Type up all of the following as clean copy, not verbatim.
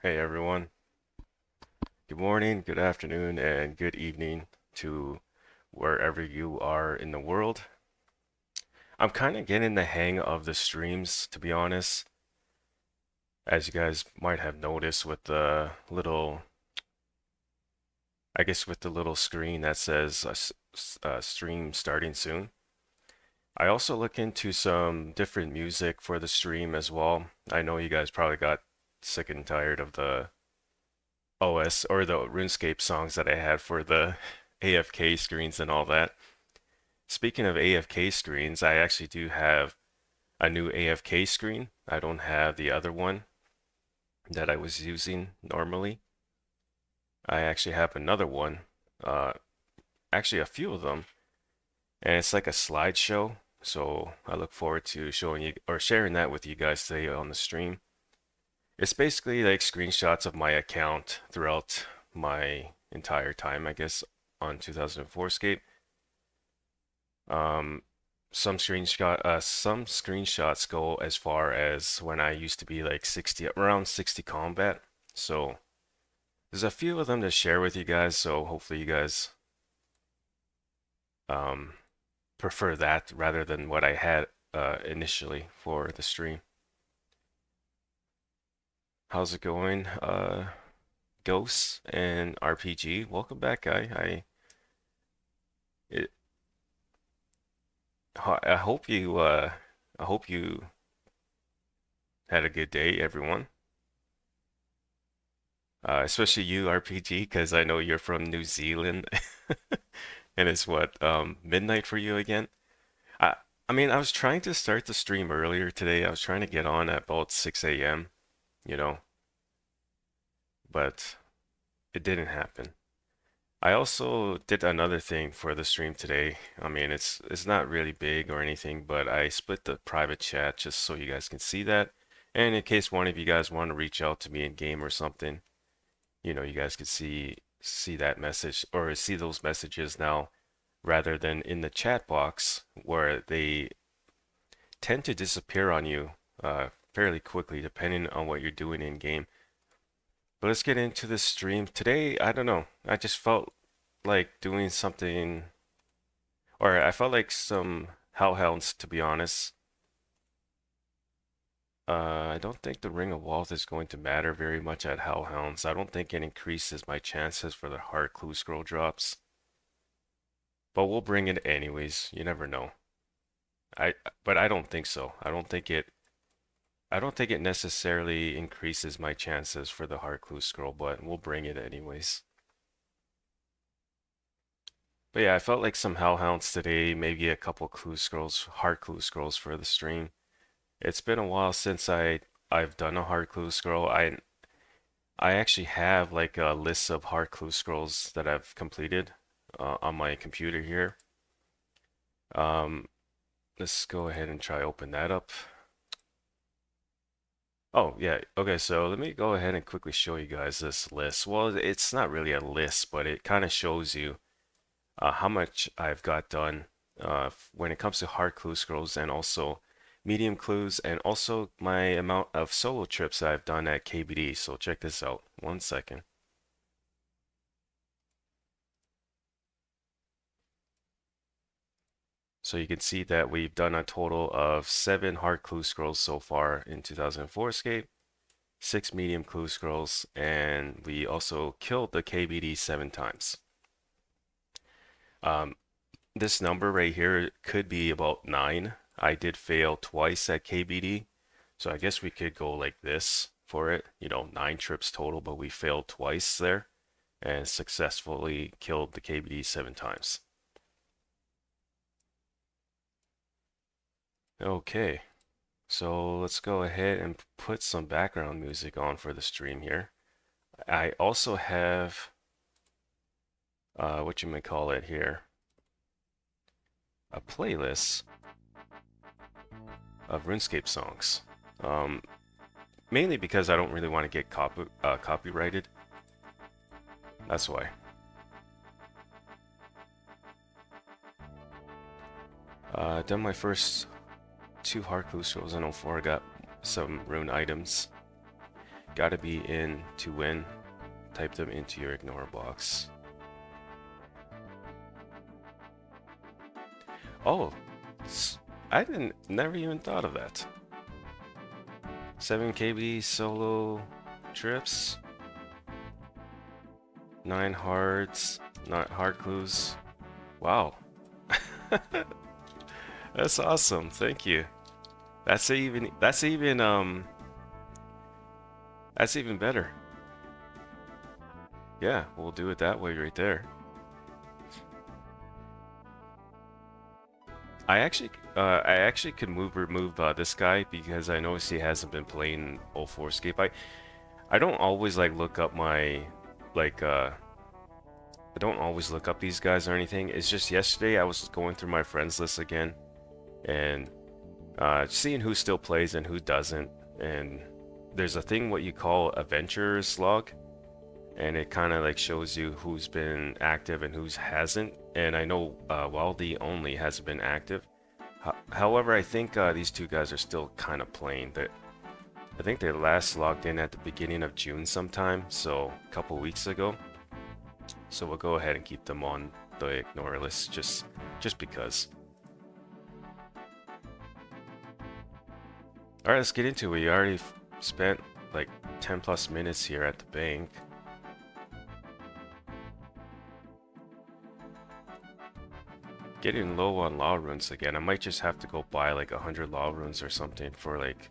Hey everyone, good morning, good afternoon, and good evening to wherever you are in the world. I'm kind of getting the hang of the streams, to be honest, as you guys might have noticed with the little, I guess with the little screen that says stream starting soon. I also look into some different music for the stream as well. I know you guys probably got sick and tired of the OS or the RuneScape songs that I had for the AFK screens and all that. Speaking of AFK screens, I actually do have a new AFK screen. I don't have the other one that I was using normally. I actually have another one, uh, actually a few of them, and it's like a slideshow. So I look forward to showing you or sharing that with you guys today on the stream. It's basically like screenshots of my account throughout my entire time, I guess, on 2004Scape. Um, some screenshots go as far as when I used to be like 60, around 60 combat. So there's a few of them to share with you guys. So hopefully you guys um, prefer that rather than what I had initially for the stream. How's it going? Ghosts and RPG. Welcome back, guy. It, I hope you had a good day, everyone. Especially you, RPG, because I know you're from New Zealand, and it's what midnight for you again. I I mean, I was trying to start the stream earlier today. I was trying to get on at about 6 a.m., you know, but it didn't happen. I also did another thing for the stream today. I mean, it's not really big or anything, but I split the private chat just so you guys can see that. And in case one of you guys want to reach out to me in game or something, you guys could see that message or see those messages now rather than in the chat box where they tend to disappear on you fairly quickly depending on what you're doing in game. But let's get into this stream. Today, I don't know. I just felt like doing something, or I felt like some Hellhounds, to be honest. I don't think the Ring of Wealth is going to matter very much at Hellhounds. I don't think it increases my chances for the hard clue scroll drops. But we'll bring it anyways. You never know. I but I don't think so. I don't think it necessarily increases my chances for the hard clue scroll, but we'll bring it anyways. But yeah, I felt like some Hellhounds today, maybe a couple clue scrolls, hard clue scrolls for the stream. It's been a while since I've done a hard clue scroll. I actually have like a list of hard clue scrolls that I've completed on my computer here. Um, let's go ahead and try open that up. Oh, yeah. Okay, so let me go ahead and quickly show you guys this list. Well, it's not really a list, but it kind of shows you how much I've got done when it comes to hard clue scrolls and also medium clues and also my amount of solo trips that I've done at KBD. So check this out. 1 second. So you can see that we've done a total of 7 hard clue scrolls so far in 2004Scape, 6 medium clue scrolls, and we also killed the KBD 7 times. This number right here could be about 9. I did fail twice at KBD, so I guess we could go like this for it. You know, 9 trips total, but we failed twice there and successfully killed the KBD 7 times. Okay, so let's go ahead and put some background music on for the stream here. I also have what you may call it here, a playlist of RuneScape songs. Mainly because I don't really want to get copyrighted. That's why. Done my first 2 hard clue strolls in 04. Got some rune items. Gotta be in to win. Type them into your ignore box. Oh, I never even thought of that. 7 KB solo trips. 9 hards, not hard clues. Wow. That's awesome. Thank you. That's even better. Yeah, we'll do it that way right there. I actually could remove this guy because I noticed he hasn't been playing 2004Scape. I don't always like look up my I don't always look up these guys or anything. It's just yesterday I was going through my friends list again and seeing who still plays and who doesn't. And there's a thing what you call adventures log, and it kind of like shows you who's been active and who hasn't. And I know Wildy only hasn't been active. However, I think these 2 guys are still kind of playing. I think they last logged in at the beginning of June sometime, so a couple weeks ago. So we'll go ahead and keep them on the ignore list just because. Alright, let's get into it. We already spent like 10 plus minutes here at the bank. Getting low on law runes again. I might just have to go buy like 100 law runes or something for like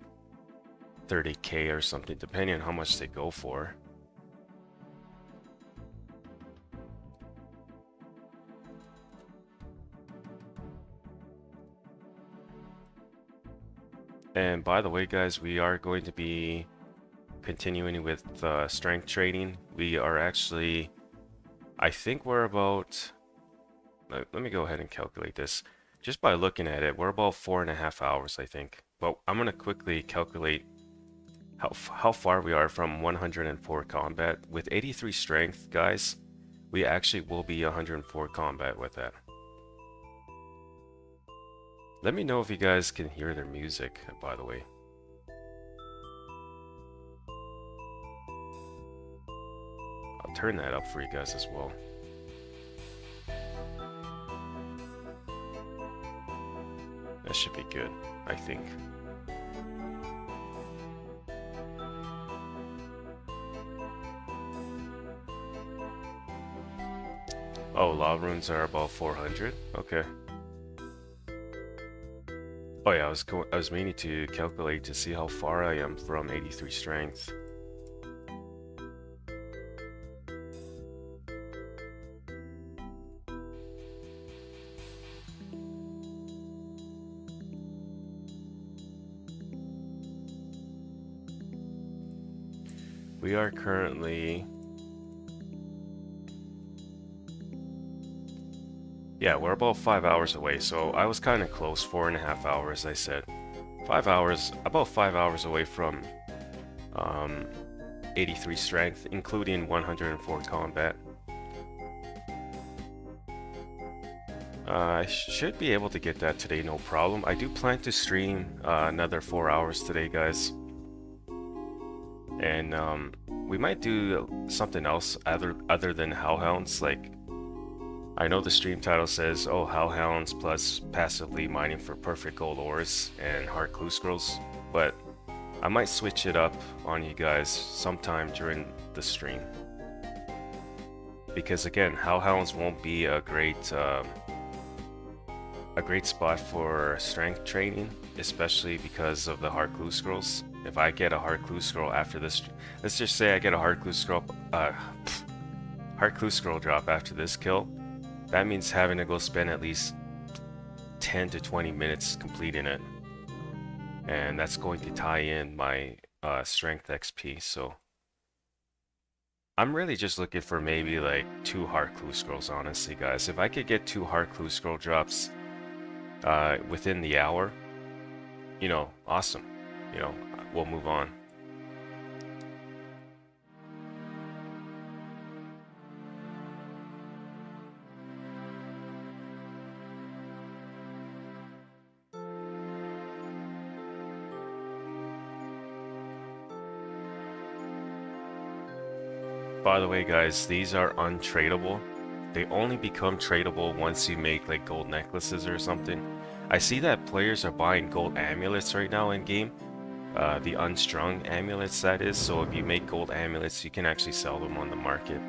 30k or something, depending on how much they go for. And by the way, guys, we are going to be continuing with strength training. We are actually, I think we're about, let me go ahead and calculate this. Just by looking at it, we're about 4.5 hours, I think. But I'm going to quickly calculate how far we are from 104 combat. With 83 strength, guys, we actually will be 104 combat with that. Let me know if you guys can hear their music, by the way. I'll turn that up for you guys as well. That should be good, I think. Oh, law runes are about 400? Okay. Oh yeah, I was meaning to calculate to see how far I am from 83 strength. We are currently, yeah, we're about 5 hours away, so I was kind of close, 4.5 hours, I said. 5 hours, about 5 hours away from 83 strength, including 104 combat. I should be able to get that today, no problem. I do plan to stream another 4 hours today, guys. And we might do something else other than Hellhounds. Like, I know the stream title says, oh, Hellhounds plus passively mining for perfect gold ores and hard clue scrolls, but I might switch it up on you guys sometime during the stream. Because again, Hellhounds won't be a great spot for strength training, especially because of the hard clue scrolls. If I get a hard clue scroll after this, let's just say I get a hard clue scroll, drop after this kill, that means having to go spend at least 10 to 20 minutes completing it, and that's going to tie in my strength XP. So I'm really just looking for maybe like 2 hard clue scrolls, honestly, guys. If I could get 2 hard clue scroll drops within the hour, you know, awesome. You know, we'll move on. By the way, guys, these are untradeable. They only become tradable once you make like gold necklaces or something. I see that players are buying gold amulets right now in game. The unstrung amulets, that is. So if you make gold amulets, you can actually sell them on the market.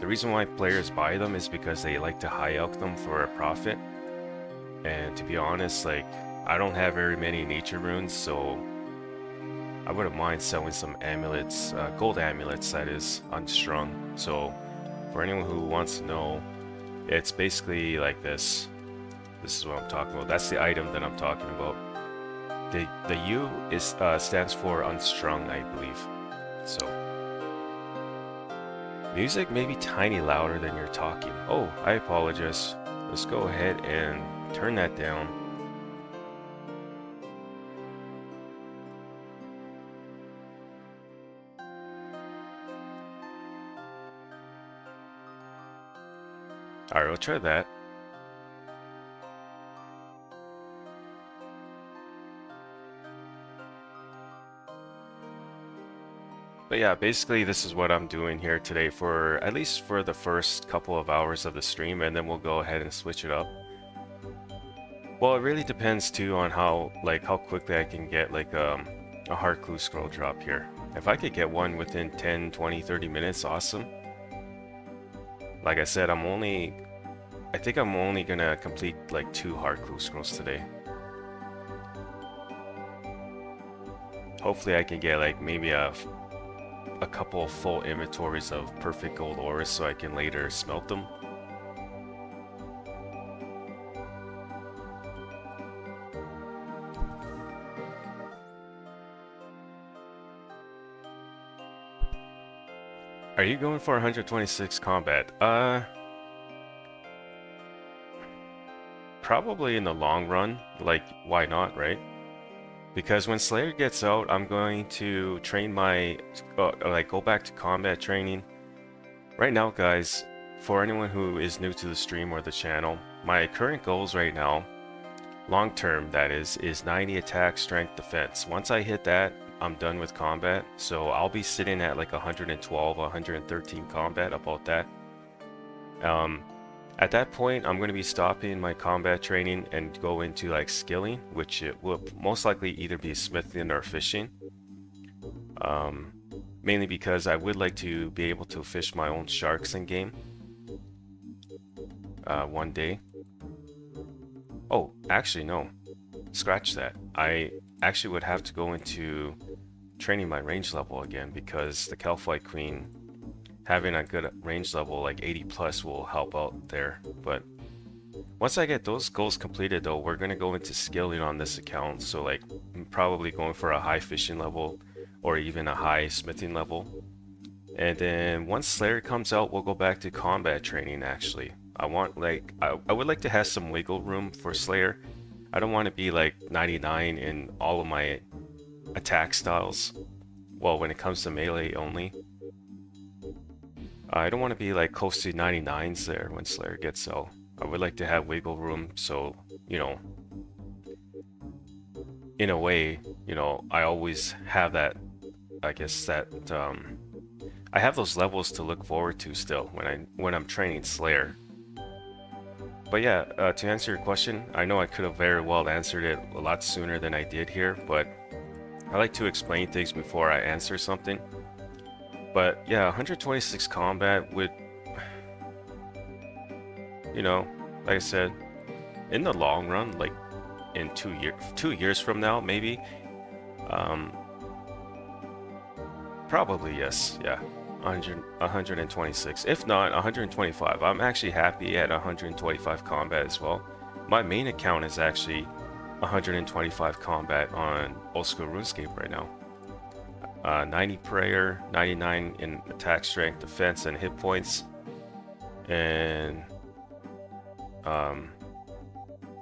The reason why players buy them is because they like to high elk them for a profit. And to be honest, like, I don't have very many nature runes, so I wouldn't mind selling some amulets, gold amulets, that is, unstrung. So for anyone who wants to know, it's basically like this. This is what I'm talking about. That's the item that I'm talking about. The U is stands for unstrung, I believe. So music may be tiny louder than you're talking. Oh, I apologize. Let's go ahead and turn that down. Alright, we'll try that. But yeah, basically this is what I'm doing here today for at least for the first couple of hours of the stream, and then we'll go ahead and switch it up. Well, it really depends too on how quickly I can get like a hard clue scroll drop here. If I could get one within 10, 20, 30 minutes, awesome. Like I said, I think I'm only gonna complete like 2 hard clue scrolls today. Hopefully I can get like maybe a couple of full inventories of perfect gold ores so I can later smelt them. Are you going for 126 combat? Probably in the long run. Like, why not, right? Because when Slayer gets out, I'm going to train my, go back to combat training. Right now, guys, for anyone who is new to the stream or the channel, my current goals right now, long term that is 90 attack, strength, defense. Once I hit that, I'm done with combat. So I'll be sitting at like 112, 113 combat, about that. At that point, I'm going to be stopping my combat training and go into like skilling, which it will most likely either be smithing or fishing. Mainly because I would like to be able to fish my own sharks in game one day. Oh, actually no, scratch that. I actually would have to go into training my range level again, because the Kelphiite Queen, having a good range level like 80 plus will help out there. But once I get those goals completed though, we're gonna go into skilling on this account. So like I'm probably going for a high fishing level or even a high smithing level. And then once Slayer comes out, we'll go back to combat training. Actually, I want like I would like to have some wiggle room for Slayer. I don't want to be like 99 in all of my attack styles. Well, when it comes to melee only, I don't want to be like close to 99s there when Slayer gets out. I would like to have wiggle room, so, you know, in a way, you know, I always have that, I guess that, I have those levels to look forward to still when I'm training Slayer. But yeah, to answer your question, I know I could have very well answered it a lot sooner than I did here, but I like to explain things before I answer something. But yeah, 126 combat would, you know, like I said, in the long run, like in 2 years from now, maybe, Probably yes, yeah. 126. If not, 125. I'm actually happy at 125 combat as well. My main account is actually 125 combat on old school RuneScape right now. 90 prayer, 99 in attack strength, defense, and hit points. And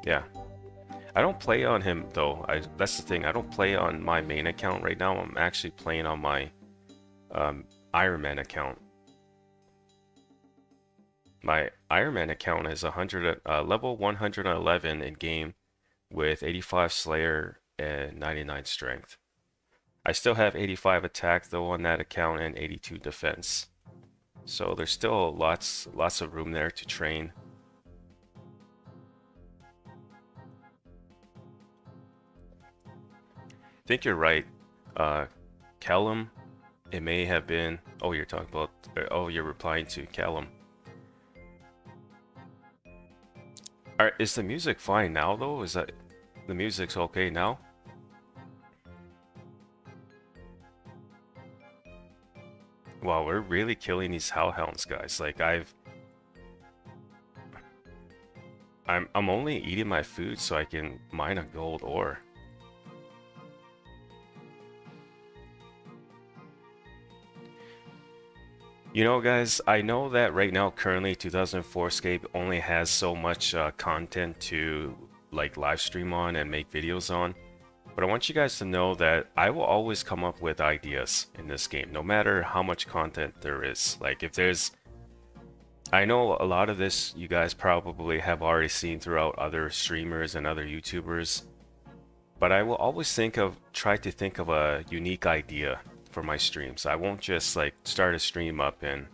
yeah. I don't play on him though. That's the thing. I don't play on my main account right now. I'm actually playing on my Iron Man account. My Iron Man account is level 111 in game with 85 Slayer and 99 Strength. I still have 85 attack though on that account and 82 defense. So there's still lots of room there to train. I think you're right. Callum, it may have been. Oh, you're talking about. Oh, you're replying to Callum. Alright, is the music fine now though? Is that the music's okay now? Wow, we're really killing these Hellhounds, guys. Like I'm only eating my food so I can mine a gold ore. You know, guys, I know that right now, currently, 2004Scape only has so much content to like live stream on and make videos on. But I want you guys to know that I will always come up with ideas in this game, no matter how much content there is. Like if there's, I know a lot of this you guys probably have already seen throughout other streamers and other YouTubers, but I will always try to think of a unique idea for my streams. I won't just like start a stream up and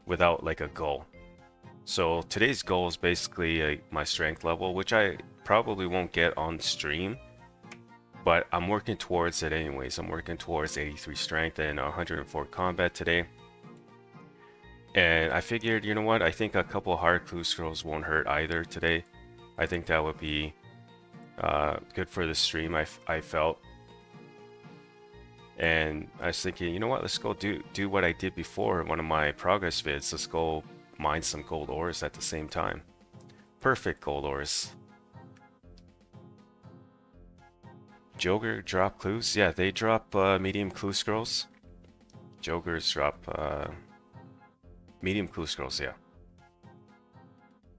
without like a goal. So today's goal is basically my strength level, which I probably won't get on stream, but I'm working towards it anyways. I'm working towards 83 strength and 104 combat today. And I figured, you know what, I think a couple hard clue scrolls won't hurt either today. I think that would be good for the stream, I felt. And I was thinking, you know what, let's go do what I did before in one of my progress vids. Let's go mine some gold ores at the same time. Perfect gold ores. Joker drop clues? Yeah, they drop medium clue scrolls. Jokers drop medium clue scrolls, yeah.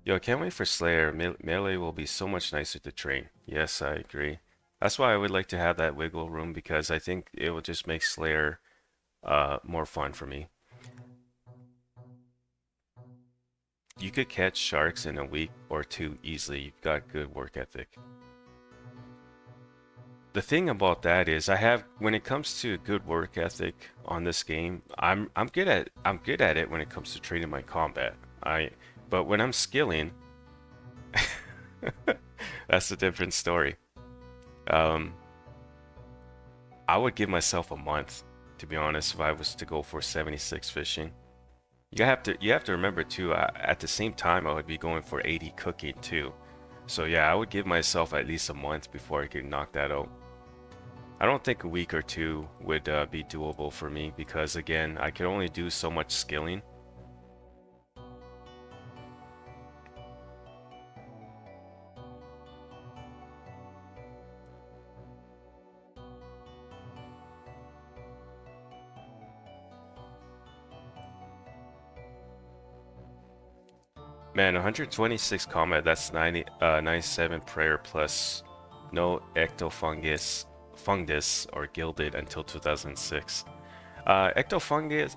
Yo, can't wait for Slayer. Melee will be so much nicer to train. Yes, I agree. That's why I would like to have that wiggle room, because I think it will just make Slayer more fun for me. You could catch sharks in a week or two easily. You've got good work ethic. The thing about that is when it comes to good work ethic on this game, I'm good at it when it comes to training my combat. But when I'm skilling, that's a different story. I would give myself a month, to be honest, if I was to go for 76 fishing. You have to remember too, at the same time I would be going for 80 cooking too. So yeah, I would give myself at least a month before I could knock that out. I don't think a week or two would be doable for me, because again, I could only do so much skilling. Man, 126 combat, that's 97 prayer plus no ectofungus or gilded until 2006. Ectofungus,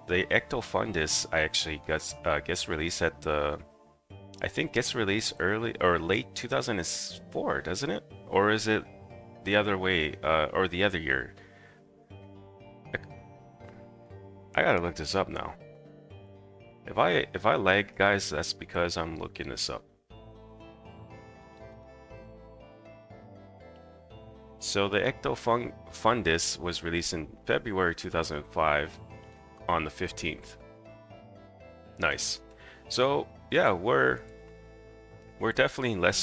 the ectofundus I actually gets released at the, I think gets released early or late 2004, doesn't it? Or is it the other way, or the other year? I gotta look this up now. If I lag, guys, that's because I'm looking this up. So the ectofundus was released in February 2005 on the 15th. Nice. So yeah, we're definitely less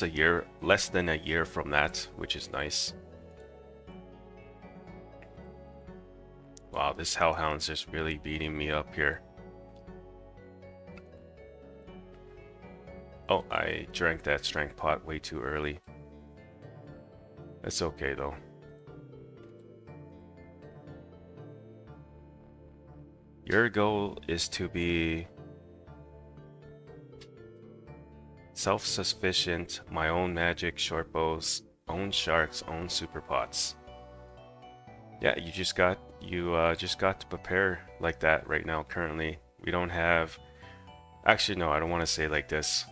than a year from that, which is nice. Wow, this Hellhound's just really beating me up here. Oh, I drank that strength pot way too early. It's okay though. Your goal is to be self-sufficient, my own magic, short bows, own sharks, own super pots. Yeah, you just got to prepare like that right now. Currently, we don't have. Actually, no, I don't want to say like this.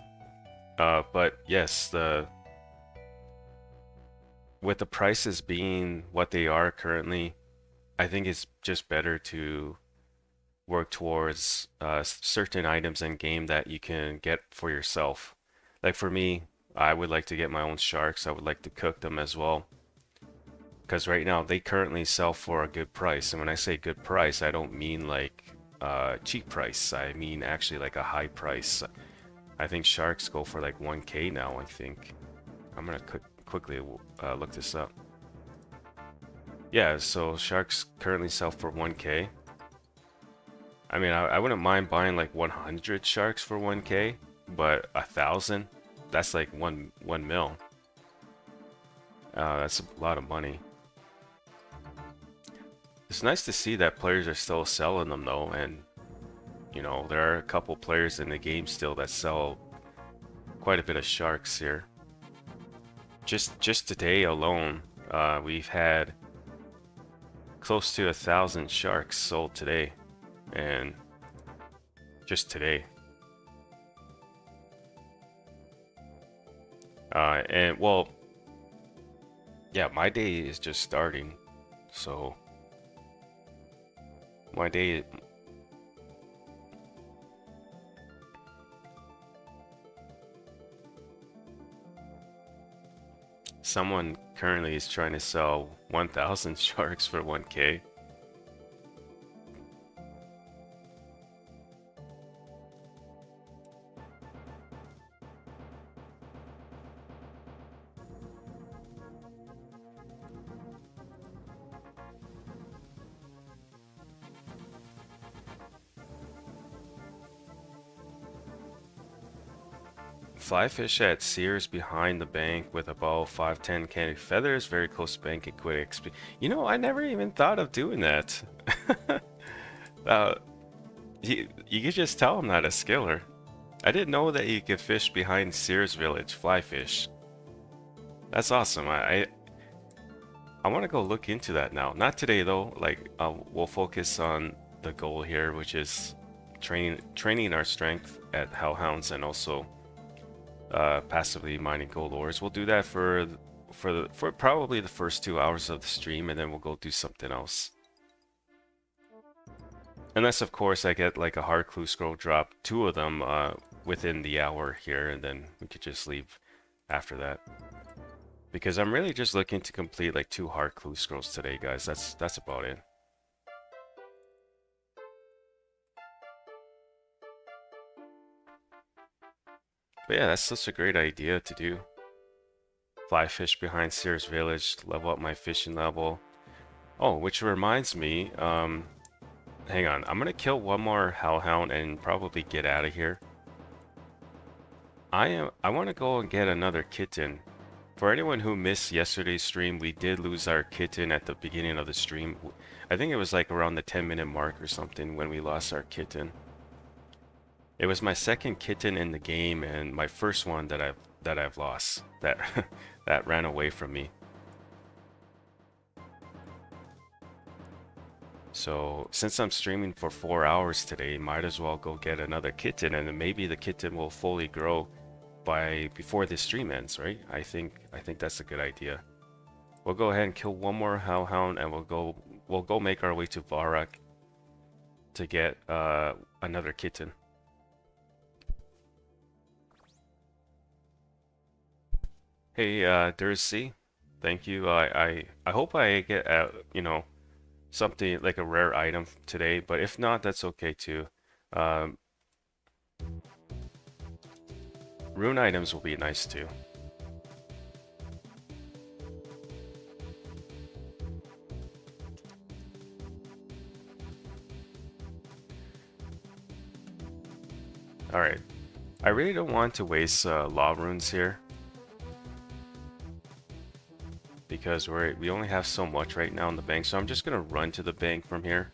But yes, with the prices being what they are currently, I think it's just better to work towards certain items in game that you can get for yourself. Like for me, I would like to get my own sharks. I would like to cook them as well. Because right now they currently sell for a good price. And when I say good price, I don't mean like cheap price. I mean actually like a high price. I think sharks go for like 1K now, I think. I'm gonna quickly look this up. Yeah, so sharks currently sell for 1K. I mean, I wouldn't mind buying like 100 sharks for 1K, but 1,000, that's like one mil. That's a lot of money. It's nice to see that players are still selling them though, and you know, there are a couple players in the game still that sell quite a bit of sharks here. Just today alone, we've had close to 1,000 sharks sold today, and just today. And well, yeah, my day is just starting, so my day. Someone currently is trying to sell 1,000 sharks for 1K. Fly fish at Sears behind the bank with about 510 candy feathers, very close to bank and quick XP. You know, I never even thought of doing that. uh, you could just tell I'm not a skiller. I didn't know that you could fish behind Sears Village, fly fish. That's awesome. I want to go look into that now. Not today though. Like we'll focus on the goal here, which is training our strength at Hellhounds and also passively mining gold ores. We'll do that for probably the first 2 hours of the stream, and then we'll go do something else. Unless, of course, I get like a hard clue scroll drop, 2 of them within the hour here, and then we could just leave after that. Because I'm really just looking to complete like 2 hard clue scrolls today, guys. That's about it. But yeah, that's such a great idea to do. Fly fish behind Sears Village, level up my fishing level. Oh, which reminds me, hang on, I'm gonna kill one more Hellhound and probably get out of here. I want to go and get another kitten. For anyone who missed yesterday's stream, we did lose our kitten at the beginning of the stream. I think it was like around the 10-minute mark or something when we lost our kitten. It was my second kitten in the game and my first one that I've lost. That that ran away from me. So since I'm streaming for 4 hours today, might as well go get another kitten, and then maybe the kitten will fully grow before this stream ends, right? I think that's a good idea. We'll go ahead and kill one more Hellhound, and we'll go make our way to Varak to get another kitten. Hey, Dursey, thank you. I hope I get you know, something like a rare item today, but if not, that's okay too. Rune items will be nice too. Alright. I really don't want to waste law runes here, because we only have so much right now in the bank, so I'm just gonna run to the bank from here.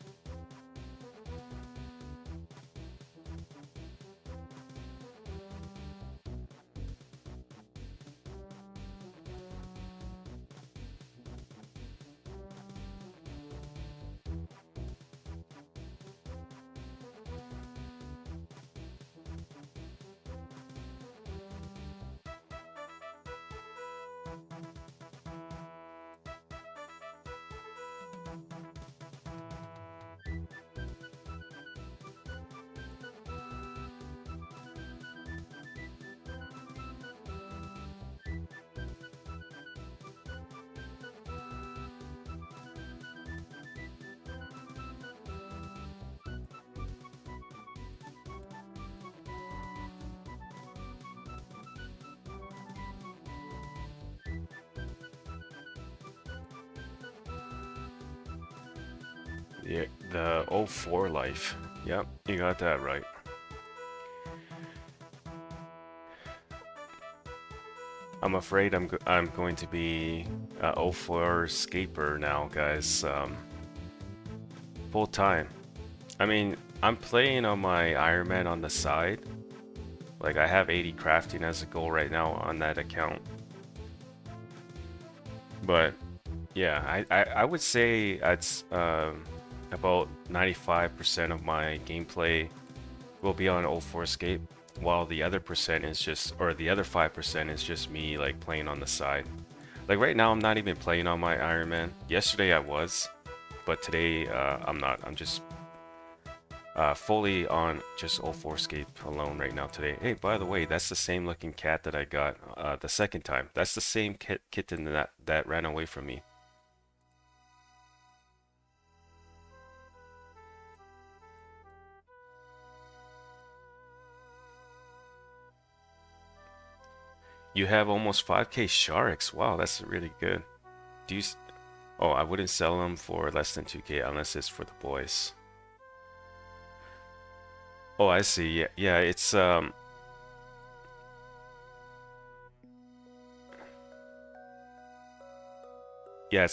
Yeah, the 04 life. Yep, you got that right. I'm afraid I'm going to be a 04 scaper now, guys. Full time. I mean, I'm playing on my Iron Man on the side. Like, I have 80 crafting as a goal right now on that account. But yeah, I would say it's about 95% of my gameplay will be on 04Scape, while the other percent is just, or the other 5% is just me like playing on the side. Like right now, I'm not even playing on my Iron Man. Yesterday I was, but today I'm not. I'm just fully on just 04Scape alone right now today. Hey, by the way, that's the same looking cat that I got the second time. That's the same kitten that ran away from me. You have almost 5k sharks. Wow, that's really good. Do you? Oh, I wouldn't sell them for less than 2k unless it's for the boys. Oh, I see. Yeah, yeah, it's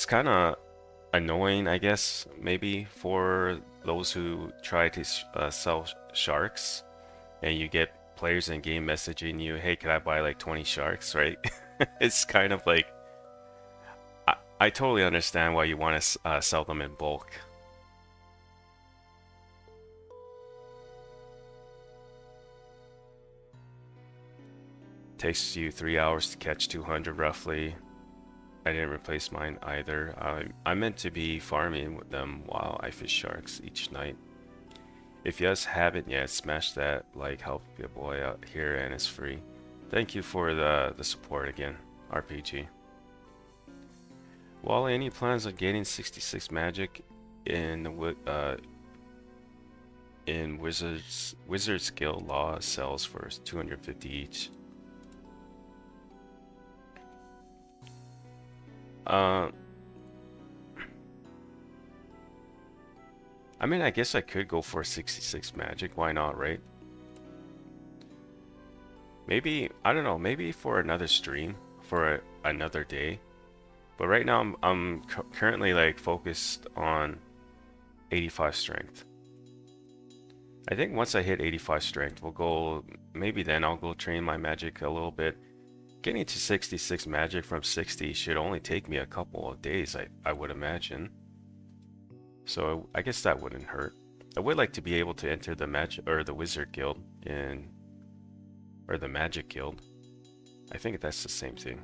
kind of annoying, I guess, maybe for those who try to sell sharks, and you get players in game messaging you, "Hey, can I buy like 20 sharks?" Right? It's kind of like I totally understand why you want to sell them in bulk. Takes you 3 hours to catch 200 roughly. I didn't replace mine either. I meant to be farming with them while I fish sharks each night. If you guys haven't yet, smash that like, help your boy out here, and it's free. Thank you for the support again, RPG. Well, any plans on getting 66 magic in Wizards Guild Law sells for 250 each. Uh, I mean, I guess I could go for 66 magic. Why not, right? Maybe, I don't know, maybe for another stream, for another day. But right now, I'm currently like focused on 85 strength. I think once I hit 85 strength, we'll go, maybe then I'll go train my magic a little bit. Getting to 66 magic from 60 should only take me a couple of days, I would imagine. So I guess that wouldn't hurt. I would like to be able to enter the magic or the wizard guild or the magic guild. I think that's the same thing.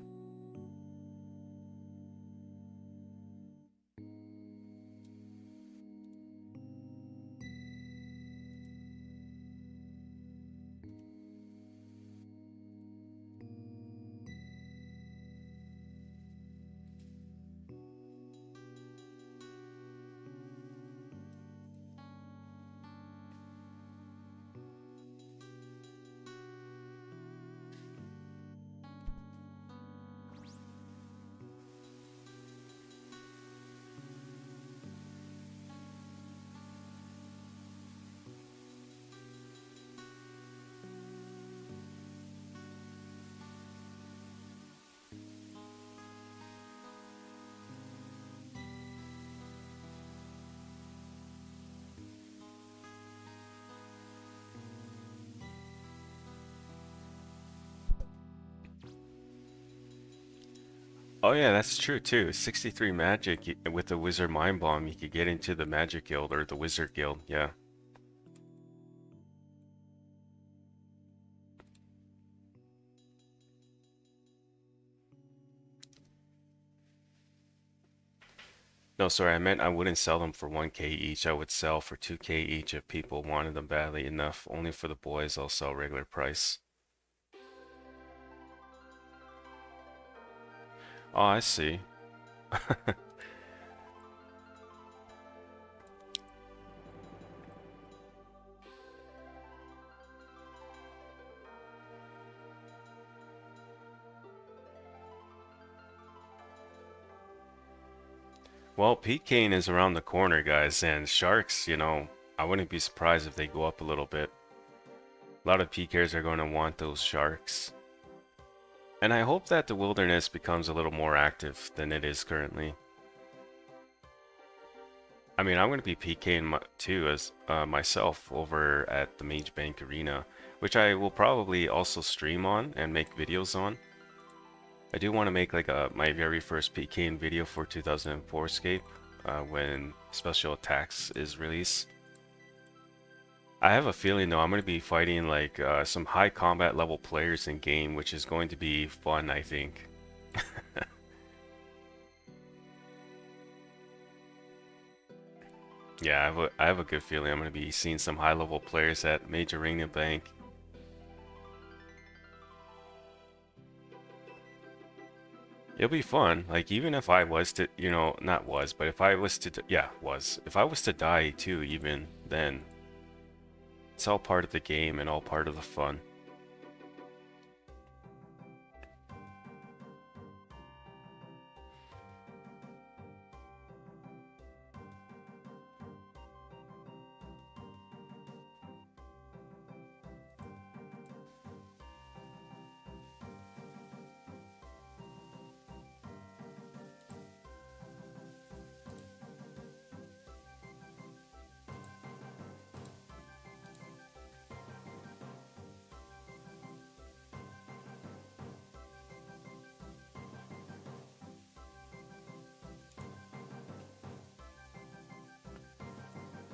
Oh yeah, that's true too. 63 magic with the Wizard Mind Bomb, you could get into the Magic Guild or the Wizard Guild. Yeah. No, sorry, I meant I wouldn't sell them for 1K each. I would sell for 2K each if people wanted them badly enough. Only for the boys, I'll sell regular price. Oh, I see. Well, Pete Kane is around the corner, guys, and sharks, I wouldn't be surprised if they go up a little bit. A lot of PKers are going to want those sharks. And I hope that the wilderness becomes a little more active than it is currently. I mean, I'm going to be PKing too as myself over at the Mage Bank Arena, which I will probably also stream on and make videos on. I do want to make like my very first PKing video for 2004Scape when Special Attacks is released. I have a feeling though I'm going to be fighting like some high combat level players in game, which is going to be fun, I think. Yeah, I have a good feeling I'm going to be seeing some high level players at Major Arena Bank. It'll be fun. Like even if I was to, not was, but if I was to, yeah, was. If I was to die too, even then, it's all part of the game and all part of the fun.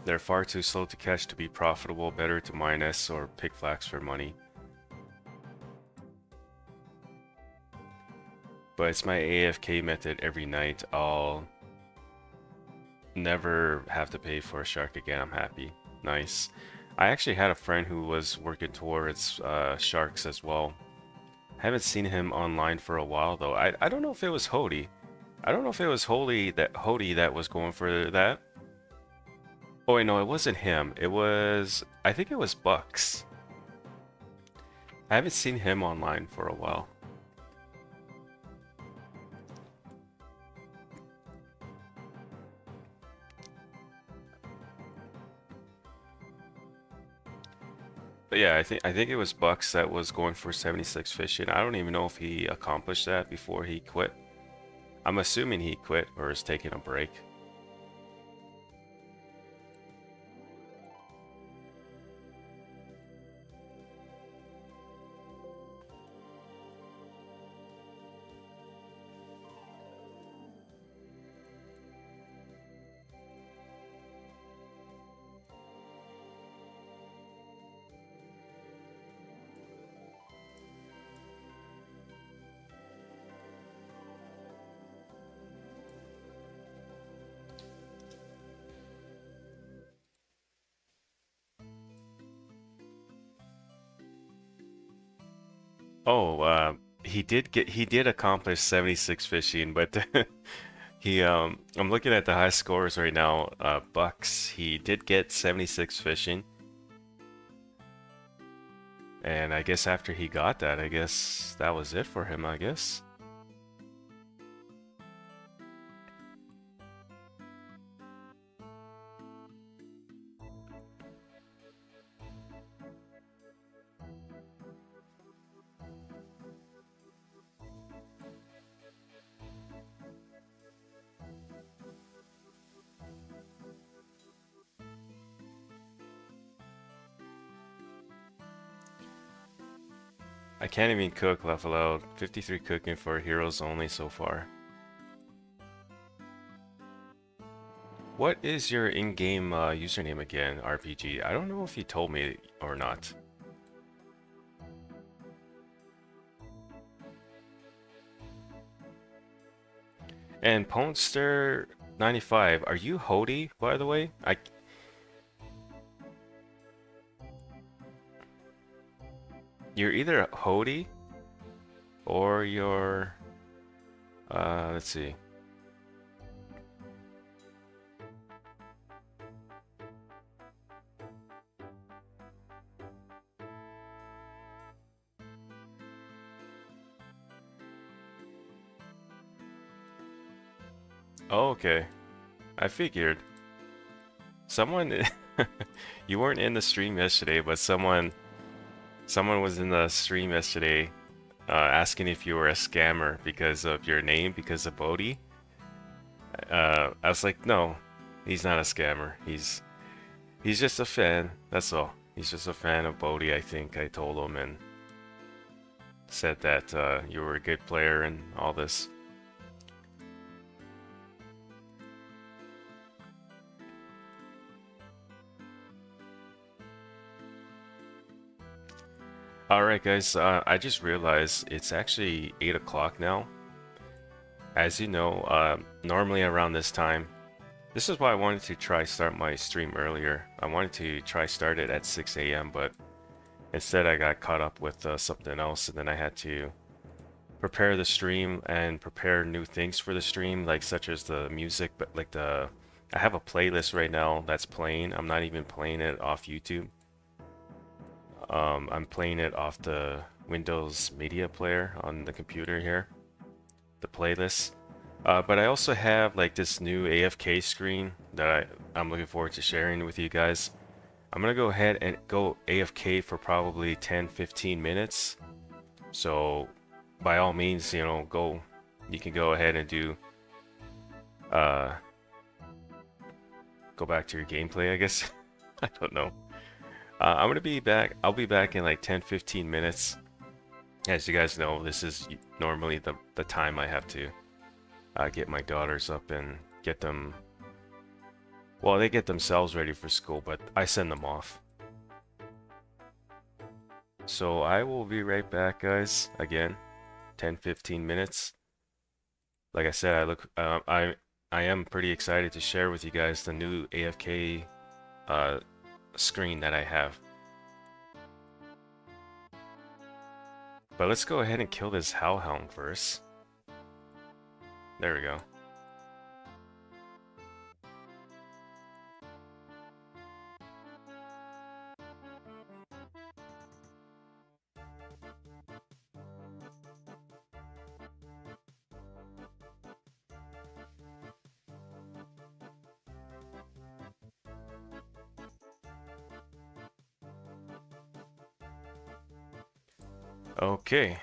They're far too slow to catch to be profitable. Better to mine S or pick flax for money. But it's my AFK method every night. I'll never have to pay for a shark again. I'm happy. Nice. I actually had a friend who was working towards sharks as well. Haven't seen him online for a while though. I don't know if it was Hody. I don't know if it was Hody that was going for that. Oh wait, no, it wasn't him. I think it was Bucks. I haven't seen him online for a while. But yeah, I think it was Bucks that was going for 76 fishing. I don't even know if he accomplished that before he quit. I'm assuming he quit or is taking a break. Oh, he did accomplish 76 fishing, but I'm looking at the high scores right now. Bucks, he did get 76 fishing. And I guess after he got that, I guess that was it for him, I guess. I can't even cook, laugh aloud. 53 cooking for heroes only so far. What is your in-game username again, RPG? I don't know if you told me or not. And Ponester95, are you Hody, by the way? You're either Hody or you're let's see. Oh, okay. I figured. Someone you weren't in the stream yesterday, but someone was in the stream yesterday asking if you were a scammer because of your name, because of Bodhi. I was like, no, he's not a scammer. He's just a fan. That's all. He's just a fan of Bodhi, I think I told him, and said that you were a good player and all this. Alright guys, I just realized it's actually 8 o'clock now. As you know, normally around this time, this is why I wanted to try start my stream earlier. I wanted to try start it at 6 a.m. but instead I got caught up with something else, and then I had to prepare the stream and prepare new things for the stream, like such as the music, but like I have a playlist right now that's playing. I'm not even playing it off YouTube. I'm playing it off the Windows Media Player on the computer here, the playlist. But I also have like this new AFK screen that I'm looking forward to sharing with you guys. I'm gonna go ahead and go AFK for probably 10-15 minutes. So by all means, you know, you can go ahead and go back to your gameplay, I guess. I don't know. I'm gonna be back. I'll be back in like 10-15 minutes. As you guys know, this is normally the time I have to get my daughters up and get them. Well, they get themselves ready for school, but I send them off. So I will be right back, guys. Again, 10-15 minutes. Like I said, I am pretty excited to share with you guys the new AFK screen that I have. But let's go ahead and kill this Hellhound first. There we go. Okay.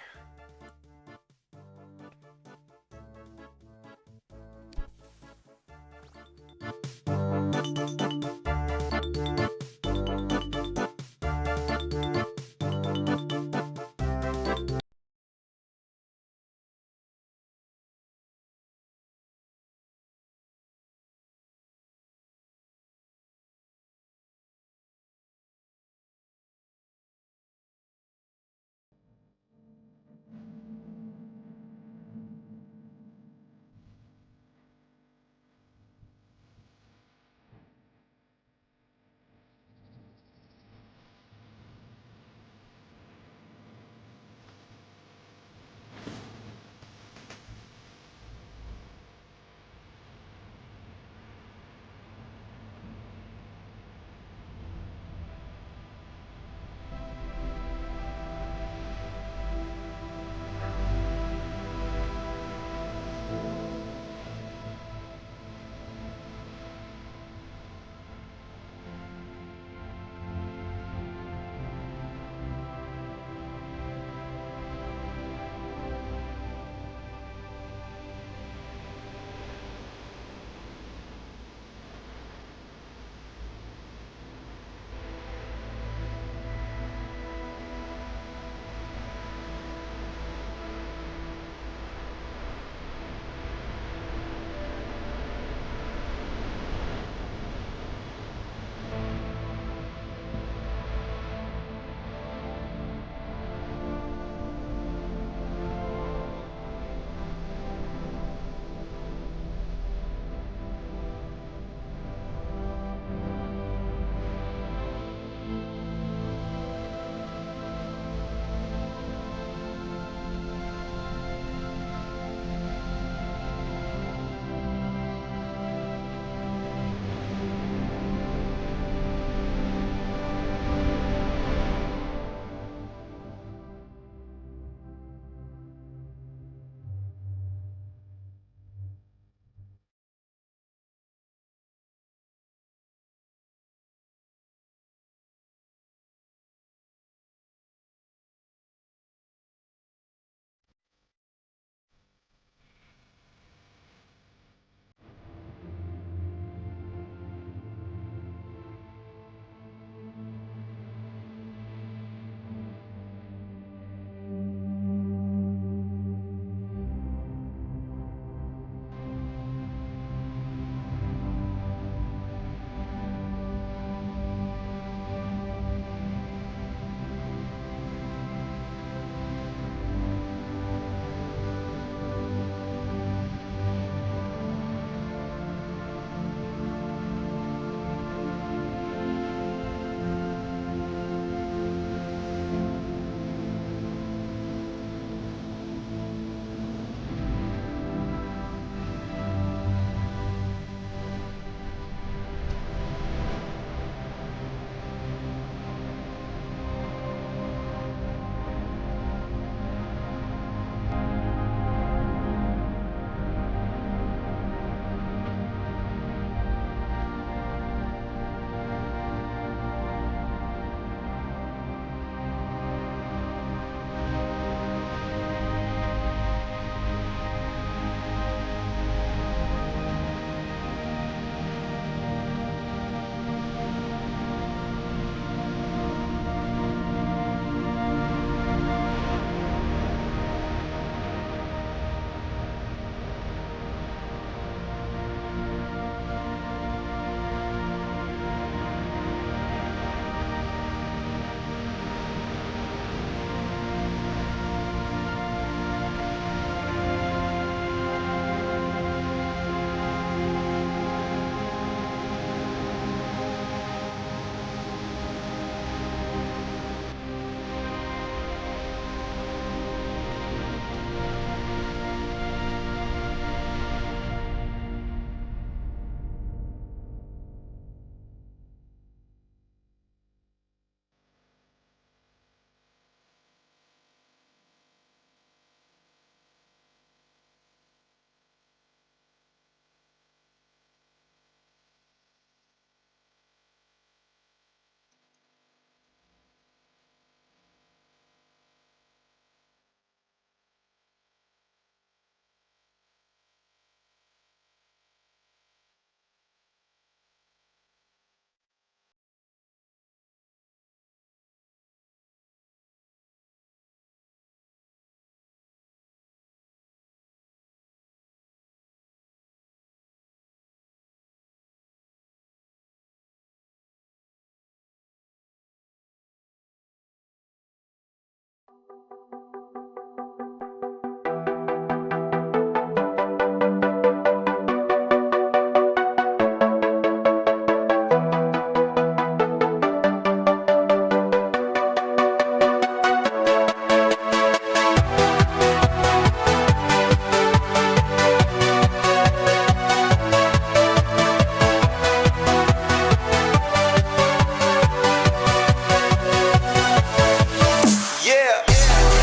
Yeah.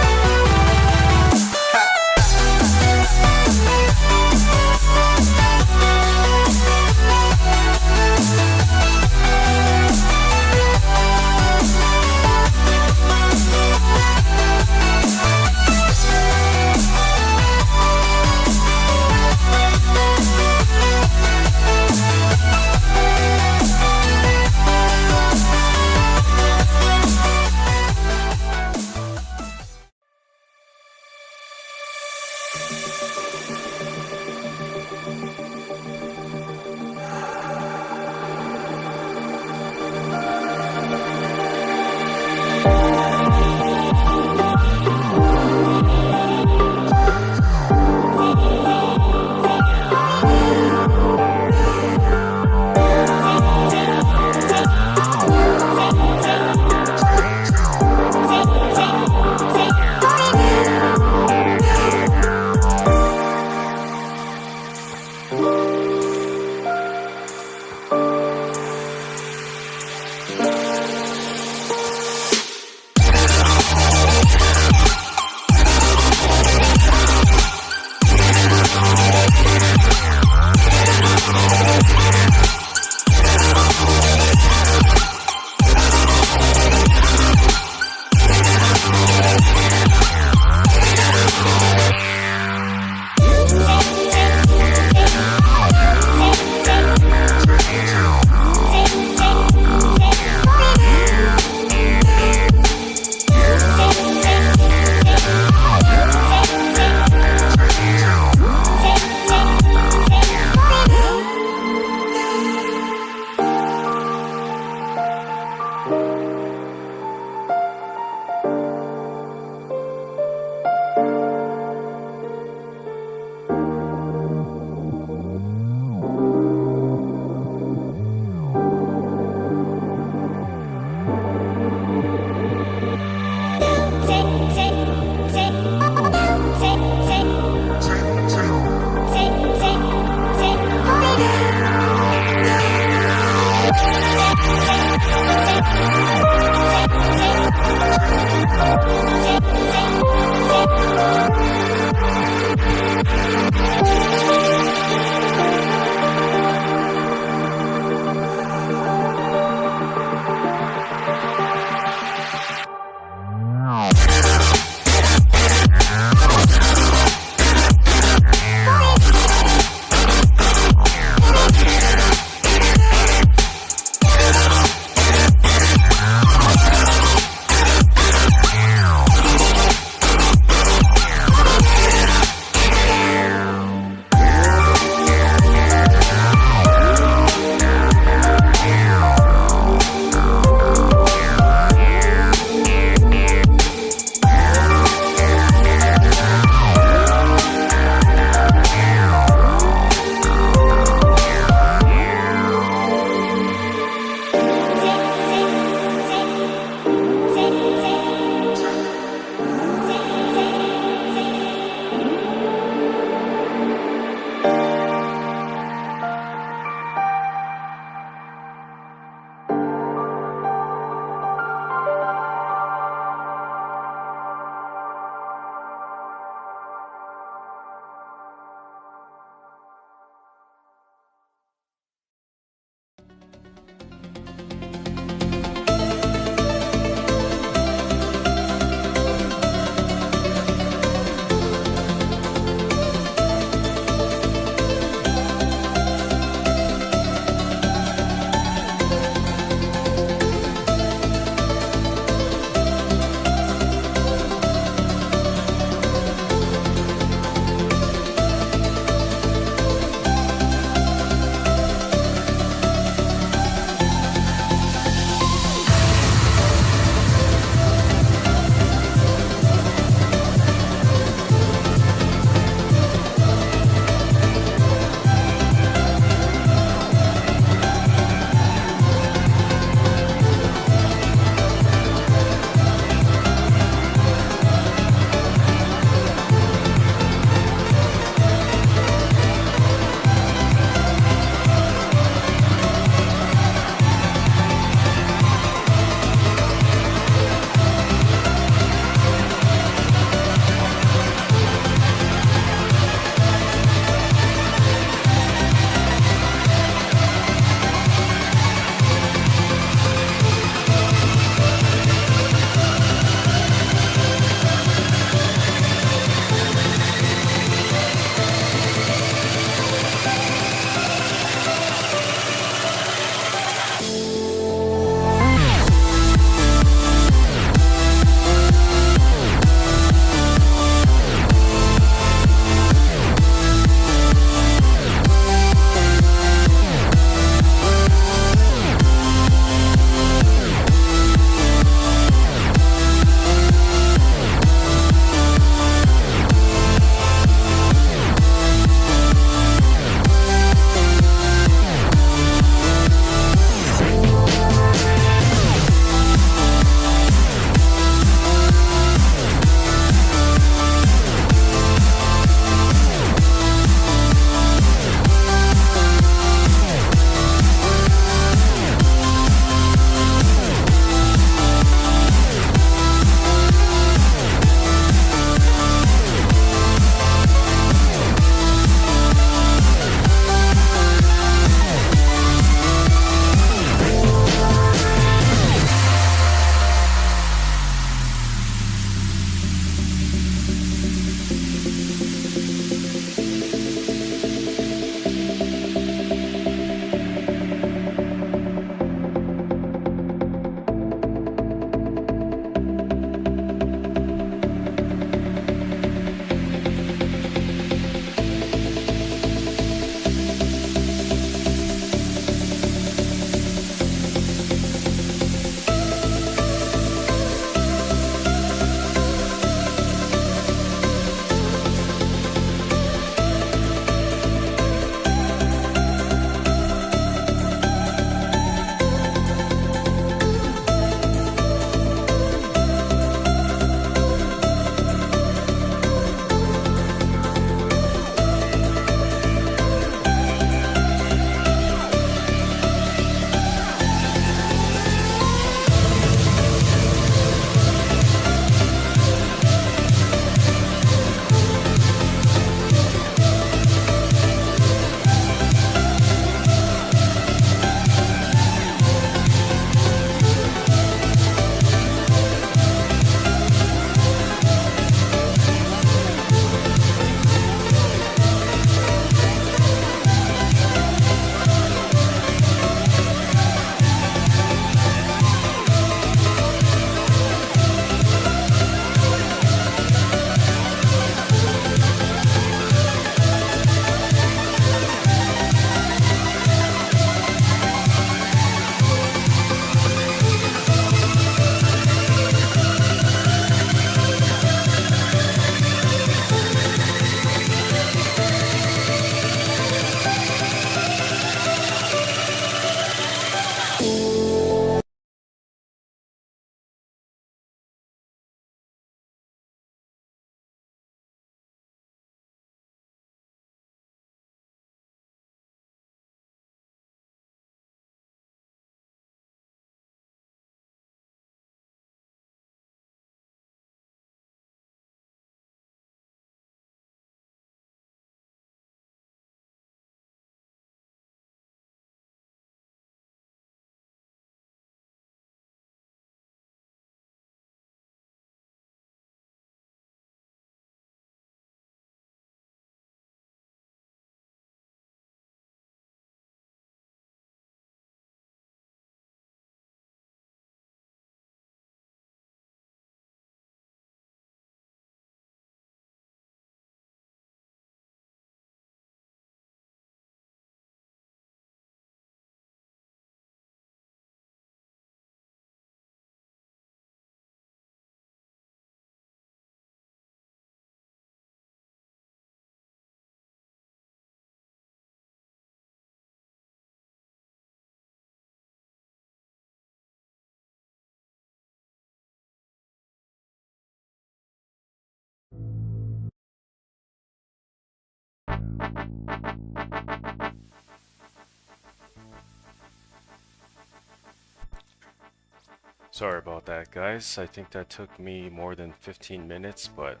Sorry about that, guys. I think that took me more than 15 minutes, but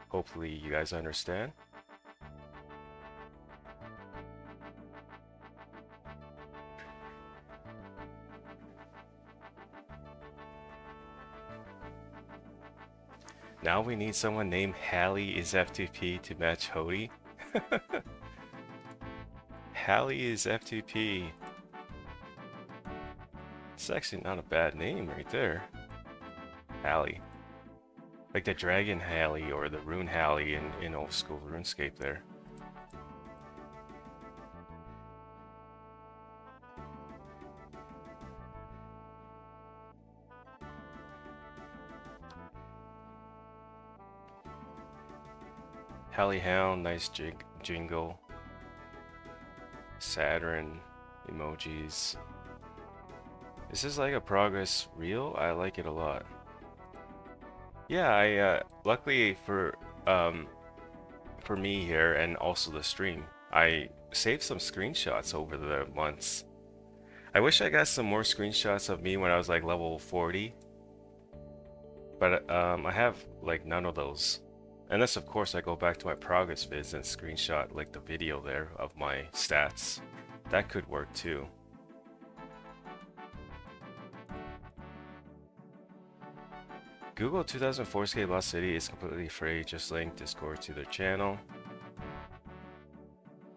hopefully you guys understand. Now we need someone named Hallie is F2P to match Hody. Hallie is F2P. It's actually not a bad name right there. Hallie. Like the Dragon Hallie or the Rune Hallie in old school RuneScape there. Hallie Hound, nice jingle. Saturn emojis. This is like a progress reel. I like it a lot. Yeah, I luckily for me here and also the stream, I saved some screenshots over the months. I wish I got some more screenshots of me when I was like level 40, but I have like none of those. Unless of course I go back to my progress vids and screenshot like the video there of my stats. That could work too. Google 2004Scape Lost City is completely free. Just link Discord to their channel.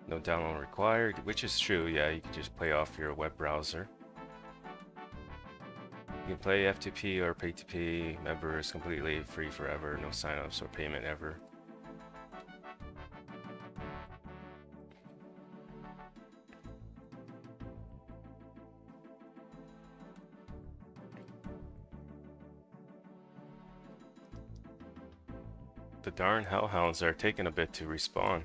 No download required, which is true. Yeah, you can just play off your web browser. You can play F2P or Pay2P. Members completely free forever. No signups or payment ever. The darn Hellhounds are taking a bit to respawn.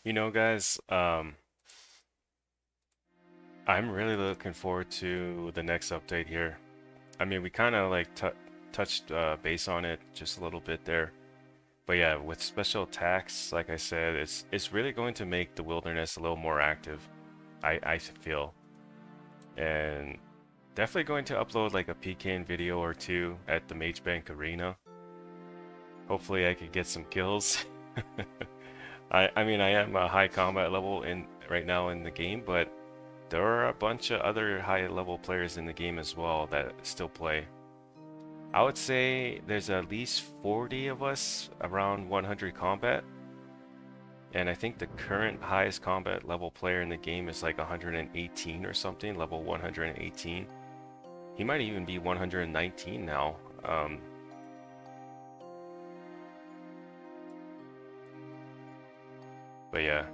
You know, guys, I'm really looking forward to the next update here. I mean, we kind of like touched base on it just a little bit there. But yeah, with special attacks, like I said, it's really going to make the wilderness a little more active, I feel. And definitely going to upload like a PKing video or two at the Mage Bank Arena. Hopefully I could get some kills. I mean, I am a high combat level in right now in the game, but there are a bunch of other high level players in the game as well that still play. I would say there's at least 40 of us around 100 combat. And I think the current highest combat level player in the game is like 118 or something, level 118. He might even be 119 now. But yeah,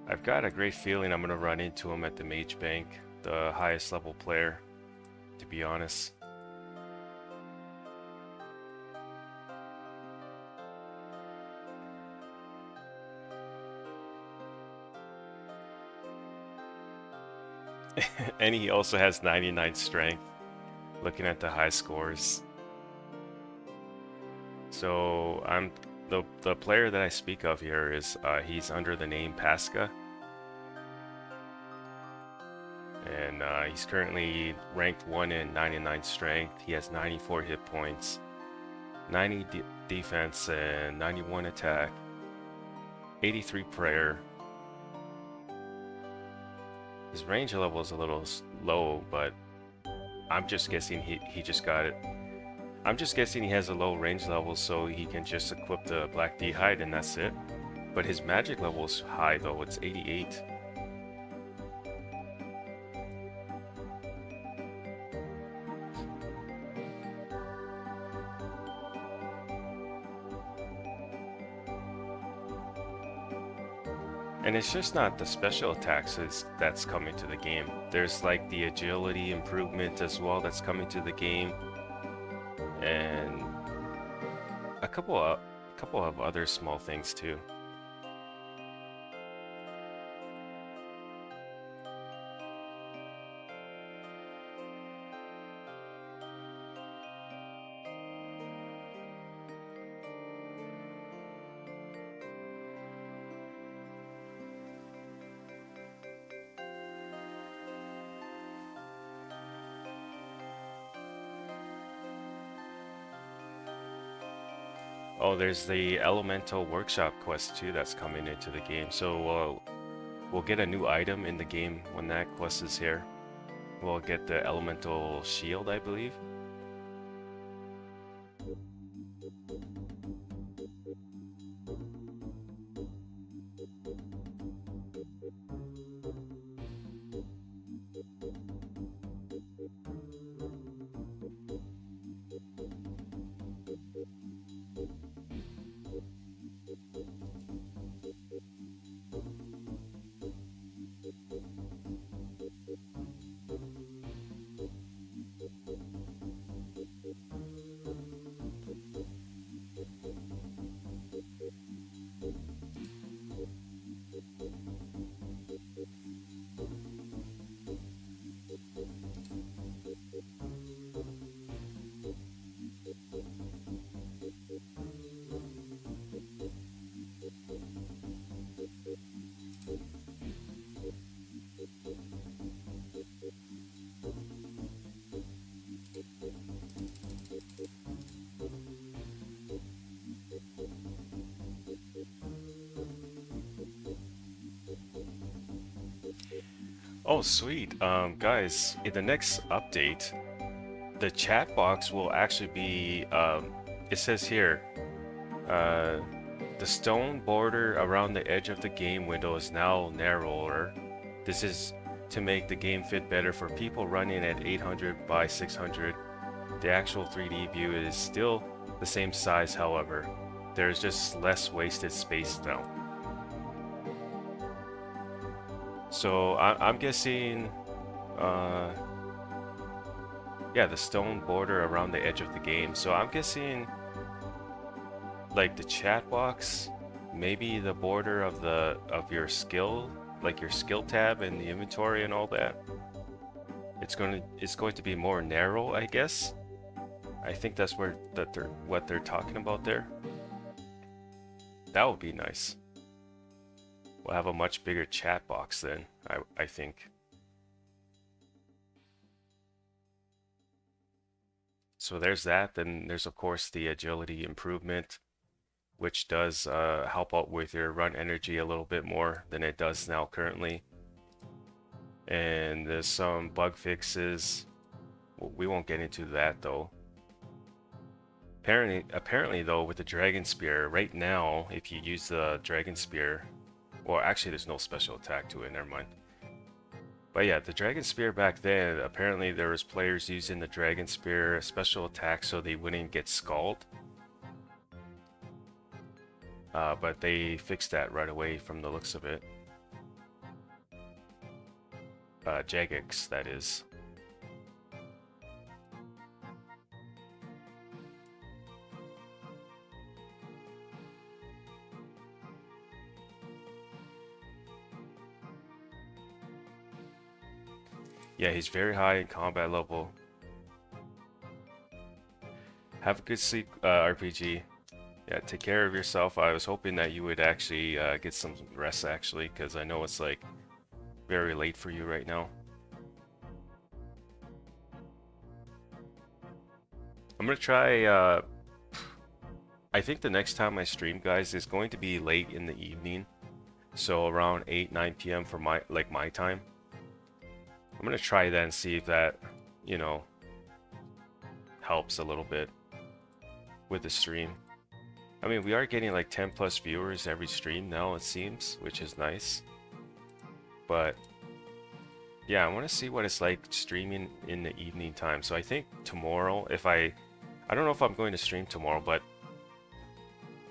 I've got a great feeling I'm gonna run into him at the Mage Bank, the highest level player, to be honest. And he also has 99 strength, looking at the high scores. So I'm the player that I speak of here is he's under the name Pasca, and he's currently ranked 1 in 99 strength. He has 94 hit points, 90 defense, and 91 attack, 83 prayer. His range level is a little low, but I'm just guessing he just got it. I'm just guessing he has a low range level so he can just equip the Black D hide and that's it. But his magic level is high though, it's 88. And it's just not the special attacks that's coming to the game. There's like the agility improvement as well that's coming to the game. And a couple of other small things too. Oh, there's the Elemental Workshop quest too that's coming into the game. So we'll get a new item in the game when that quest is here. We'll get the Elemental Shield, I believe. Oh, sweet. Guys, in the next update, the chat box will actually be, it says here, the stone border around the edge of the game window is now narrower. This is to make the game fit better for people running at 800 by 600. The actual 3D view is still the same size, however. There's just less wasted space now. So I'm guessing, yeah, the stone border around the edge of the game. So I'm guessing, like the chat box, maybe the border of your skill, like your skill tab and the inventory and all that. it's going to be more narrow, I guess. I think that's what they're talking about there. That would be nice. We'll have a much bigger chat box then, I think. So there's that. Then there's of course the agility improvement, which does help out with your run energy a little bit more than it does now currently. And there's some bug fixes. We won't get into that though. Apparently though, with the Dragon Spear, right now, if you use the Dragon Spear, well, actually there's no special attack to it, never mind. But yeah, the Dragon Spear back then, apparently there was players using the Dragon Spear special attack so they wouldn't get scalded. But they fixed that right away from the looks of it. Jagex, that is. Yeah, he's very high in combat level. Have a good sleep, RPG. Yeah, take care of yourself. I was hoping that you would actually get some rest, actually, because I know it's like very late for you right now. I'm gonna try. I think the next time I stream, guys, is going to be late in the evening, so around 8-9 p.m. for my time. I'm gonna try that and see if that, you know, helps a little bit with the stream. I mean, we are getting like 10 plus viewers every stream now, it seems, which is nice. But yeah, I want to see what it's like streaming in the evening time. So I think tomorrow, I don't know if I'm going to stream tomorrow, but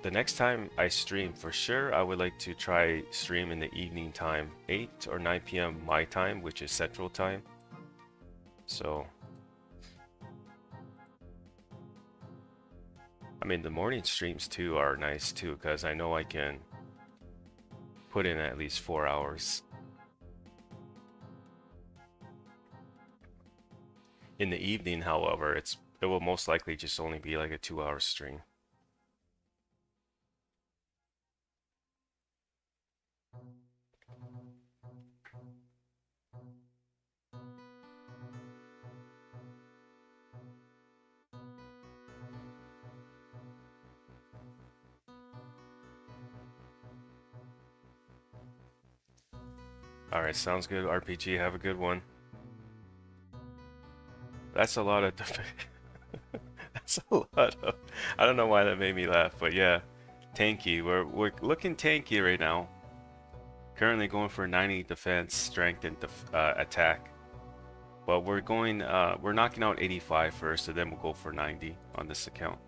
the next time I stream, for sure, I would like to try stream in the evening time, 8 or 9 p.m. my time, which is Central Time. So, I mean, the morning streams too are nice too, because I know I can put in at least 4 hours. In the evening, however, it will most likely just only be like a 2-hour stream. Alright, sounds good, RPG. Have a good one. That's a lot of... That's a lot of... I don't know why that made me laugh, but yeah. Tanky. We're looking tanky right now. Currently going for 90 defense, strength, and attack. But we're knocking out 85 first, and then we'll go for 90 on this account.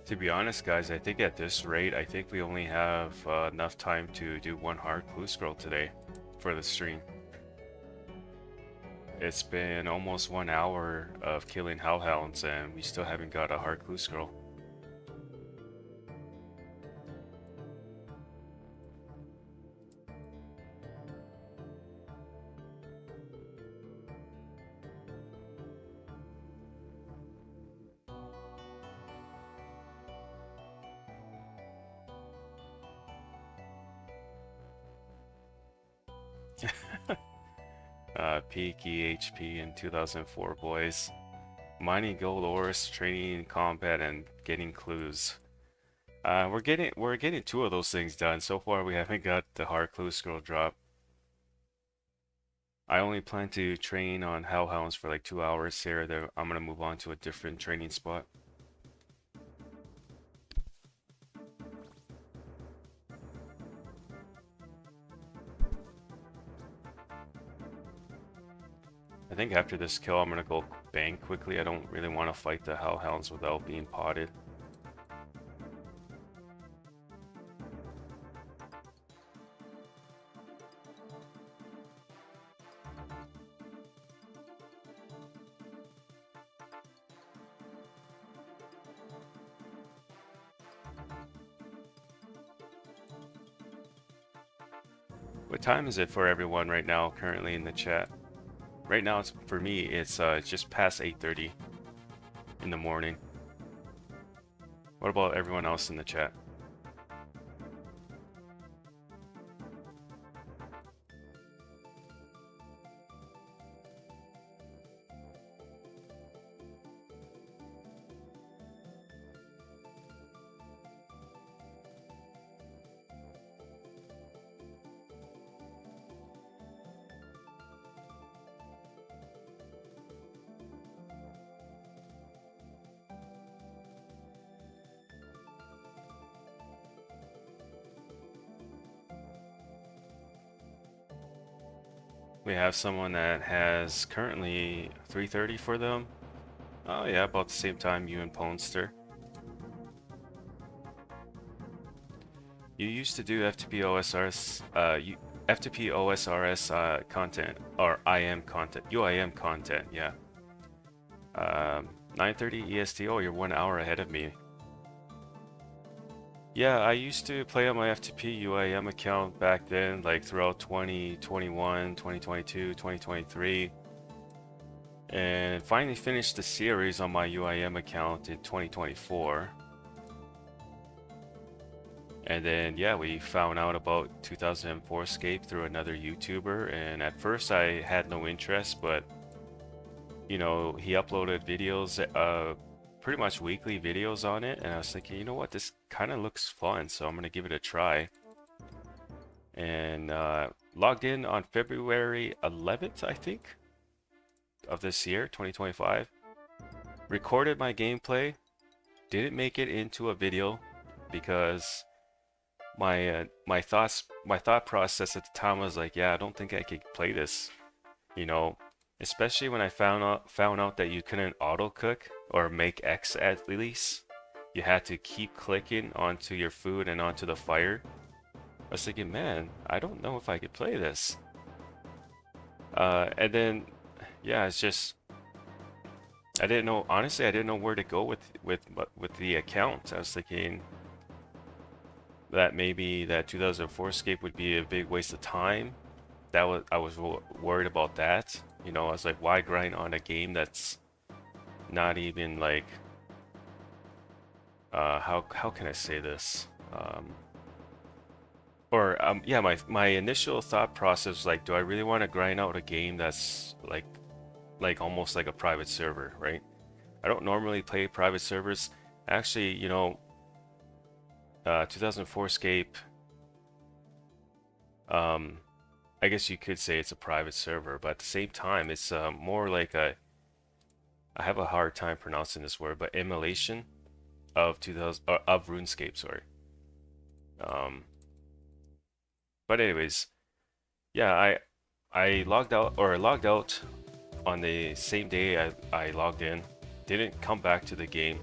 To be honest, guys, I think at this rate, I think we only have enough time to do one hard clue scroll today for the stream. It's been almost 1 hour of killing Hellhounds, and we still haven't got a hard clue scroll. Peak EHP in 2004, boys. Mining gold ores, training in combat, and getting clues. We're getting two of those things done. So far, we haven't got the hard clue scroll drop. I only plan to train on Hellhounds for like 2 hours here. Then I'm gonna move on to a different training spot. I think after this kill, I'm gonna go bank quickly. I don't really want to fight the Hellhounds without being potted. What time is it for everyone right now, currently in the chat? Right now, for me, it's just past 8:30 in the morning. What about everyone else in the chat? We have someone that has currently 3:30 for them. Oh yeah, about the same time you and Ponester. You used to do FTP OSRS, FTP OSRS content, or IM content, UIM content, yeah. 9:30 EST, oh, you're 1 hour ahead of me. Yeah, I used to play on my FTP UIM account back then, like throughout 2021, 2022, 2023. And finally finished the series on my UIM account in 2024. And then, yeah, we found out about 2004Scape through another YouTuber. And at first I had no interest, but, you know, he uploaded videos, pretty much weekly videos on it, and I was thinking, you know what, this kind of looks fun, so I'm gonna give it a try. And logged in on February 11th, I think, of this year, 2025. Recorded my gameplay, didn't make it into a video because my thought process at the time was like, yeah, I don't think I could play this, you know. Especially when I found out that you couldn't auto cook or make X at least. You had to keep clicking onto your food and onto the fire. I was thinking, man, I don't know if I could play this. And then, yeah, it's just I didn't know. Honestly, I didn't know where to go with the account. I was thinking that maybe that 2004Scape would be a big waste of time. I was worried about that. You know, I was like, why grind on a game that's not even like, how can I say this? Yeah, my initial thought process was like, do I really want to grind out a game that's like almost like a private server, right? I don't normally play private servers. Actually, you know, 2004Scape, I guess you could say it's a private server, but at the same time, it's more like I have a hard time pronouncing this word, but emulation of of RuneScape, sorry. But anyways, yeah, I logged out on the same day I logged in. Didn't come back to the game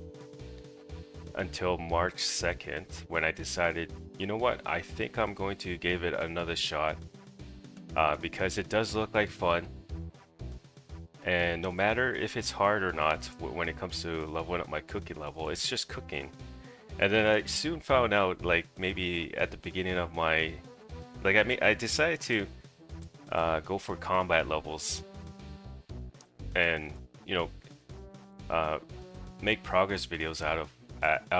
until March 2nd when I decided, you know what, I think I'm going to give it another shot. Because it does look like fun, and no matter if it's hard or not, when it comes to leveling up my cooking level, it's just cooking. And then I soon found out, like maybe at the beginning of my, like I decided to go for combat levels, and you know, make progress videos out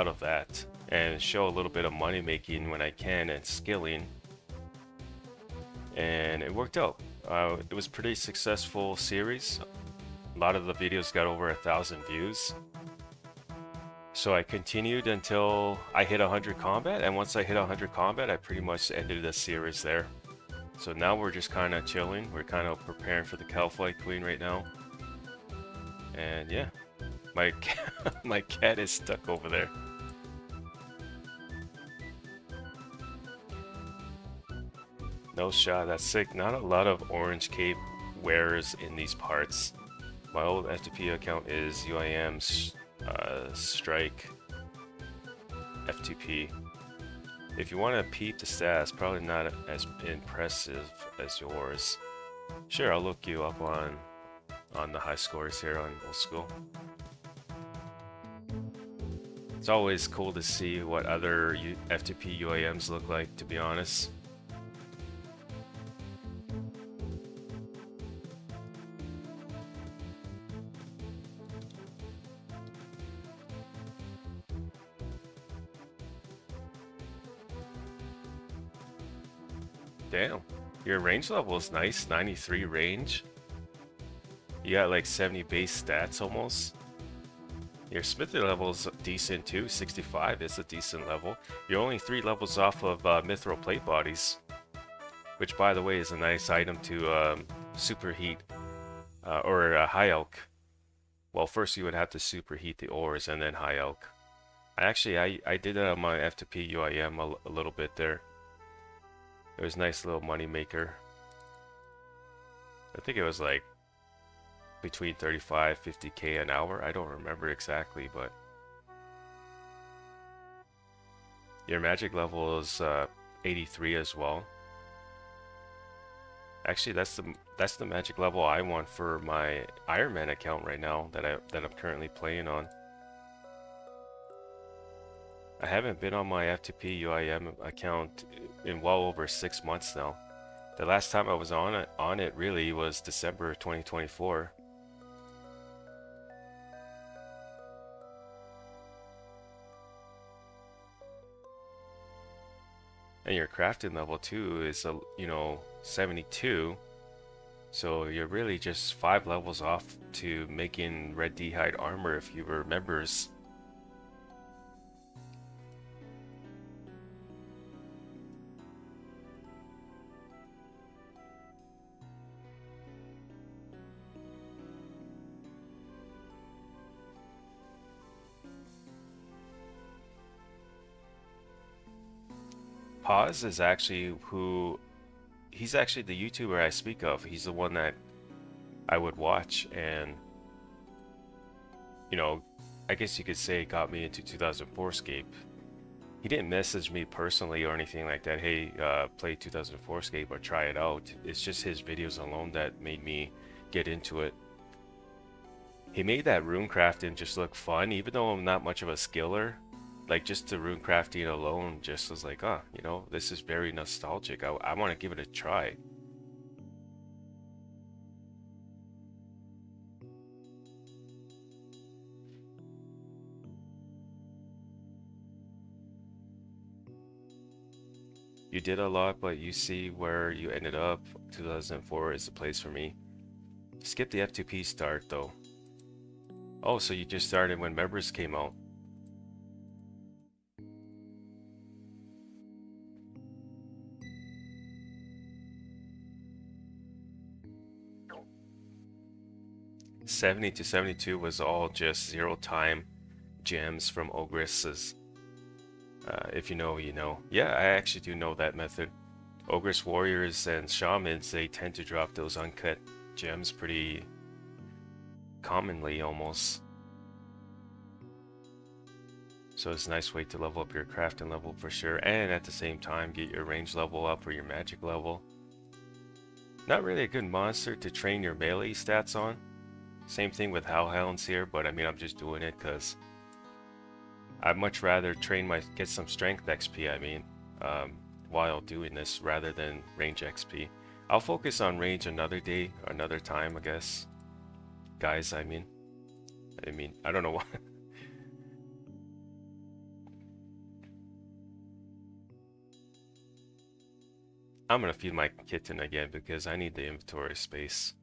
of that, and show a little bit of money making when I can and skilling. and it worked out. It was pretty successful series. A lot of the videos got over 1,000 views. So I continued until I hit 100 combat, and once I hit 100 combat, I pretty much ended the series there. So now we're just kind of chilling. We're kind of preparing for the Cow Flight Queen right now. And yeah, my my cat is stuck over there. No shot, that's sick. Not a lot of orange cape wearers in these parts. My old FTP account is UIM's Strike FTP. If you want to peep the stats, probably not as impressive as yours. Sure, I'll look you up on the high scores here on old school. It's always cool to see what other FTP UIMs look like, to be honest. Damn, your range level is nice, 93 range. You got like 70 base stats almost. Your smithy level is decent too, 65 is a decent level. You're only 3 levels off of mithril plate bodies, which by the way is a nice item to superheat or high elk. Well, first you would have to superheat the ores and then high elk. I did that on my FTP UIM a little bit there. It was a nice little money maker. I think it was like between 35, 50k an hour. I don't remember exactly, but your magic level is 83 as well. Actually, that's the magic level I want for my Iron Man account right now that I'm currently playing on. I haven't been on my FTP UIM account in well over 6 months now. The last time I was on it really was December 2024. And your crafting level too is 72. So you're really just 5 levels off to making red d'hide armor if you were members. Paz is actually he's actually the YouTuber I speak of. He's the one that I would watch, and I guess you could say got me into 2004Scape. He didn't message me personally or anything like that, hey, play 2004Scape or try it out. It's just his videos alone that made me get into it. He made that rune crafting just look fun, even though I'm not much of a skiller. Like, just the rune crafting alone just was like, this is very nostalgic. I want to give it a try. You did a lot, but you see where you ended up. 2004 is the place for me. Skip the F2P start, though. Oh, so you just started when members came out. '70 to '72 was all just 0 time gems from Ogresses. If you know, you know. Yeah, I actually do know that method. Ogress warriors and shamans, they tend to drop those uncut gems pretty commonly almost. So it's a nice way to level up your crafting level for sure, and at the same time get your range level up or your magic level. Not really a good monster to train your melee stats on. Same thing with Hellhounds here, but I mean, I'm just doing it because I'd much rather get some strength XP, while doing this rather than range XP. I'll focus on range another day, another time, I guess. Guys, I don't know why. I'm gonna feed my kitten again because I need the inventory space.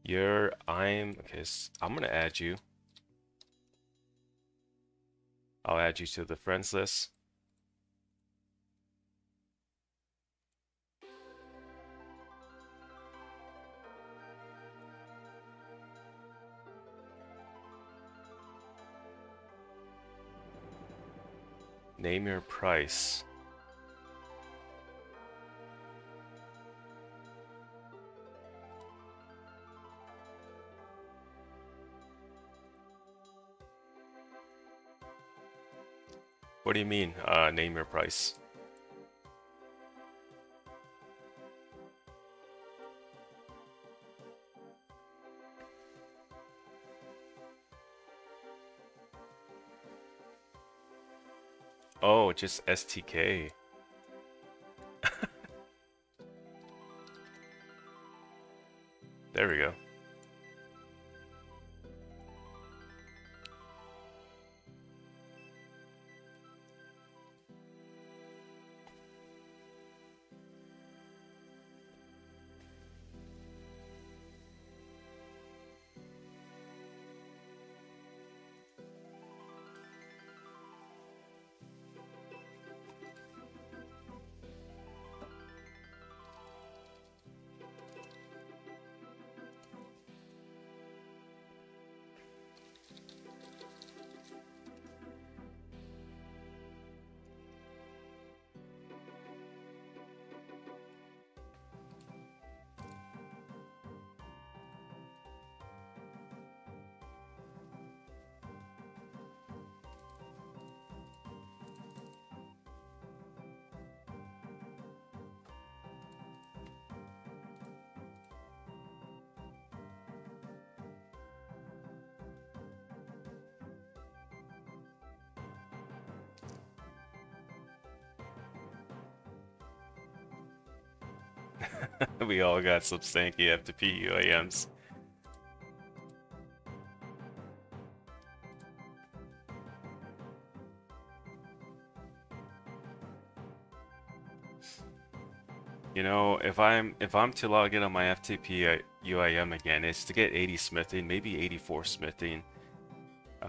Okay, I'm gonna add you. I'll add you to the friends list. Name your price. What do you mean, name your price? Oh, just STK. There we go. We all got some stanky FTP UAMs. You know, if I'm to log in on my FTP UIM again, it's to get 80 smithing, maybe 84 smithing,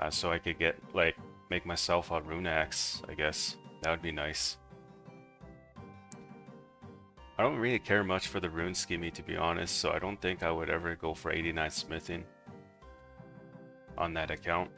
so I could get like make myself a rune axe. I guess that would be nice. I don't really care much for the rune scheme, to be honest, so I don't think I would ever go for 89 smithing on that account.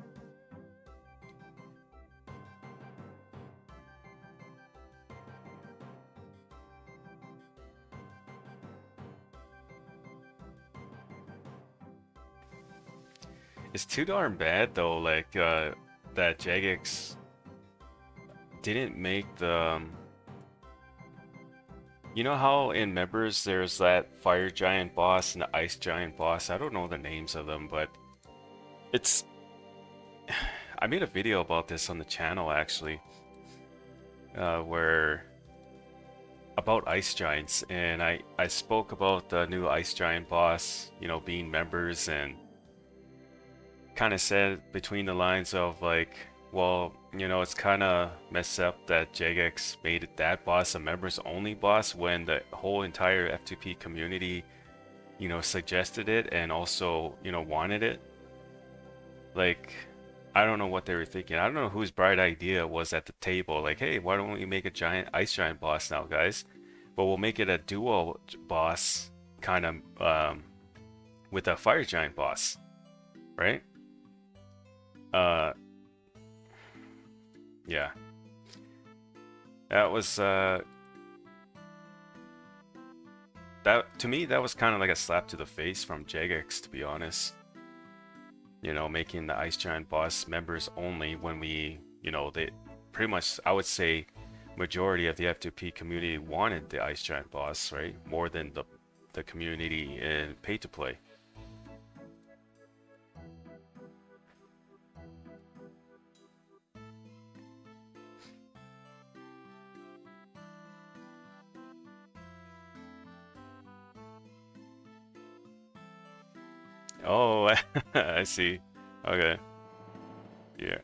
It's too darn bad though, like that Jagex didn't make the you know how in members there's that fire giant boss and the ice giant boss? I don't know the names of them, but it's I made a video about this on the channel actually, where about ice giants, and I spoke about the new ice giant boss, you know, being members, and kind of said between the lines of like, well, you know, it's kind of messed up that Jagex made it that boss a members only boss when the whole entire F2P community, you know, suggested it and also, you know, wanted it. Like, I don't know what they were thinking. I don't know whose bright idea was at the table. Like, hey, why don't we make a giant ice giant boss now, guys? But we'll make it a dual boss, kind of with a fire giant boss, right? Uh, yeah, that was that to me that was kind of like a slap to the face from Jagex, to be honest. You know, making the ice giant boss members only when we, you know, they pretty much, I would say, majority of the F2P community wanted the ice giant boss, right? More than the community in pay to play. Oh, I see. Okay. Yeah.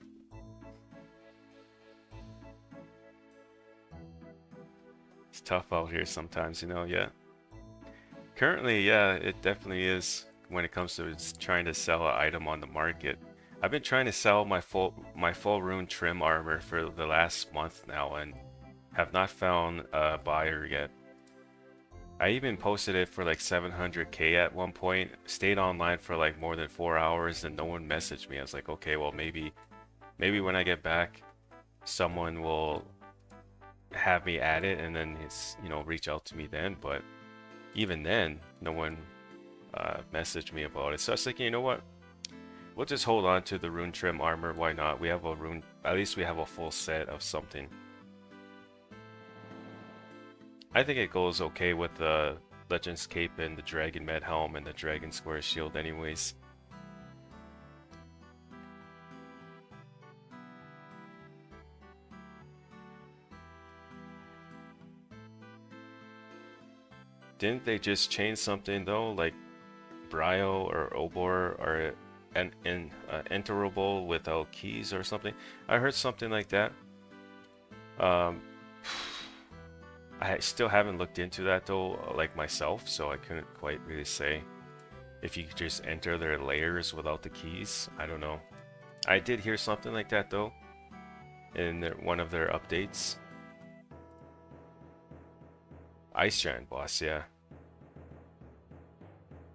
It's tough out here sometimes, you know, yeah. Currently, yeah, it definitely is when it comes to trying to sell an item on the market. I've been trying to sell my full rune trim armor for the last month now and have not found a buyer yet. I even posted it for like 700k at one point, stayed online for like more than 4 hours and no one messaged me. I was like, okay, well maybe when I get back someone will have me at it and then it's, you know, reach out to me then, but even then no one messaged me about it. So I was thinking, you know what, we'll just hold on to the rune trim armor. Why not? We have a rune, at least we have a full set of something. I think it goes okay with the Legends Cape and the Dragon Med Helm and the Dragon Square Shield anyways. Didn't they just change something though? Like Brio or Obor are enterable without keys or something? I heard something like that. Um, I still haven't looked into that though, like myself, so I couldn't quite really say if you could just enter their layers without the keys. I don't know. I did hear something like that though in one of their updates. Ice Giant boss, yeah.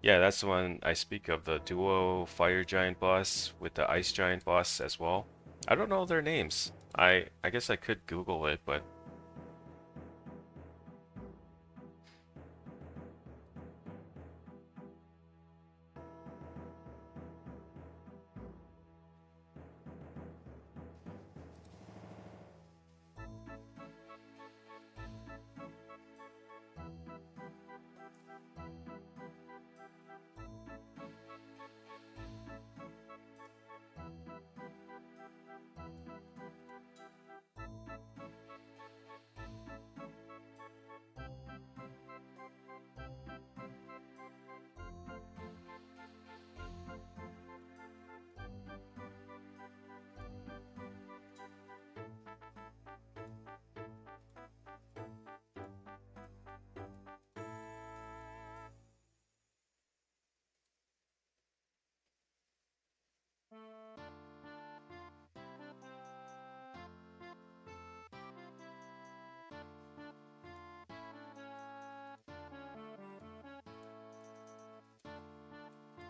Yeah, that's the one I speak of, the duo Fire Giant boss with the Ice Giant boss as well. I don't know their names. I guess I could Google it, but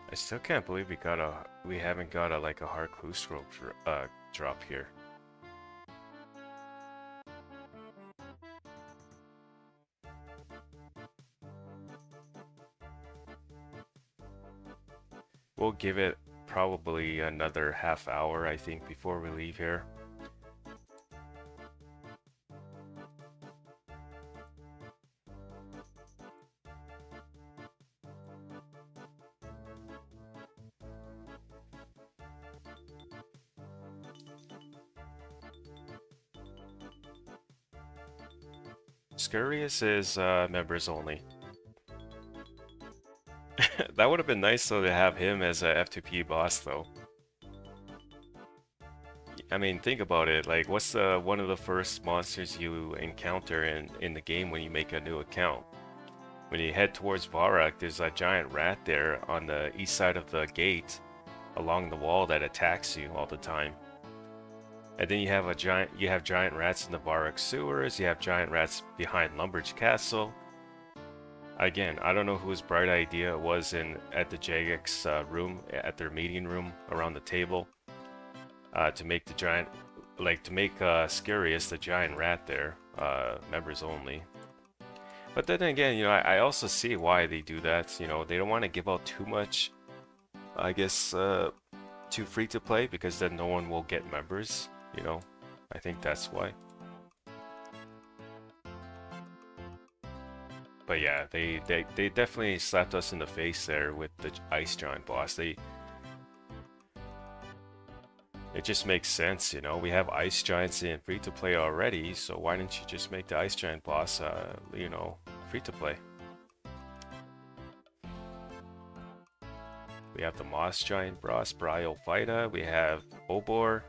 I still can't believe we haven't got a like a hard clue scroll drop here. We'll give it probably another half hour, I think, before we leave here. Scurious is members only. That would have been nice though to have him as a F2P boss though. I mean, think about it. Like, what's one of the first monsters you encounter in the game when you make a new account? When you head towards Varak, there's a giant rat there on the east side of the gate, along the wall that attacks you all the time. And then you have giant rats in the Varak sewers. You have giant rats behind Lumbridge Castle. Again, I don't know whose bright idea it was at the Jagex room, at their meeting room around the table, to make the giant, like to make Scarius the giant rat there, members only. But then again, you know, I also see why they do that. You know, they don't want to give out too much, I guess, too free to play, because then no one will get members. You know, I think that's why. But yeah, they definitely slapped us in the face there with the Ice Giant boss. It just makes sense, you know. We have Ice Giants in free to play already, so why didn't you just make the Ice Giant boss, you know, free to play? We have the Moss Giant boss, Bryophyta. We have Obor,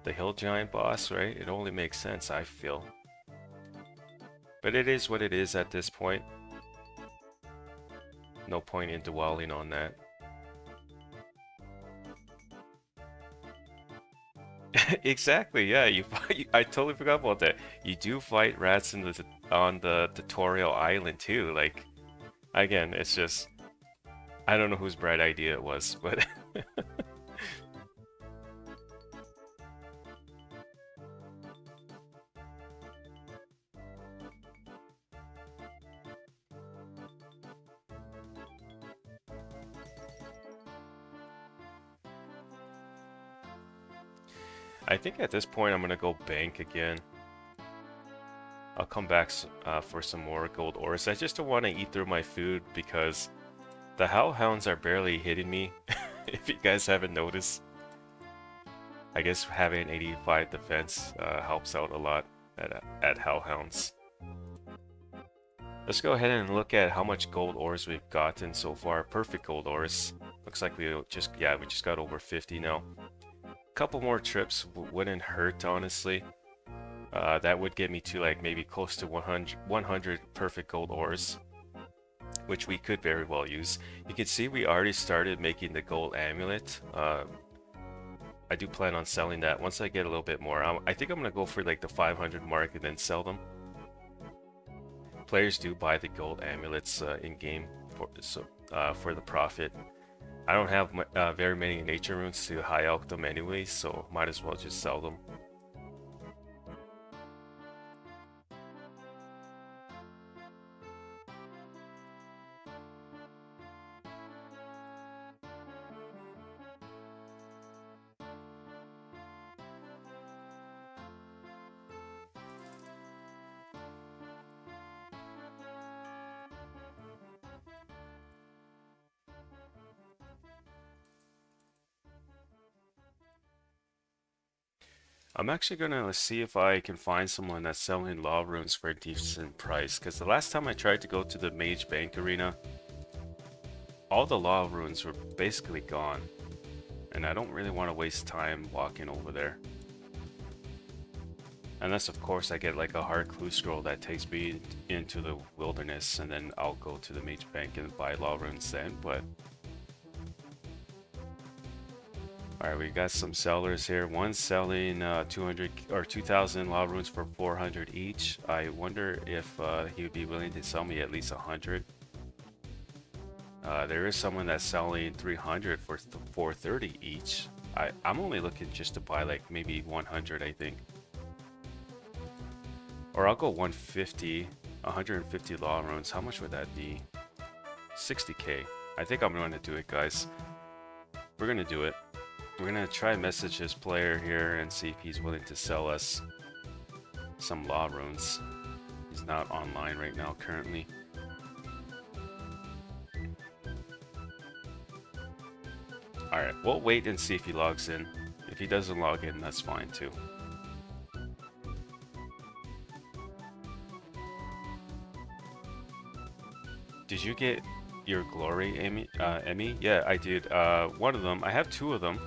the Hill Giant boss, right? It only makes sense, I feel. But it is what it is at this point. No point in dwelling on that. Exactly, yeah, you fight, I totally forgot about that. You do fight rats in the on the tutorial island too. Like again, it's just I don't know whose bright idea it was, but I think at this point I'm gonna go bank again. I'll come back for some more gold ores. I just don't want to eat through my food because the hellhounds are barely hitting me. If you guys haven't noticed, I guess having 85 defense helps out a lot at hellhounds. Let's go ahead and look at how much gold ores we've gotten so far. Perfect gold ores. Looks like we just got over 50 now. A couple more trips wouldn't hurt, honestly. That would get me to like maybe close to 100 perfect gold ores, which we could very well use. You can see we already started making the gold amulet. I do plan on selling that once I get a little bit more. I think I'm gonna go for like the 500 mark and then sell them. Players do buy the gold amulets in game for the profit. I don't have very many nature runes to high out them anyway, so might as well just sell them. I'm actually gonna see if I can find someone that's selling law runes for a decent price, because the last time I tried to go to the Mage Bank Arena, all the law runes were basically gone, and I don't really want to waste time walking over there. Unless, of course, I get like a hard clue scroll that takes me into the wilderness, and then I'll go to the Mage Bank and buy law runes then, but... Alright, we got some sellers here. One selling 200 or 2,000 law runes for 400 each. I wonder if he would be willing to sell me at least 100. There is someone that's selling 300 for 430 each. I'm only looking just to buy like maybe 100, I think. Or I'll go 150, 150 law runes. How much would that be? 60k. I think I'm going to do it, guys. We're going to do it. We're gonna try message this player here and see if he's willing to sell us some law runes. He's not online right now currently. Alright, we'll wait and see if he logs in. If he doesn't log in, that's fine too. Did you get your glory, Emmy? Yeah, I did. One of them. I have two of them.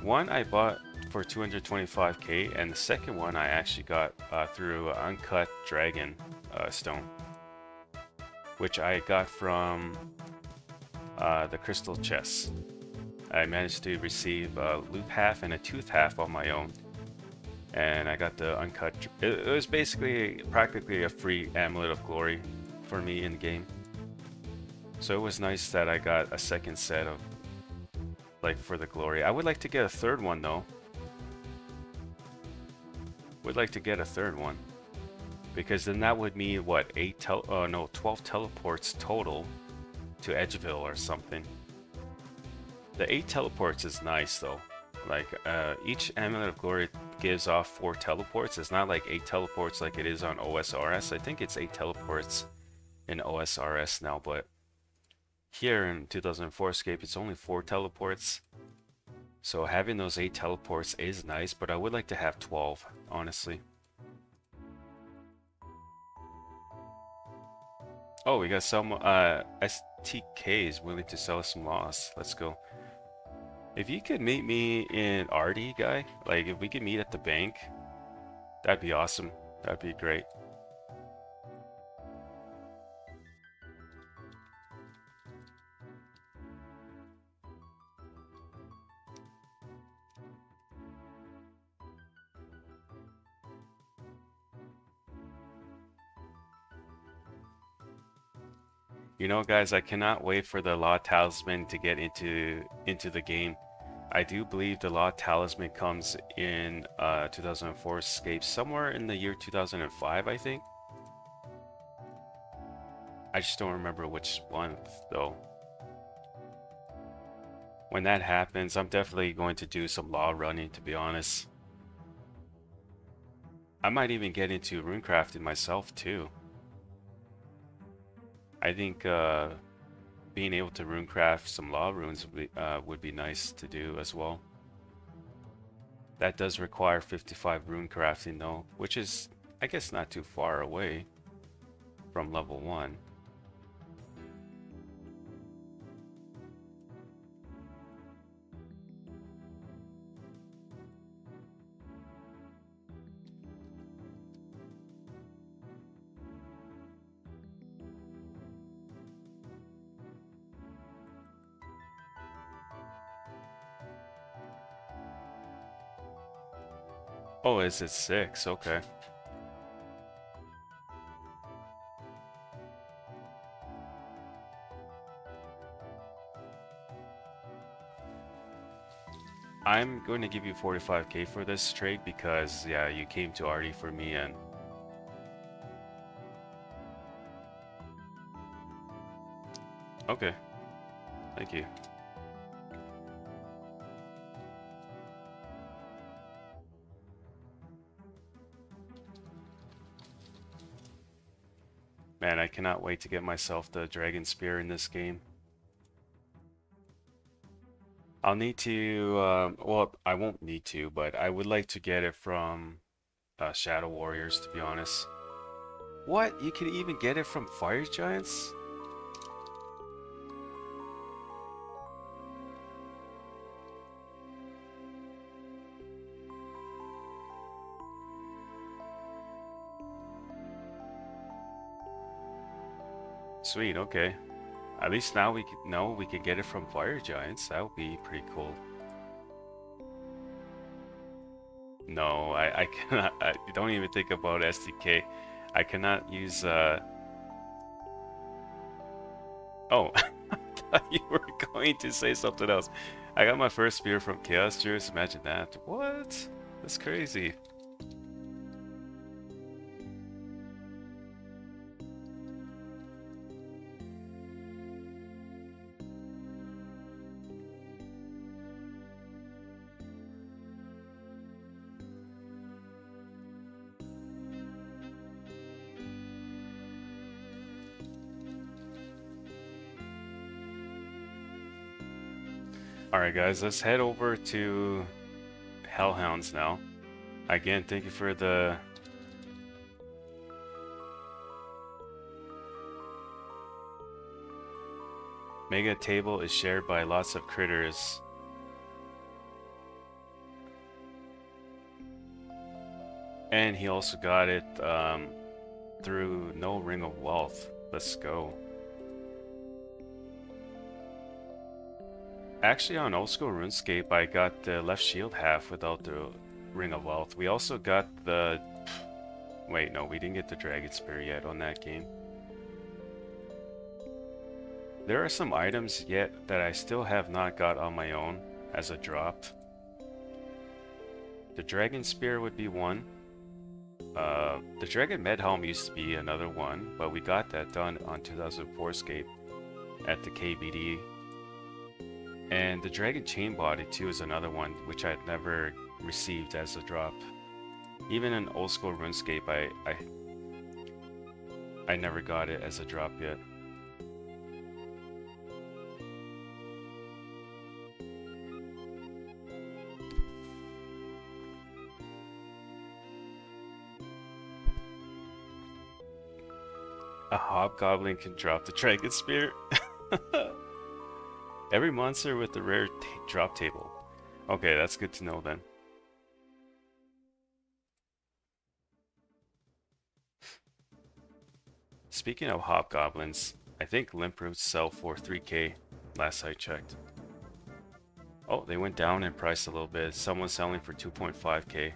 One I bought for 225k, and the second one I actually got through Uncut Dragon Stone, which I got from the crystal chest. I managed to receive a loop half and a tooth half on my own, and I got the uncut. It was basically practically a free amulet of glory for me in game. So it was nice that I got a second set of, like, for the glory. I would like to get a third one though. Would like to get a third one, because then that would mean what, 12 teleports total to Edgeville or something. The 8 teleports is nice though. Like each amulet of glory gives off 4 teleports. It's not like 8 teleports like it is on OSRS. I think it's 8 teleports in OSRS now, but here in 2004Scape it's only 4 teleports. So having those 8 teleports is nice, but I would like to have 12, honestly. Oh, we got some STK is willing to sell us some loss. Let's go. If you could meet me in Artie, guy, like if we could meet at the bank, that'd be awesome. That'd be great. You know, guys, I cannot wait for the Law Talisman to get into the game. I do believe the Law Talisman comes in 2004Scape somewhere in the year 2005, I think. I just don't remember which one though. When that happens, I'm definitely going to do some law running, to be honest. I might even get into runecrafting myself too. I think being able to runecraft some law runes would be nice to do as well. That does require 55 rune crafting though, which is, I guess, not too far away from level 1. Oh, is it 6? Okay. I'm going to give you 45k for this trade because, yeah, you came to Artie for me and... Okay. Thank you. Man, I cannot wait to get myself the Dragon Spear in this game. I'll need to, well, I won't need to, but I would like to get it from Shadow Warriors, to be honest. What? You can even get it from Fire Giants? Sweet, okay. At least now we can know we can get it from Fire Giants. That would be pretty cool. No, I cannot. I don't even think about SDK. I cannot use. Oh, I thought you were going to say something else. I got my first spear from Chaos Juice. Imagine that. What? That's crazy. Alright guys, let's head over to Hellhounds now. Again, thank you for the... Mega table is shared by lots of critters. And he also got it through no Ring of Wealth. Let's go. Actually, on old school RuneScape, I got the left shield half without the Ring of Wealth. We also got the... Wait, no, we didn't get the Dragon Spear yet on that game. There are some items yet that I still have not got on my own as a drop. The Dragon Spear would be one. The Dragon Med Helm used to be another one, but we got that done on 2004Scape at the KBD. And the Dragon Chain Body too is another one which I'd never received as a drop. Even in old school RuneScape, I never got it as a drop yet. A Hobgoblin can drop the Dragon Spear. Every monster with the rare drop table. Okay, that's good to know then. Speaking of Hobgoblins, I think Limp Roots sell for 3k last I checked. Oh, they went down in price a little bit. Someone's selling for 2.5k.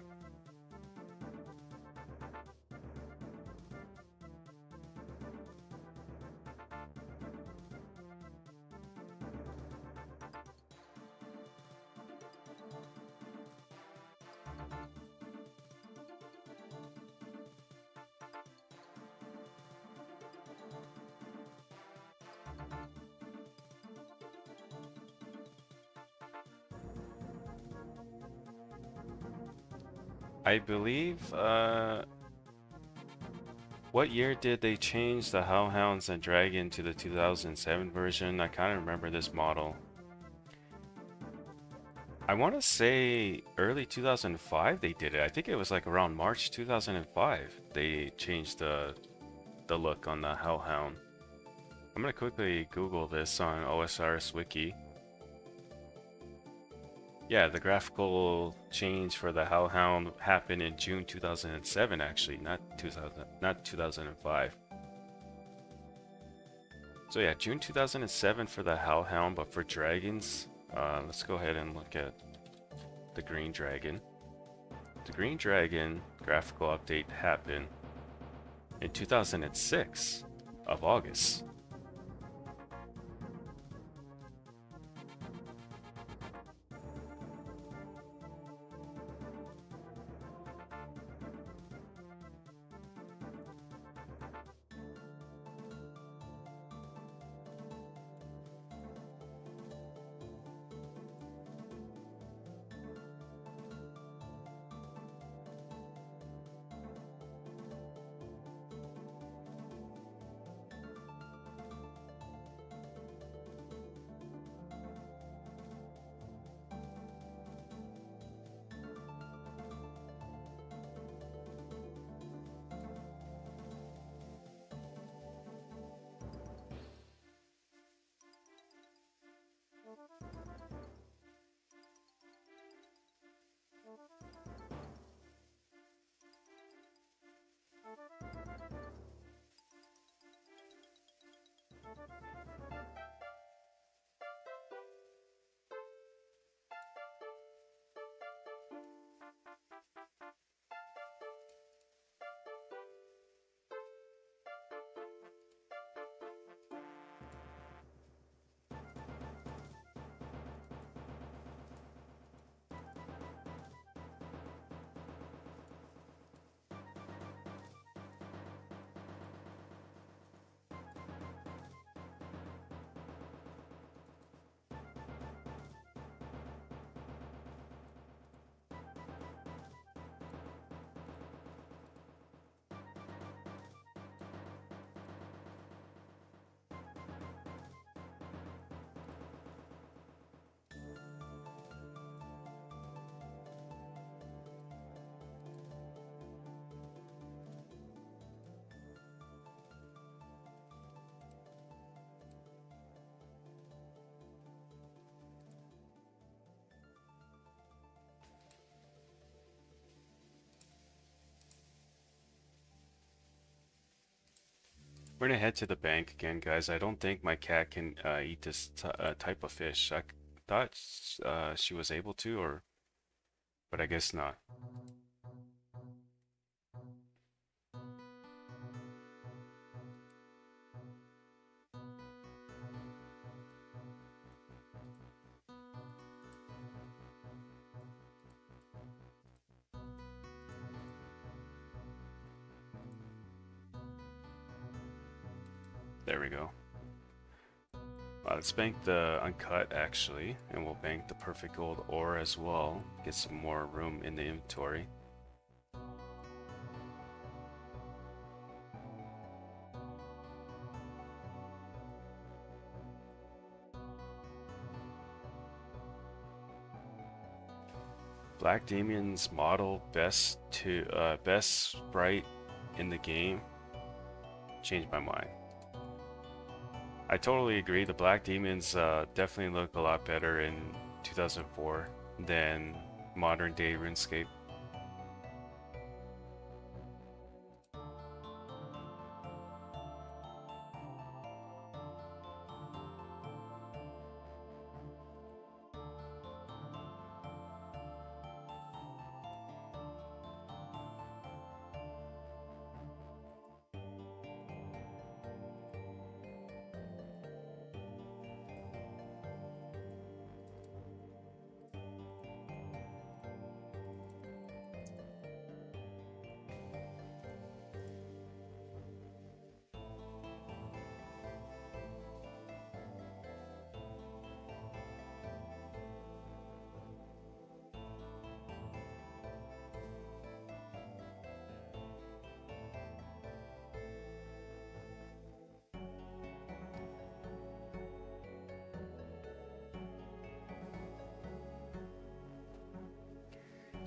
I believe, what year did they change the Hellhounds and Dragon to the 2007 version? I kind of remember this model. I want to say early 2005 they did it. I think it was like around March 2005 they changed the look on the Hellhound. I'm gonna quickly Google this on OSRS Wiki. Yeah, the graphical change for the Hellhound happened in June 2007 actually, not 2005. So yeah, June 2007 for the Hellhound, but for dragons, let's go ahead and look at the Green Dragon. The Green Dragon graphical update happened in 2006 of August. We're gonna head to the bank again, guys. I don't think my cat can eat this type of fish. I thought she was able to, but I guess not. There we go. Let's bank the uncut actually, and we'll bank the perfect gold ore as well. Get some more room in the inventory. Black Demon's model best sprite in the game. Changed my mind. I totally agree. The Black Demons definitely look a lot better in 2004 than modern day RuneScape.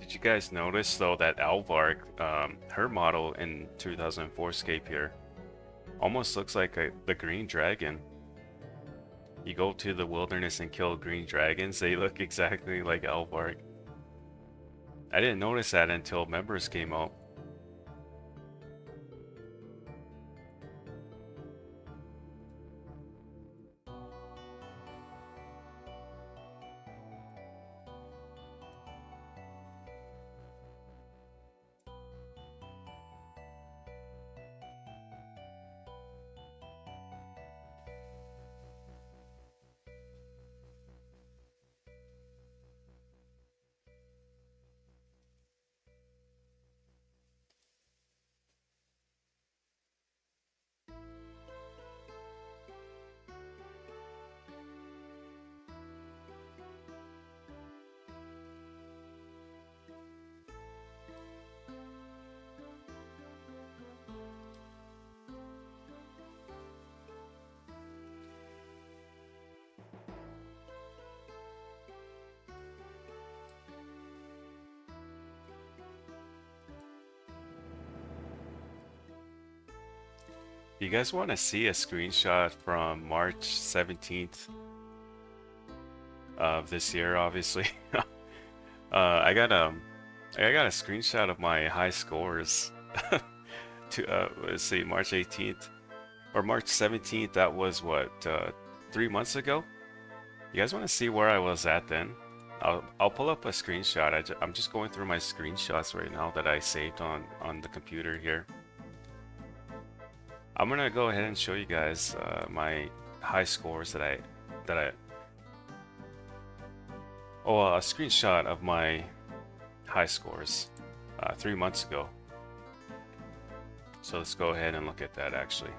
Did you guys notice though that Alvark, her model in 2004Scape here, almost looks like the green dragon? You go to the wilderness and kill green dragons, they look exactly like Alvark. I didn't notice that until members came out. You guys want to see a screenshot from March 17th of this year, obviously? I got I got a screenshot of my high scores to let's see, March 18th or March 17th. That was what 3 months ago. You guys want to see where I was at then? I'll pull up a screenshot. I'm just going through my screenshots right now that I saved on the computer here. I'm gonna go ahead and show you guys my high scores that I a screenshot of my high scores 3 months ago. So let's go ahead and look at that actually.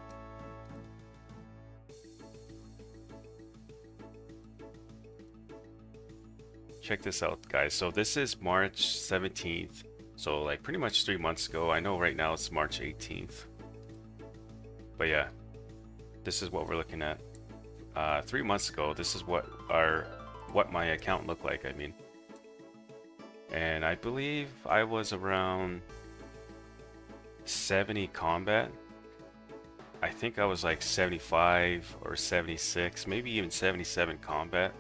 Check this out, guys. So this is March 17th. So like pretty much 3 months ago. I know right now it's March 18th. But yeah, this is what we're looking at. 3 months ago, this is what my account looked like, I mean. And I believe I was around 70 combat. I think I was like 75 or 76, maybe even 77 combat.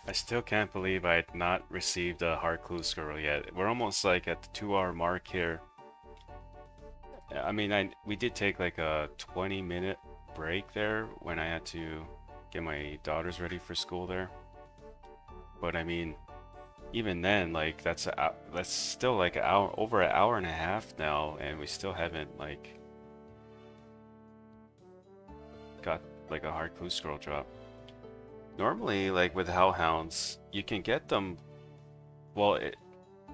I still can't believe I had not received a hard clue scroll yet. We're almost like at the 2 hour mark here. I mean, we did take like a 20-minute break there when I had to get my daughters ready for school there. But I mean, even then, like that's still like an hour, over an hour and a half now, and we still haven't like got like a hard clue scroll drop. Normally, like with hellhounds, you can get them. Well,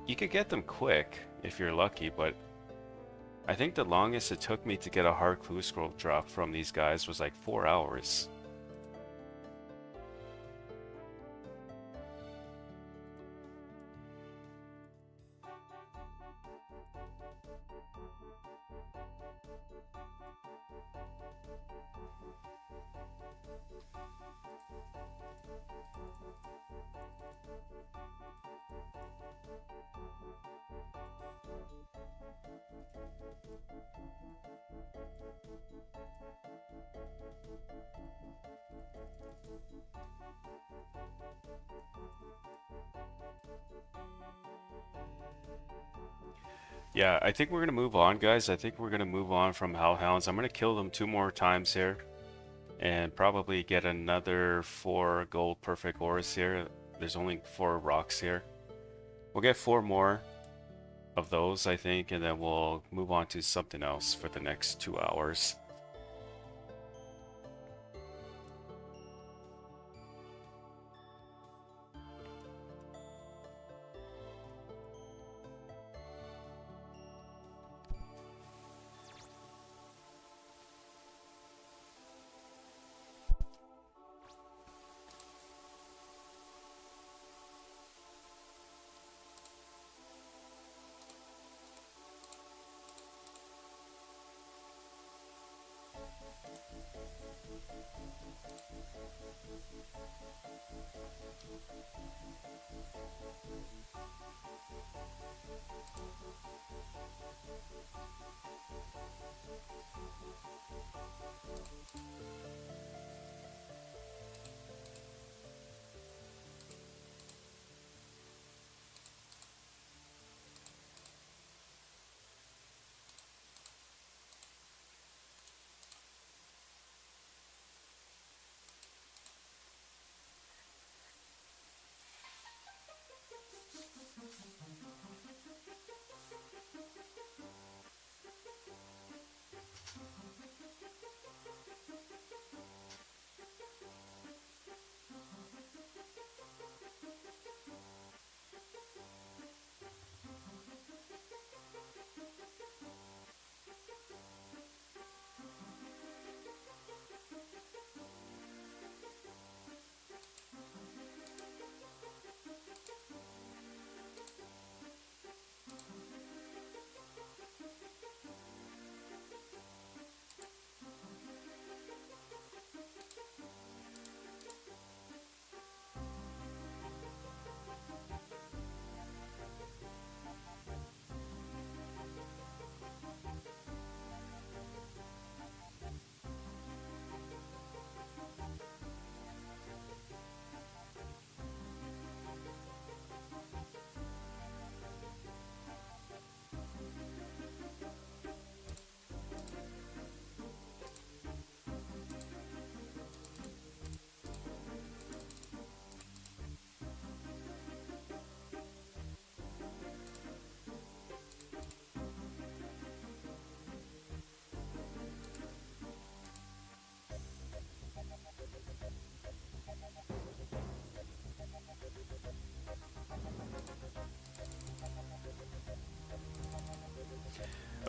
you could get them quick if you're lucky, but I think the longest it took me to get a hard clue scroll drop from these guys was like 4 hours. Yeah, I think we're gonna move on, guys. I think we're gonna move on from hellhounds. I'm gonna kill them 2 more times here, and probably get another 4 gold perfect ores here. There's only 4 rocks here. We'll get 4 more of those, I think, and then we'll move on to something else for the next 2 hours.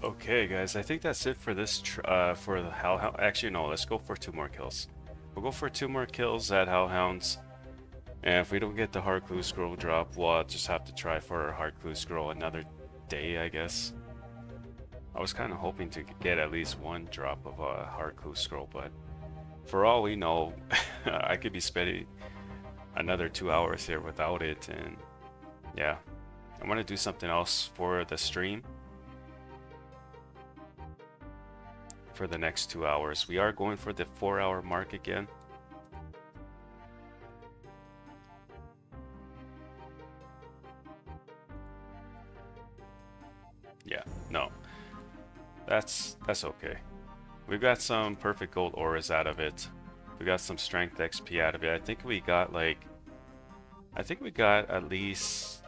Okay, guys, I think that's it for this for the hellhound. Actually, no, let's go for 2 more kills. We'll go for 2 more kills at hellhounds, and if we don't get the hard clue scroll drop, we'll just have to try for a hard clue scroll another day, I guess. I was kind of hoping to get at least 1 drop of a hard clue scroll, but for all we know, I could be spending another 2 hours here without it, and yeah, I want to do something else for the stream for the next 2 hours. We are going for the 4 hour mark again. No, that's okay. We got some perfect gold auras out of it. We got some strength XP out of it. I think we got at least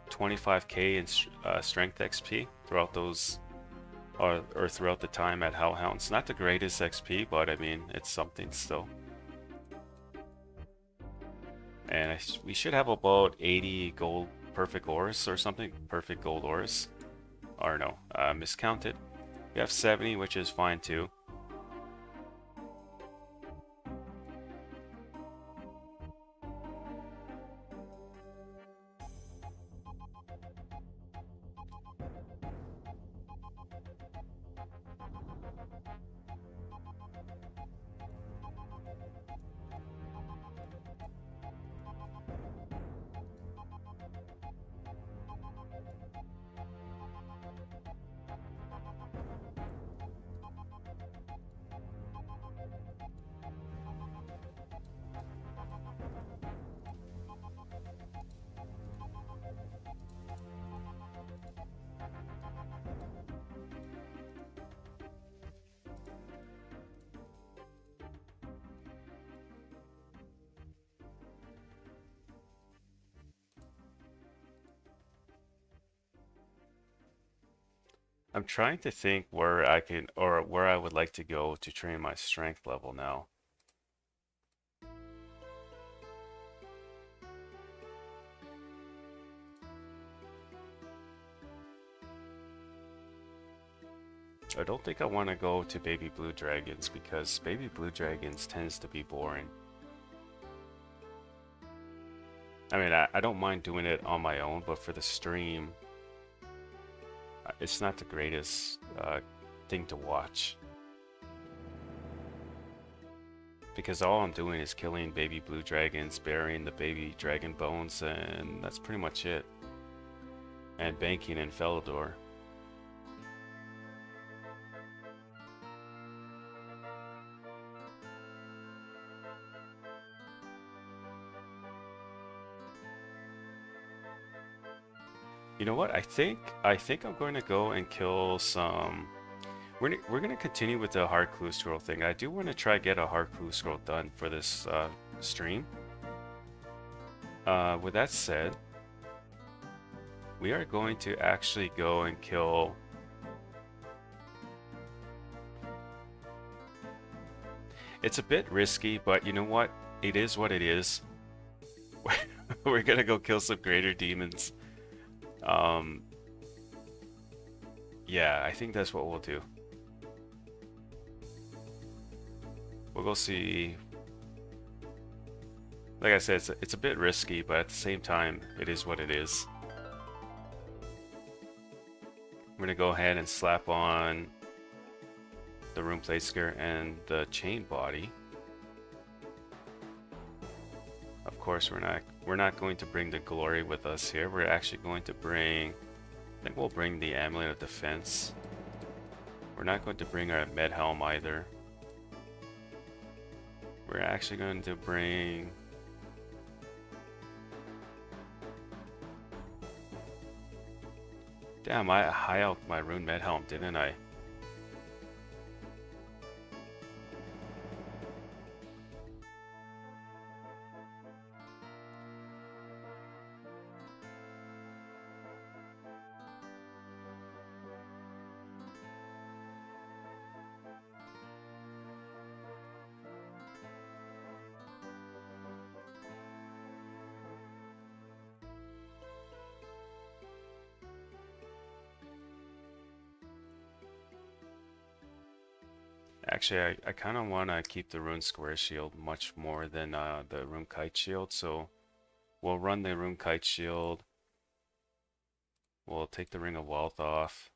25k in strength XP throughout those, or throughout the time at Hellhounds. Not the greatest XP, but I mean, it's something still. And we should have about 80 gold perfect ores or something. Perfect gold ores. Or no, miscounted. We have 70, which is fine too. I'm trying to think where I can, or where I would like to go to train my strength level now. I don't think I want to go to baby blue dragons because baby blue dragons tends to be boring. I mean, I don't mind doing it on my own, but for the stream, it's not the greatest thing to watch. Because all I'm doing is killing baby blue dragons, burying the baby dragon bones, and that's pretty much it. And banking in Felidor. You know what? I think I'm going to go and kill some. We're gonna continue with the hard clue scroll thing. I do want to try get a hard clue scroll done for this stream. With that said, we are going to actually go and kill. It's a bit risky, but you know what? It is what it is. We're gonna go kill some greater demons. Yeah, I think that's what we'll do. We'll go see. Like I said, it's a bit risky, but at the same time, it is what it is. We're gonna go ahead and slap on the rune plate skirt and the chain body. Of course, we're not going to bring the glory with us here. We're actually going to bring. I think we'll bring the amulet of defense. We're not going to bring our med helm either. We're actually going to bring. Damn, I high out my rune med helm, didn't I? Actually, I kind of want to keep the rune square shield much more than the rune kite shield, so we'll run the rune kite shield. We'll take the ring of wealth off.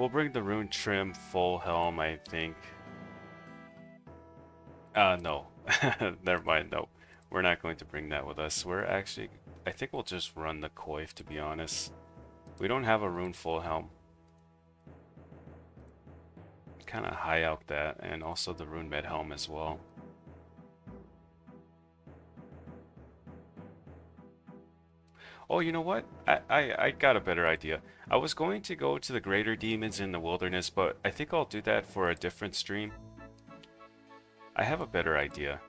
We'll bring the rune trim full helm, I think. No. Never mind, no. We're not going to bring that with us. We're actually... I think we'll just run the coif, to be honest. We don't have a rune full helm. Kind of high out that, and also the rune med helm as well. Oh, you know what? I got a better idea. I was going to go to the greater demons in the wilderness, but I think I'll do that for a different stream. I have a better idea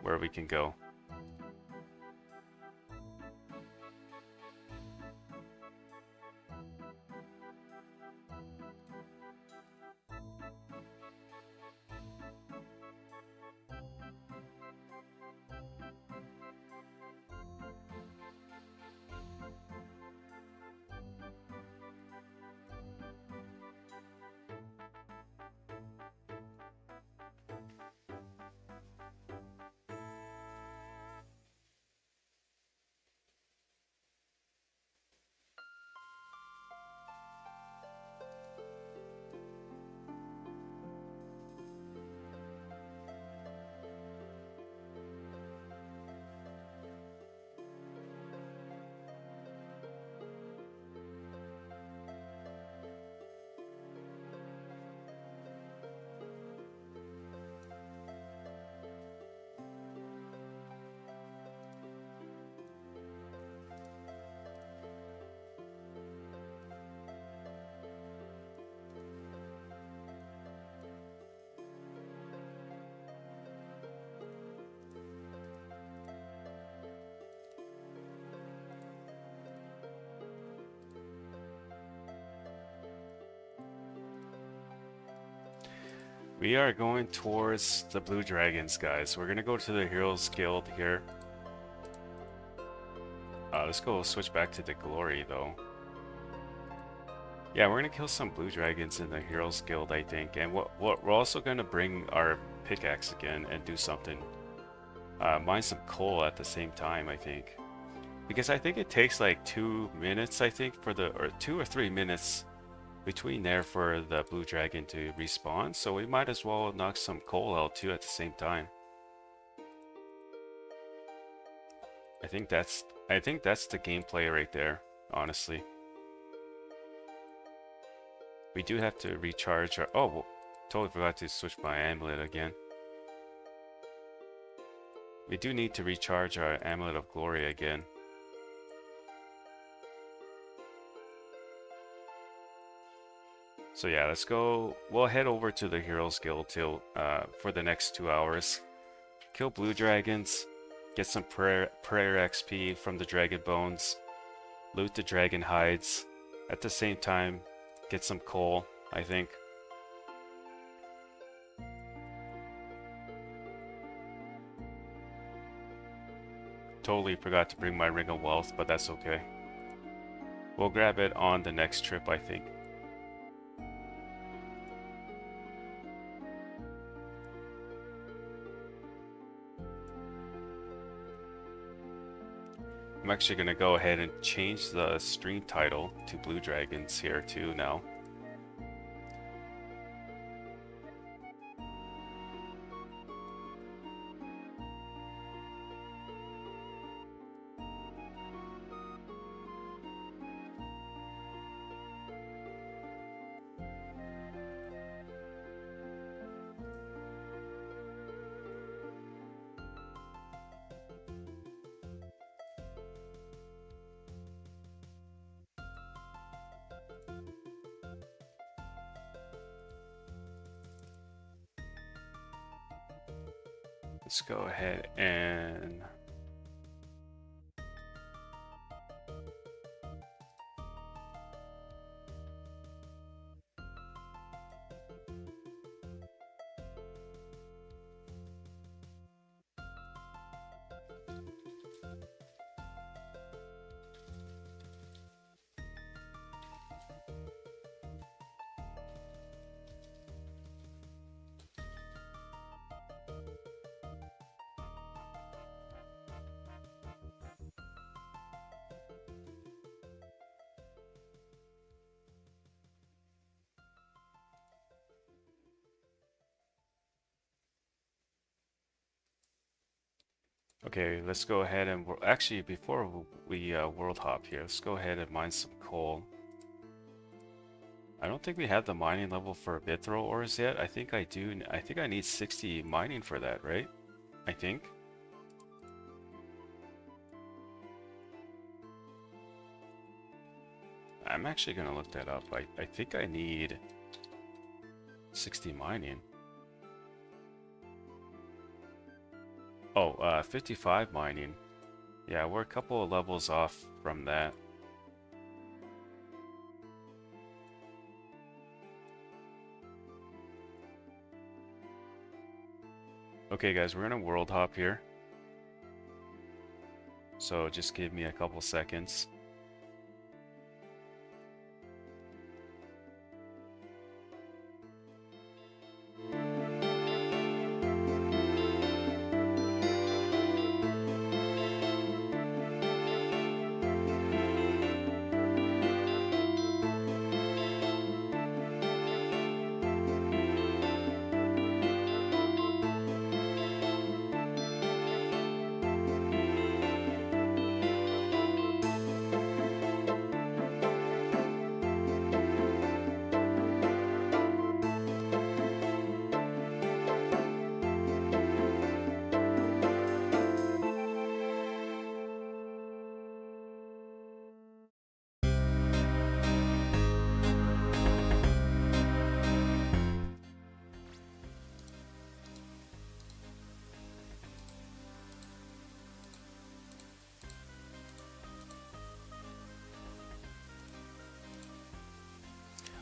where we can go. We are going towards the Blue Dragons, guys. We're gonna go to the Heroes Guild here. Let's go switch back to the Glory, though. Yeah, we're gonna kill some Blue Dragons in the Heroes Guild, I think. And we're also gonna bring our pickaxe again and do something. Mine some coal at the same time, I think. Because I think it takes like 2 minutes, I think, for the... or 2 or 3 minutes between there for the blue dragon to respawn, so we might as well knock some coal out too at the same time. I think that's the gameplay right there, honestly. We do have to recharge our... oh, well, totally forgot to switch my amulet again. We do need to recharge our Amulet of Glory again. So yeah, let's go. We'll head over to the Heroes Guild till for the next 2 hours. Kill blue dragons, get some prayer XP from the dragon bones, loot the dragon hides. At the same time, get some coal, I think. Totally forgot to bring my Ring of Wealth, but that's okay. We'll grab it on the next trip, I think. I'm actually going to go ahead and change the stream title to Blue Dragons here too now. Let's go ahead and Okay, let's go ahead and actually before we world hop here, let's go ahead and mine some coal. I don't think we have the mining level for Bithro ores yet. I think I do. I think I need 60 mining for that, right? I think. I'm actually gonna look that up. I think I need 60 mining. Oh, 55 mining. Yeah, we're a couple of levels off from that. Okay, guys, we're gonna world hop here. So just give me a couple seconds.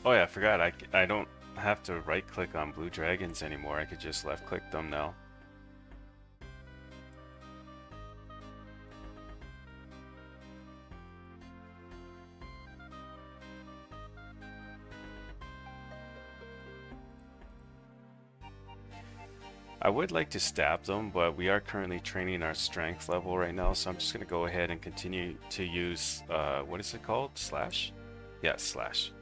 Oh yeah, I forgot. I don't have to right click on blue dragons anymore. I could just left click them now. I would like to stab them, but we are currently training our strength level right now, so I'm just going to go ahead and continue to use, what is it called? Slash? Yeah, slash.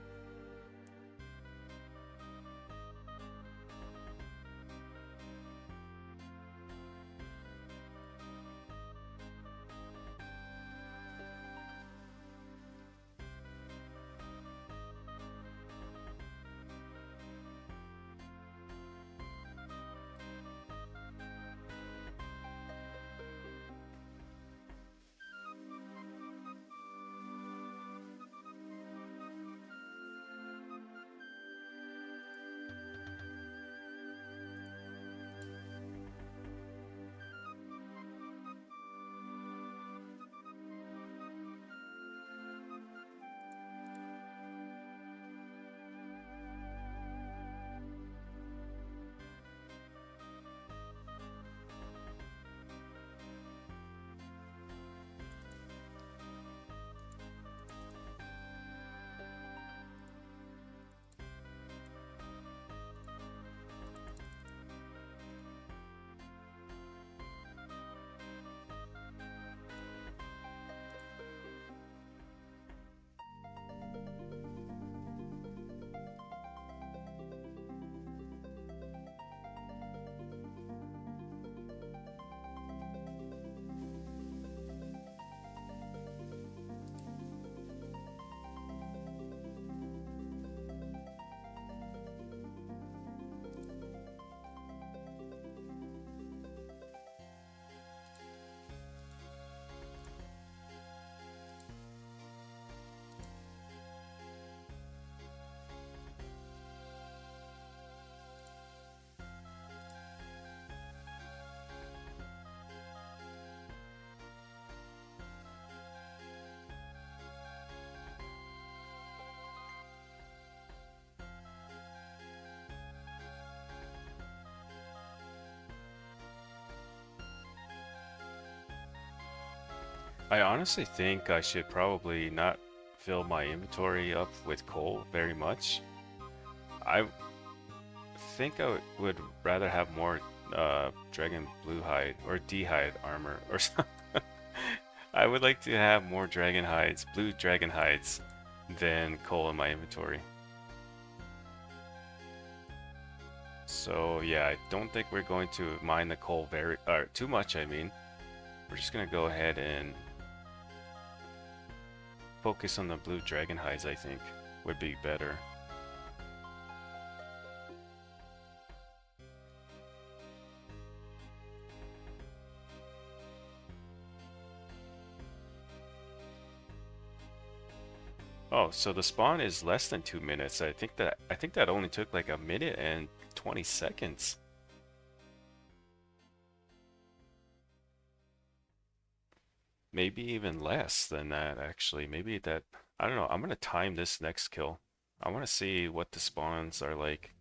I honestly think I should probably not fill my inventory up with coal very much. I think I would rather have more dragon blue hide or D-hide armor or something. I would like to have more dragon hides, blue dragon hides, than coal in my inventory. So yeah, I don't think we're going to mine the coal too much, I mean. We're just gonna go ahead and focus on the blue dragon hides, I think would be better. Oh, so the spawn is less than 2 minutes. I think that only took like a minute and 20 seconds. Maybe even less than that, actually. Maybe that, I don't know. I'm gonna time this next kill. I want to see what the spawns are like.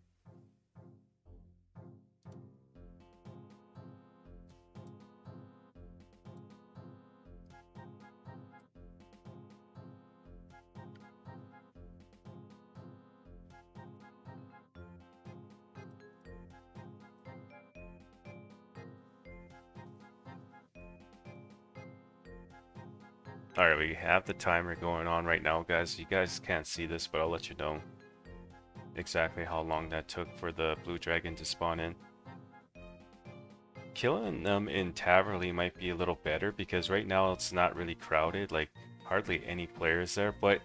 Alright, we have the timer going on right now, guys. You guys can't see this, but I'll let you know exactly how long that took for the blue dragon to spawn in. Killing them in Taverley might be a little better because right now it's not really crowded, like hardly any players there, but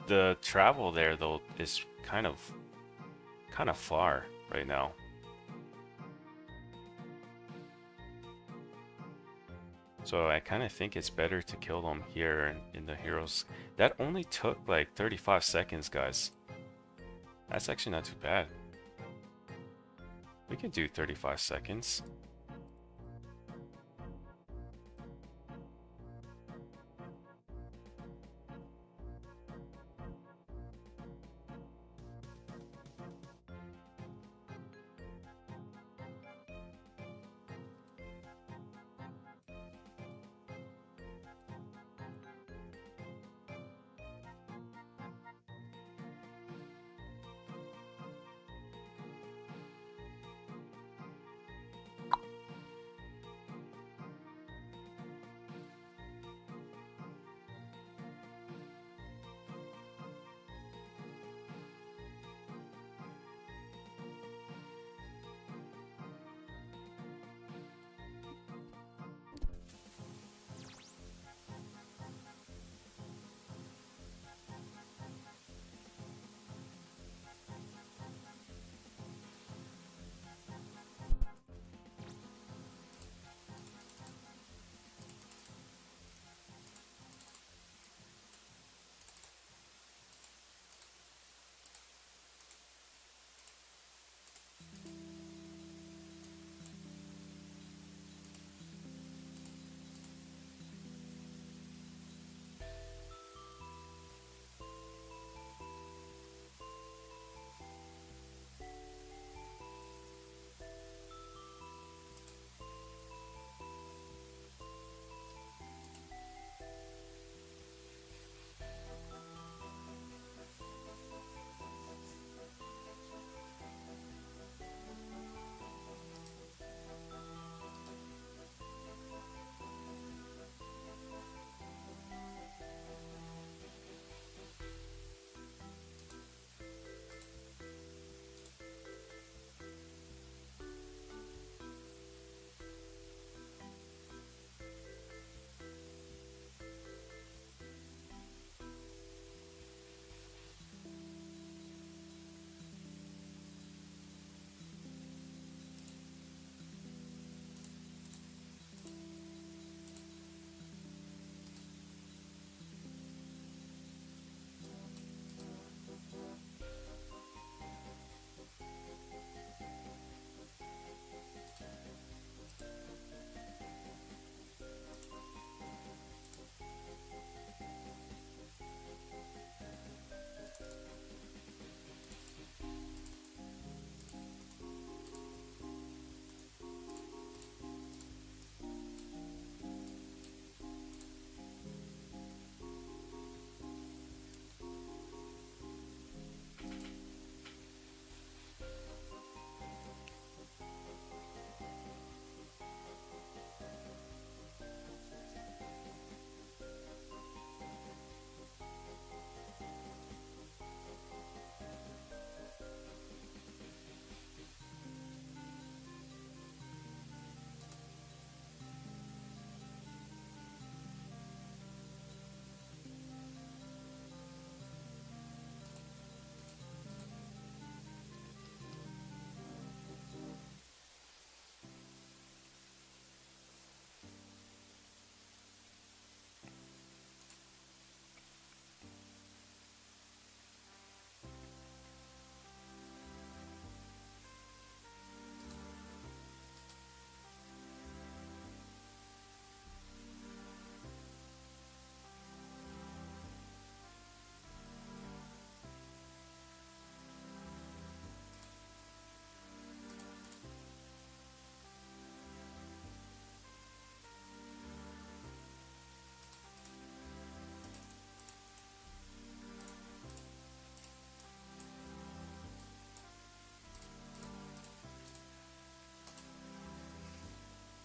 the travel there though is kind of far right now. So I kind of think it's better to kill them here in the heroes. That only took like 35 seconds, guys. That's actually not too bad. We can do 35 seconds.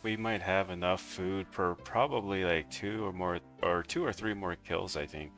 we might have enough food per probably like two or three more kills, I think.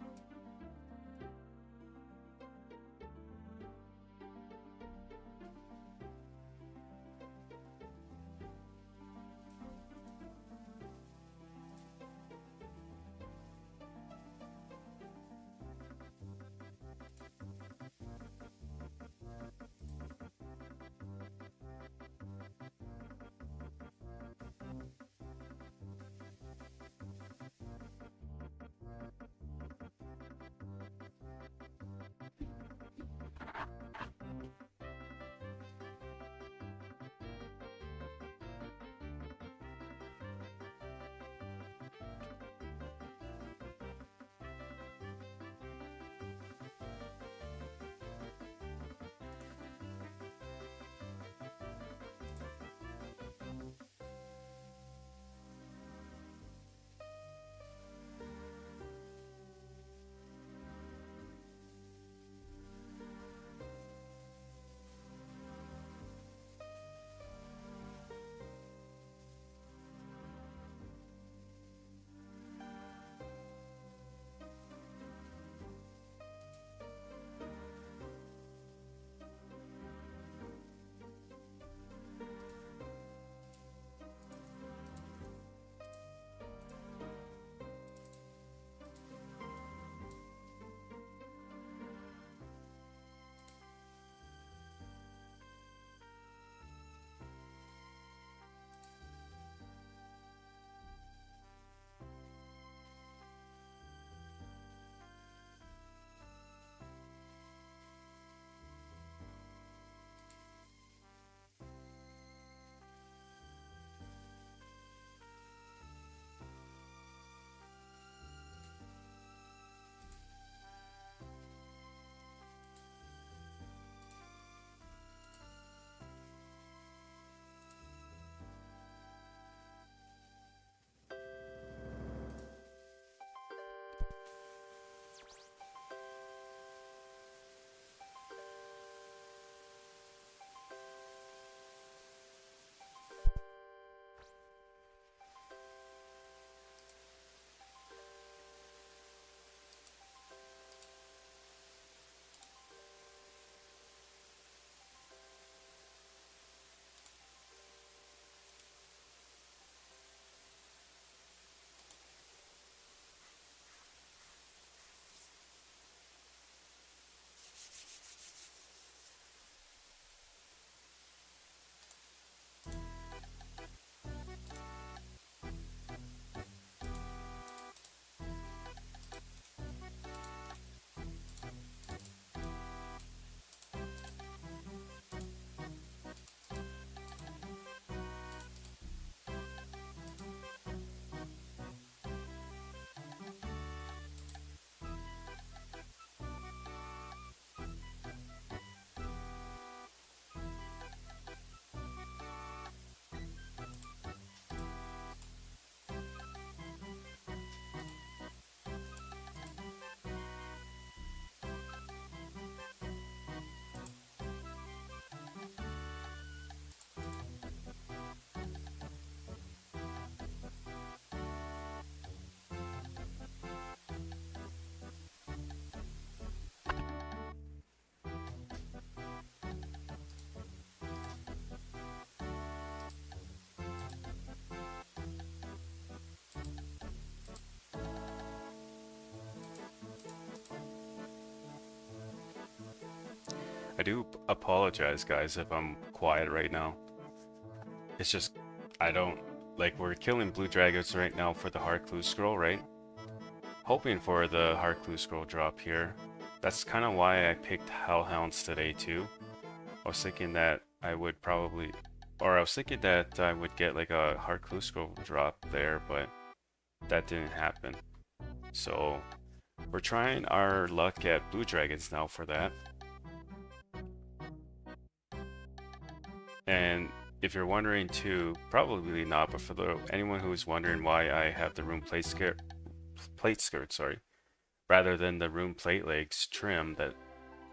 I do apologize, guys, if I'm quiet right now. It's just, I don't, like, we're killing blue dragons right now for the hard clue scroll, right? Hoping for the hard clue scroll drop here. That's kind of why I picked Hellhounds today, too. I was thinking that I would probably, or I was thinking that I would get like a hard clue scroll drop there, but that didn't happen. So we're trying our luck at blue dragons now for that. And if you're wondering too, probably not, but for anyone who is wondering why I have the room plate skirt, sorry, rather than the room plate legs trim, that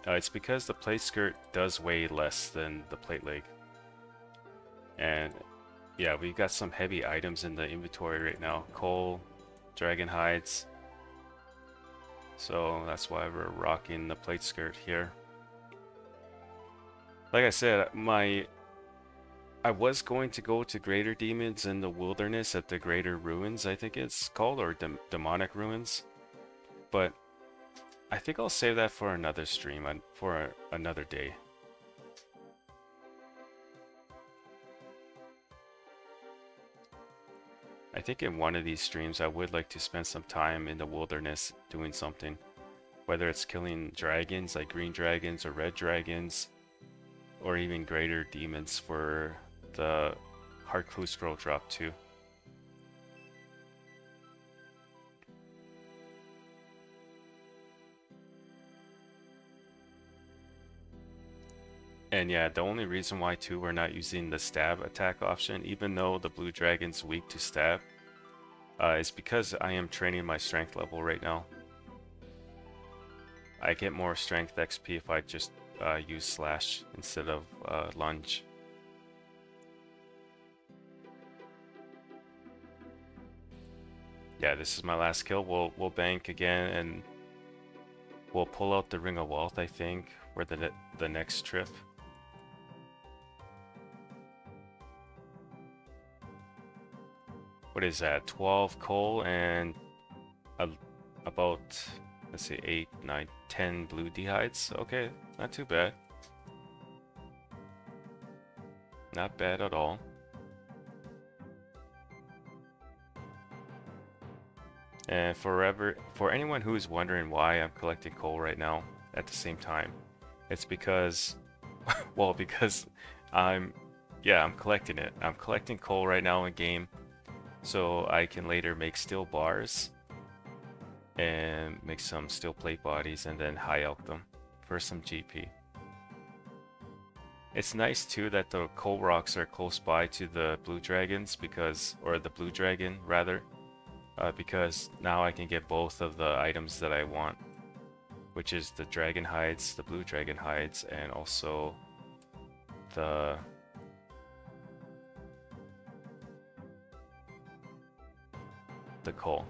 it's because the plate skirt does weigh less than the plate leg. And Yeah, we've got some heavy items in the inventory right now. Coal, dragon hides. So that's why we're rocking the plate skirt here. Like I said, I was going to go to Greater Demons in the Wilderness at the Greater Ruins, I think it's called, or Demonic Ruins. But I think I'll save that for another stream, for another day. I think in one of these streams I would like to spend some time in the wilderness doing something. Whether it's killing dragons like green dragons or red dragons, or even greater demons for the Heart Clue Scroll drop too. And yeah, the only reason why too we're not using the stab attack option, even though the blue dragon's weak to stab, is because I am training my strength level right now. I get more strength XP if I just use slash instead of lunge. Yeah, this is my last kill. We'll bank again and we'll pull out the Ring of Wealth, I think, for the next trip. What is that? 12 coal and about, let's see, 8, 9, 10 blue dehides. Okay, not too bad. Not bad at all. And for anyone who's wondering why I'm collecting coal right now at the same time, it's because, well, because I'm collecting it. I'm collecting coal right now in game, so I can later make steel bars and make some steel plate bodies and then high elk them for some GP. It's nice too that the coal rocks are close by to the blue dragons or the blue dragon rather, because now I can get both of the items that I want, which is the dragon hides, the blue dragon hides, and also the coal.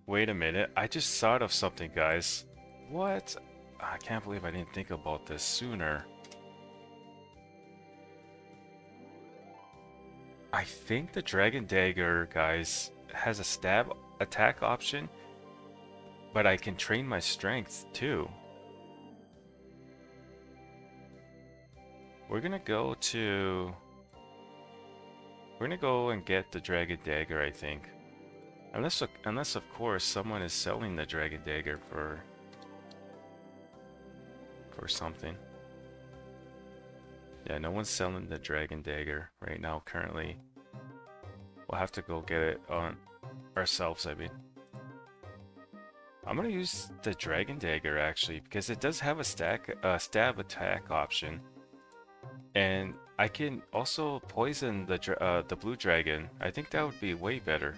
Wait a minute, I just thought of something, guys. What? I can't believe I didn't think about this sooner. I think the Dragon Dagger, guys, has a stab attack option, but I can train my strength too. We're gonna go and get the Dragon Dagger, I think. Unless of course someone is selling the Dragon Dagger for something. Yeah, no one's selling the Dragon Dagger right now currently. We'll have to go get it on ourselves, I mean. I'm gonna use the Dragon Dagger actually because it does have a stab attack option, and I can also poison the blue dragon. I think that would be way better.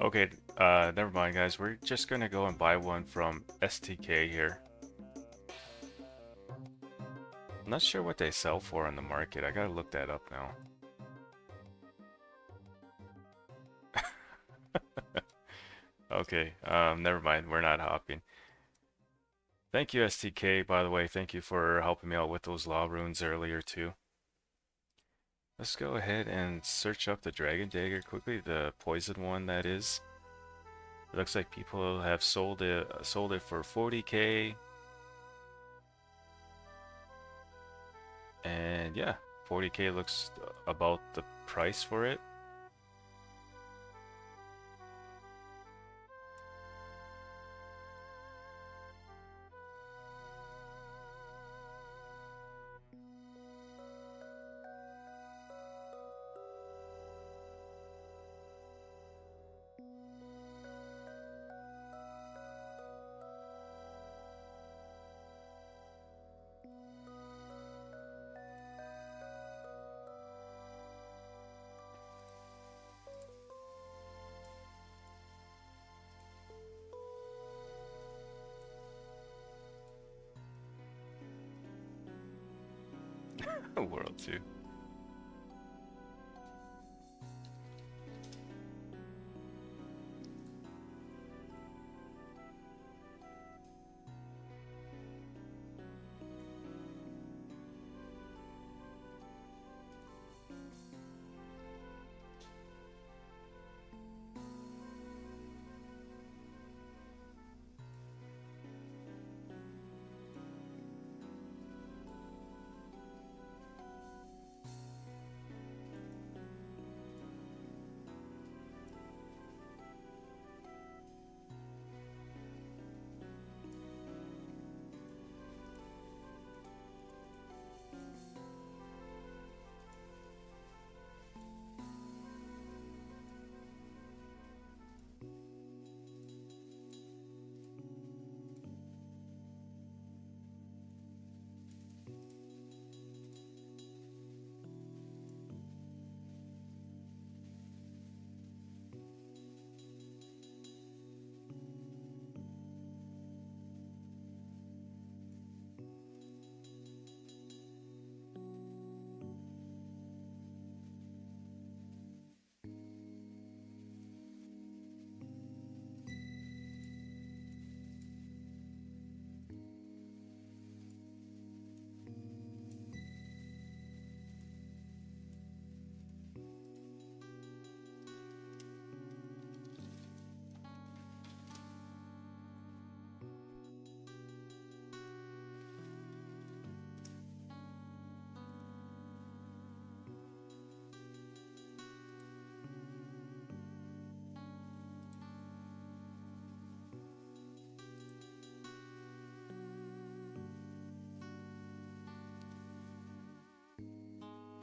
Okay, never mind, guys. We're just gonna go and buy one from STK here. I'm not sure what they sell for on the market. I gotta look that up now. Okay, never mind. We're not hopping. Thank you, STK, by the way. Thank you for helping me out with those law runes earlier, too. Let's go ahead and search up the Dragon Dagger quickly, the poison one that is. It looks like people have sold it for 40k. And yeah, 40k looks about the price for it. World 2.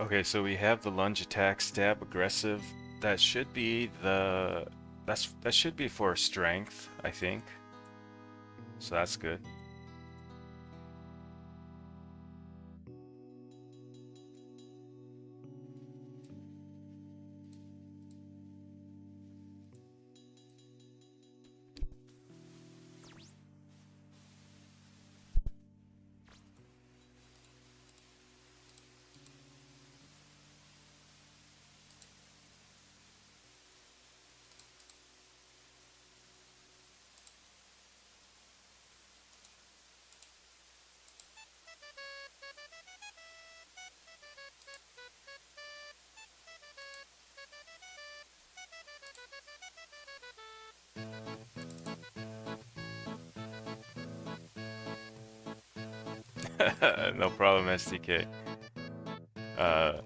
Okay, so we have the lunge attack, stab, aggressive. That should be the that should be for strength, I think. So that's good. No problem, STK. Uh,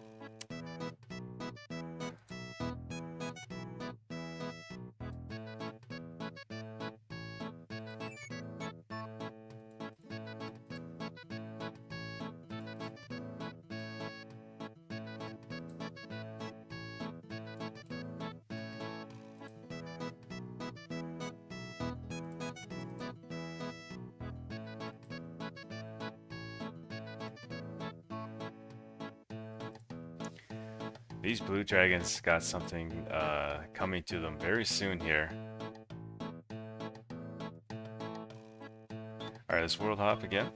These blue dragons got something coming to them very soon here. Alright, let's world hop again.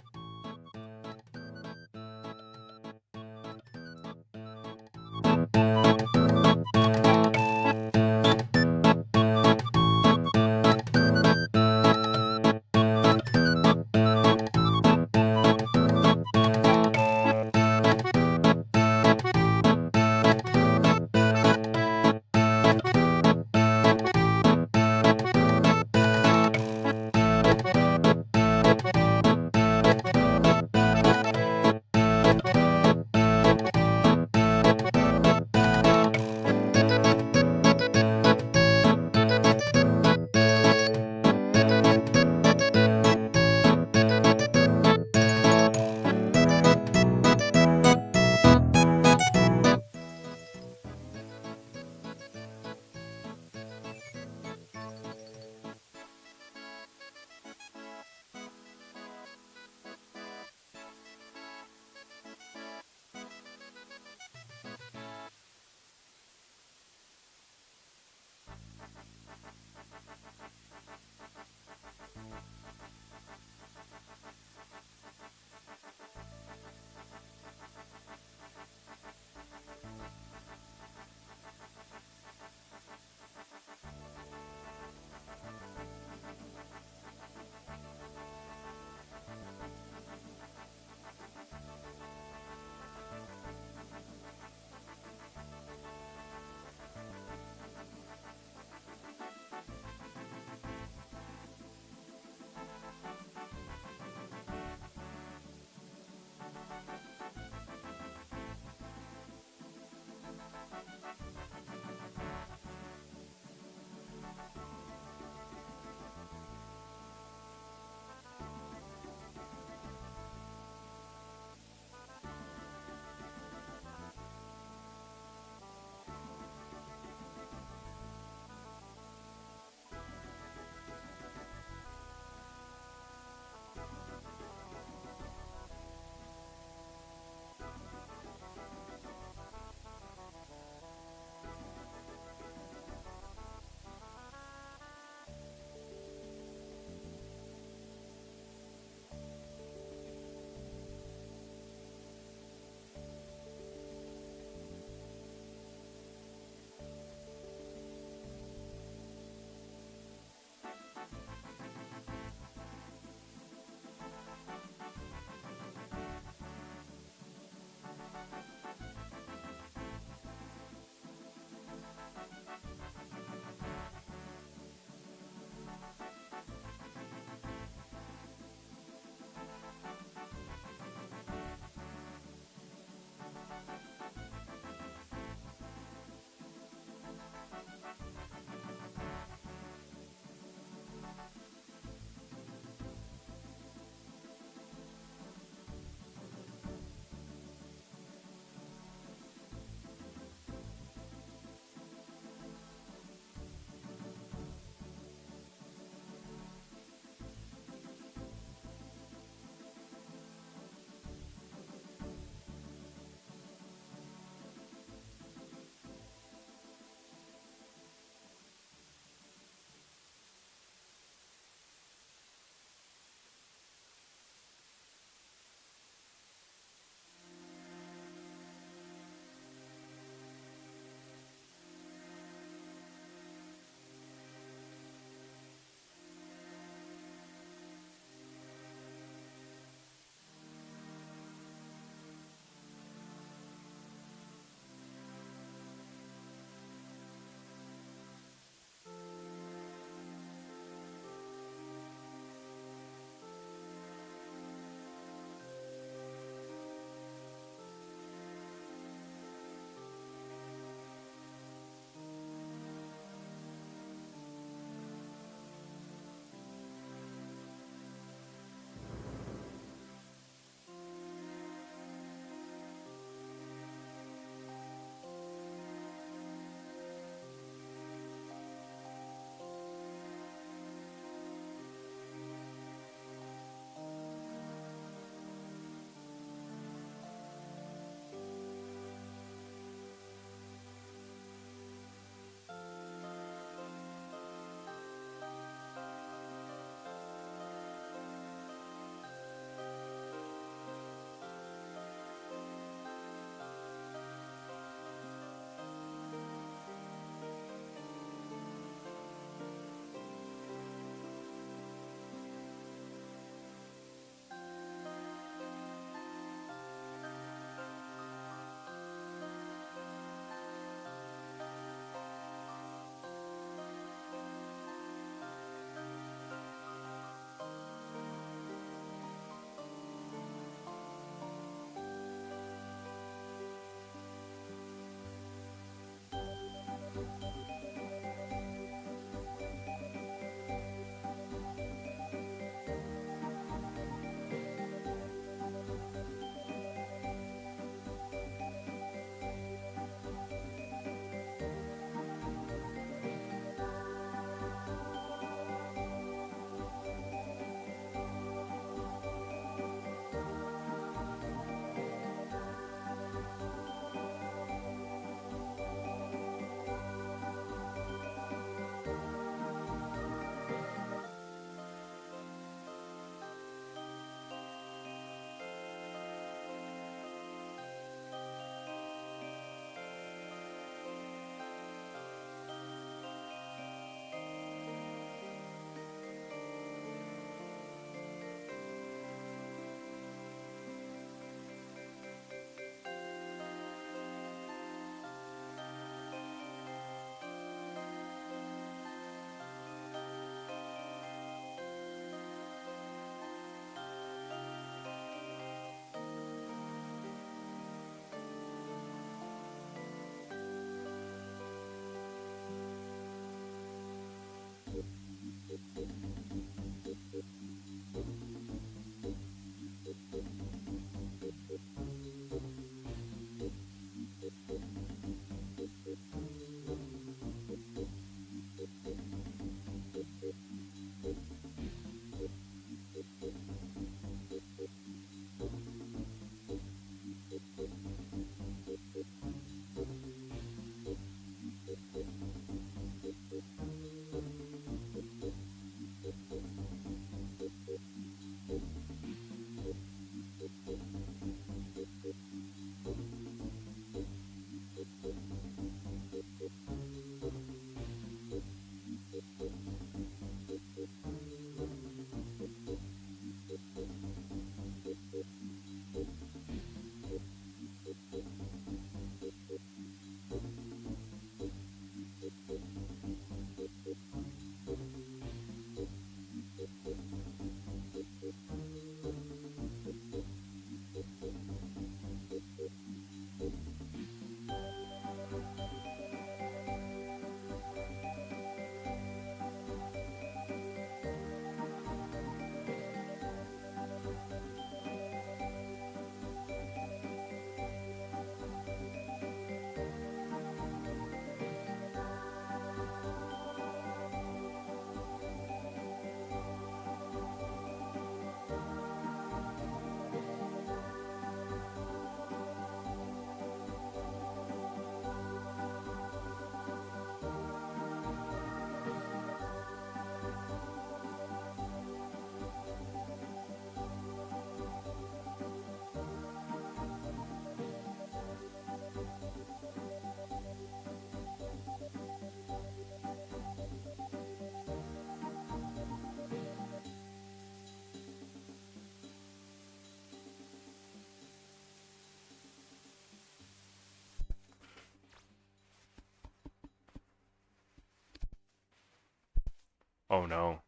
Oh no.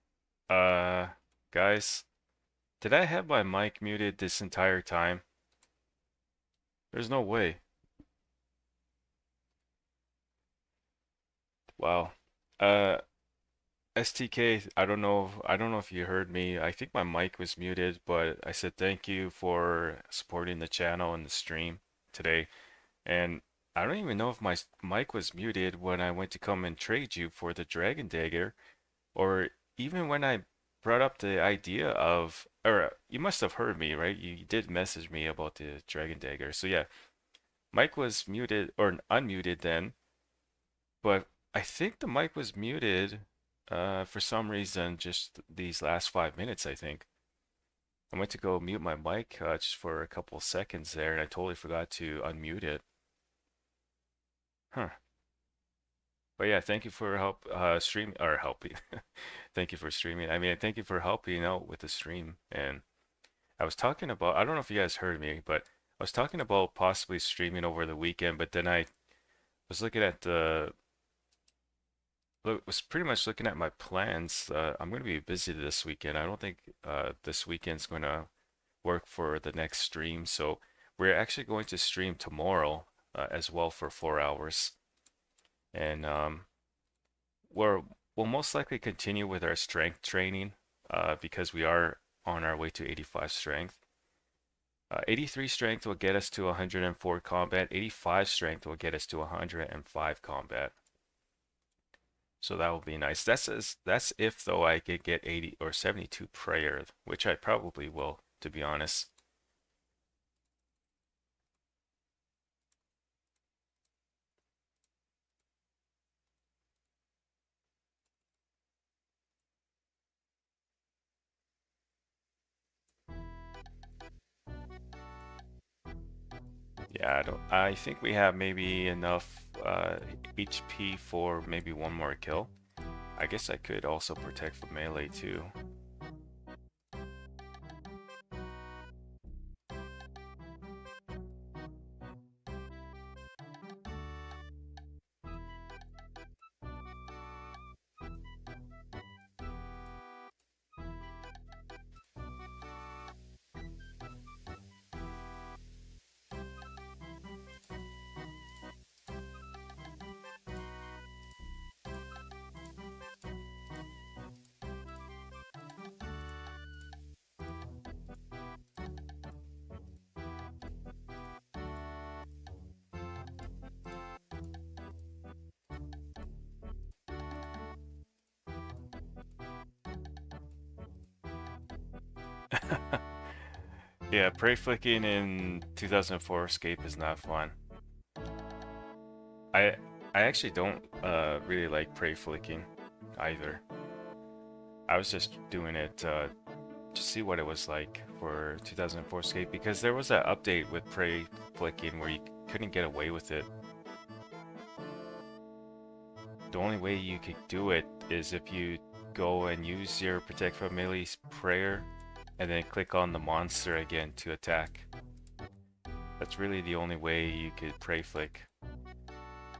Uh, guys, did I have my mic muted this entire time? There's no way. Wow. Uh, STK, I don't know if you heard me. I think my mic was muted, but I said thank you for supporting the channel and the stream today. And I don't even know if my mic was muted when I went to come and trade you for the Dragon Dagger, or even when I brought up the idea of, or you must have heard me, right? You did message me about the Dragon Dagger. So yeah, mic was muted or unmuted then, but I think the mic was muted for some reason just these last 5 minutes, I think. I went to go mute my mic just for a couple seconds there, and I totally forgot to unmute it. Huh. But yeah, thank you for help stream or helping. Thank you for streaming. I mean, thank you for helping out with the stream. And I was talking about, I don't know if you guys heard me, but I was talking about possibly streaming over the weekend, but then I was looking at the was pretty much looking at my plans. I'm going to be busy this weekend. I don't think this weekend's going to work for the next stream. So we're actually going to stream tomorrow as well for 4 hours. And we're, we'll most likely continue with our strength training because we are on our way to 85 strength. 83 strength will get us to 104 combat. 85 strength will get us to 105 combat. So that will be nice. That's if though I could get 80 or 72 prayer, which I probably will, to be honest. Yeah, I think we have maybe enough HP for maybe one more kill. I guess I could also protect from melee too. Yeah, prey flicking in 2004 Scape is not fun. I I actually don't really like prey flicking either. I was just doing it to see what it was like for 2004 Scape because there was that update with prey flicking where you couldn't get away with it. The only way you could do it is if you go and use your protect from melee prayer and then click on the monster again to attack. That's really the only way you could prey flick.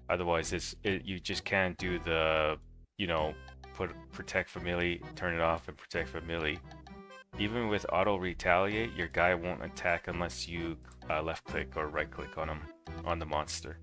Otherwise, you just can't do the, you know, put protect from melee, turn it off, and protect from melee. Even with auto retaliate, your guy won't attack unless you left click or right click on him on the monster.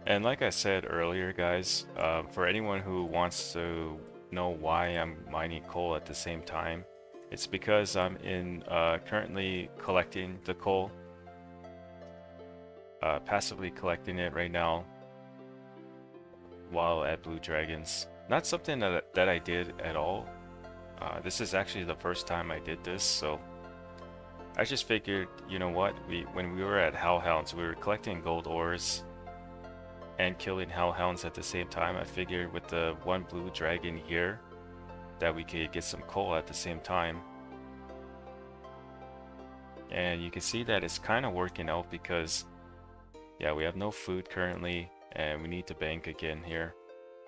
And like I said earlier, guys, for anyone who wants to know why I'm mining coal at the same time, it's because I'm currently collecting the coal, passively collecting it right now while at Blue Dragons. Not something that I did at all. This is actually the first time I did this, so I just figured, you know what? When we were at Hellhounds, we were collecting gold ores and killing Hellhounds at the same time. I figured with the one blue dragon here that we could get some coal at the same time. And you can see that it's kind of working out because, yeah, we have no food currently and we need to bank again here.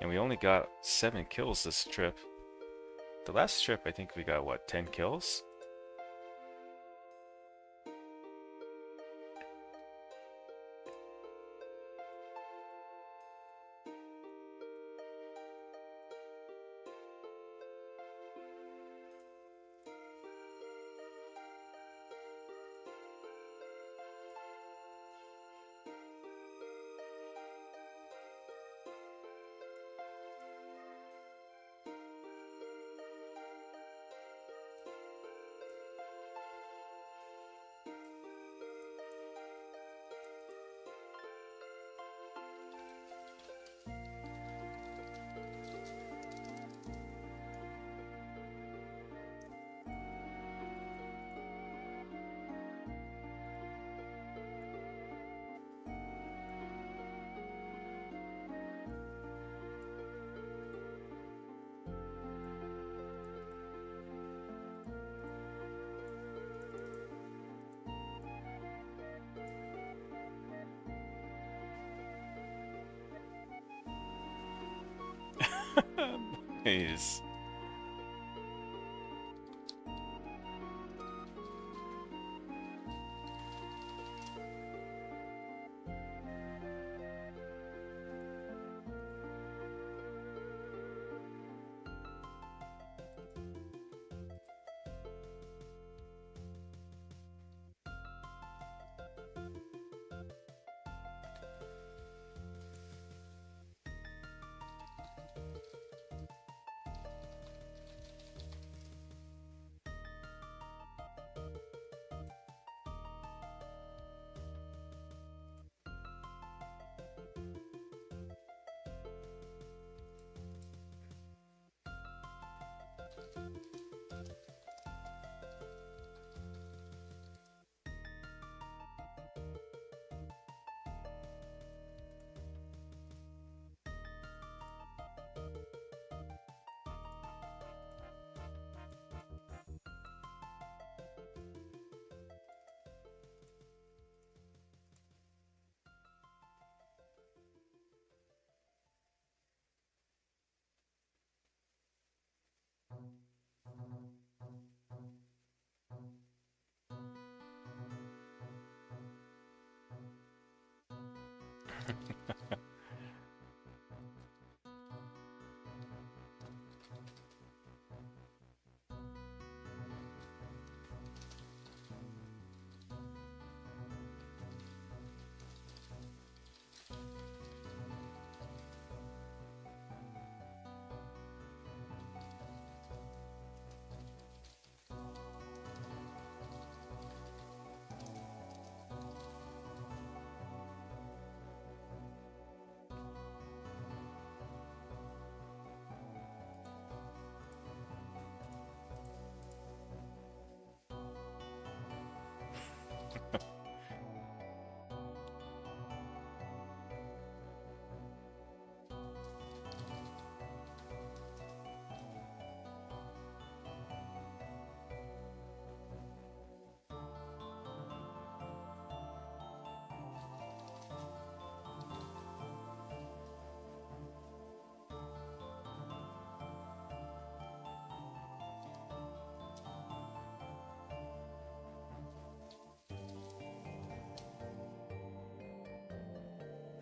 And we only got 7 kills this trip. The last trip, I think we got, what, 10 kills? Nice.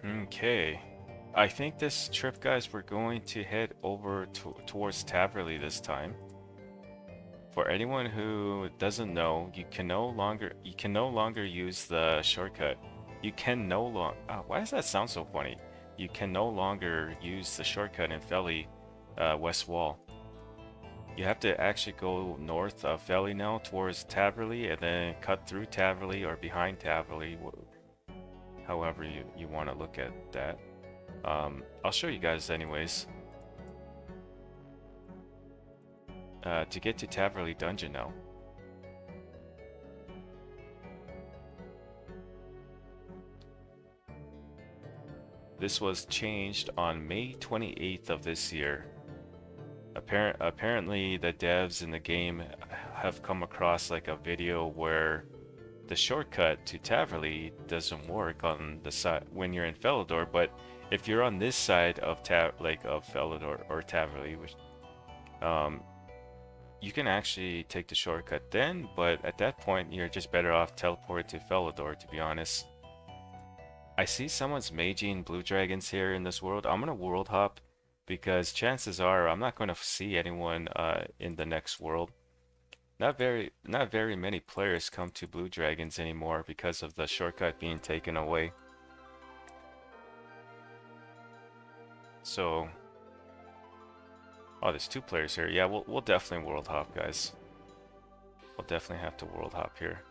Okay. I think this trip, guys, we're going to head over towards Taverley this time. For anyone who doesn't know, you can no longer use the shortcut. You can no longer why does that sound so funny? You can no longer use the shortcut in Felly West Wall. You have to actually go north of Felly now towards Taverley and then cut through Taverley or behind Taverley, however you want to look at that. I'll show you guys anyways. To get to Taverley Dungeon now. This was changed on May 28th of this year. Apparently, the devs in the game have come across like a video where the shortcut to Taverley doesn't work on the side when you're in Felidor, but if you're on this side of Felidor or Taverley, which um, you can actually take the shortcut then, but at that point you're just better off teleport to Felidor, to be honest. I see someone's maging blue dragons here in this world. I'm gonna world hop because chances are I'm not gonna see anyone in the next world. Not very many players come to blue dragons anymore because of the shortcut being taken away. So, oh, there's two players here. Yeah, we'll definitely world hop, guys. We'll definitely have to world hop here.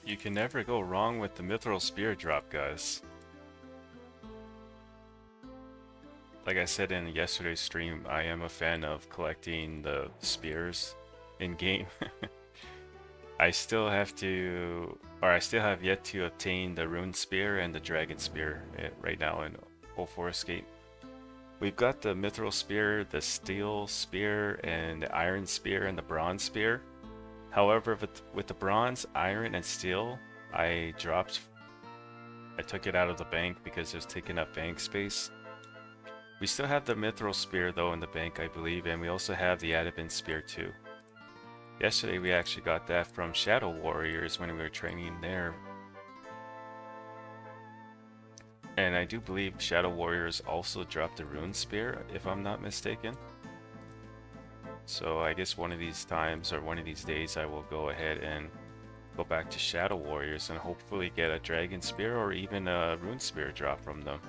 You can never go wrong with the Mithril Spear drop, guys. Like I said in yesterday's stream, I am a fan of collecting the spears in game. I still have to, or I still have yet to obtain the Rune Spear and the Dragon Spear right now in 2004Scape. We've got the Mithril Spear, the Steel Spear, and the Iron Spear, and the Bronze Spear. However, with the Bronze, Iron, and Steel, I took it out of the bank because it was taking up bank space. We still have the Mithril Spear though in the bank, I believe, and we also have the Adamant Spear too. Yesterday we actually got that from Shadow Warriors when we were training there. And I do believe Shadow Warriors also dropped the Rune Spear, if I'm not mistaken. So I guess one of these times, or one of these days, I will go ahead and go back to Shadow Warriors and hopefully get a Dragon Spear or even a Rune Spear drop from them.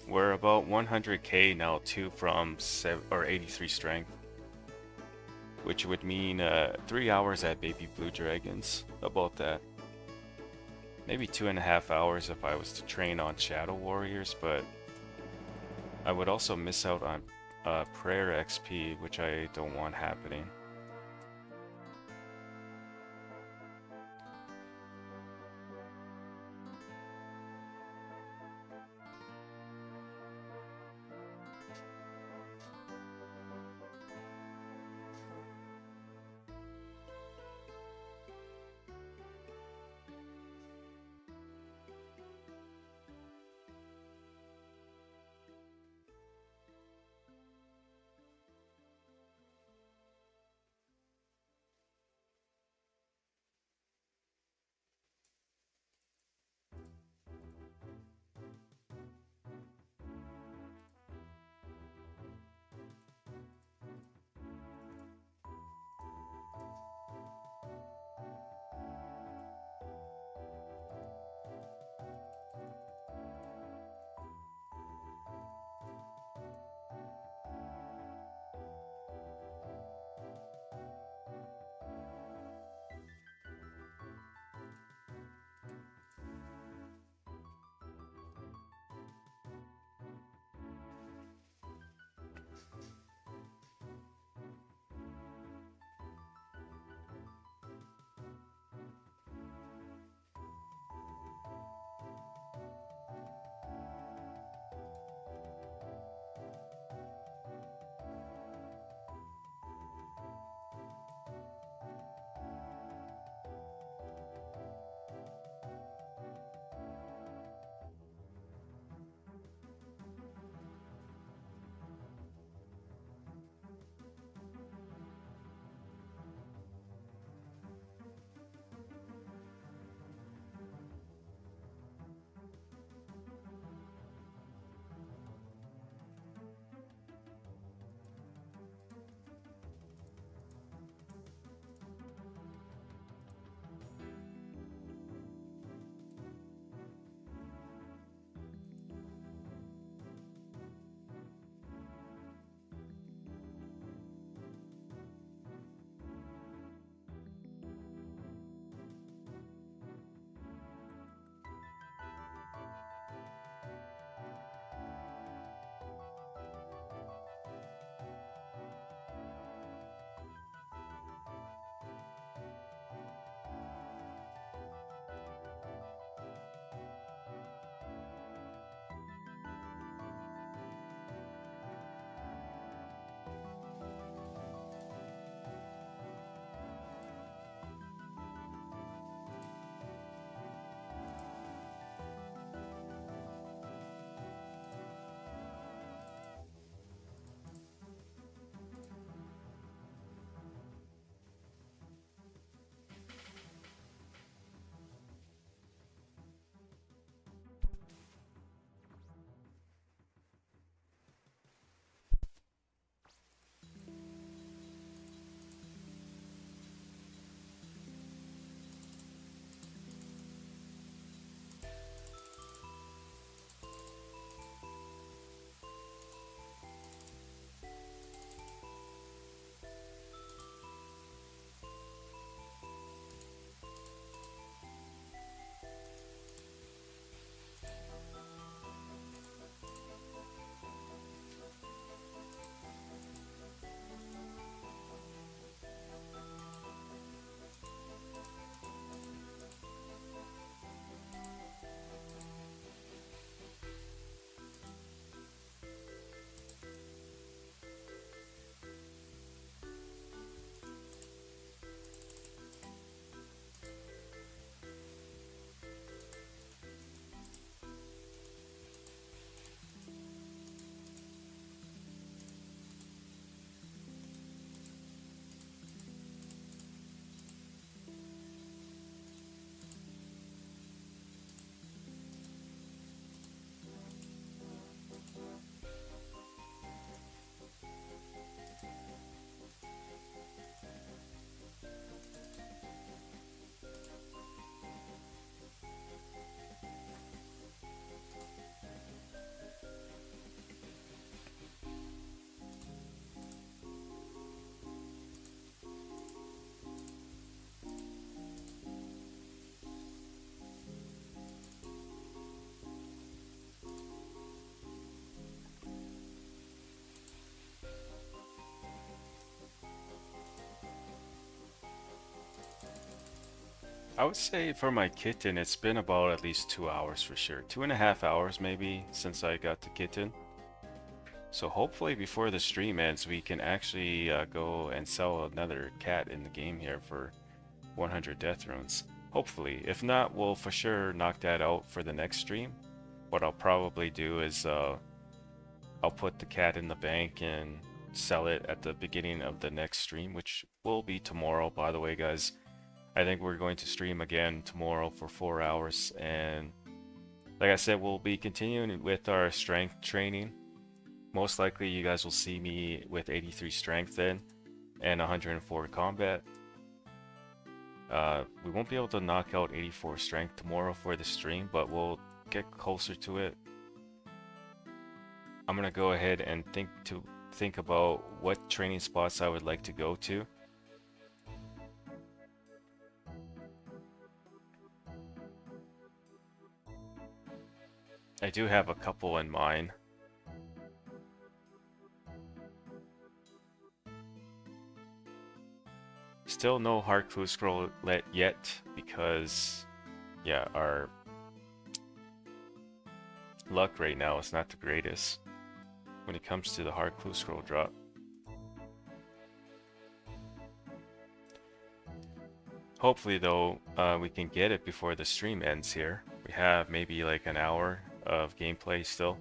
We're about 100k now too from 83 strength, which would mean 3 hours at Baby Blue Dragons, about that. Maybe 2.5 hours if I was to train on Shadow Warriors, but I would also miss out on Prayer XP, which I don't want happening. I would say for my kitten, it's been about at least 2 hours for sure. 2.5 hours maybe since I got the kitten. So hopefully before the stream ends, we can actually go and sell another cat in the game here for 100 death runes. Hopefully. If not, we'll for sure knock that out for the next stream. What I'll probably do is I'll put the cat in the bank and sell it at the beginning of the next stream, which will be tomorrow, by the way, guys. I think we're going to stream again tomorrow for 4 hours, and like I said, we'll be continuing with our strength training. Most likely you guys will see me with 83 strength then and 104 combat. We won't be able to knock out 84 strength tomorrow for the stream, but we'll get closer to it. I'm gonna go ahead and think about what training spots I would like to go to. I do have a couple in mind. Still no hard clue scroll yet because, yeah, our luck right now is not the greatest when it comes to the hard clue scroll drop. Hopefully though, we can get it before the stream ends here. We have maybe like an hour of gameplay still.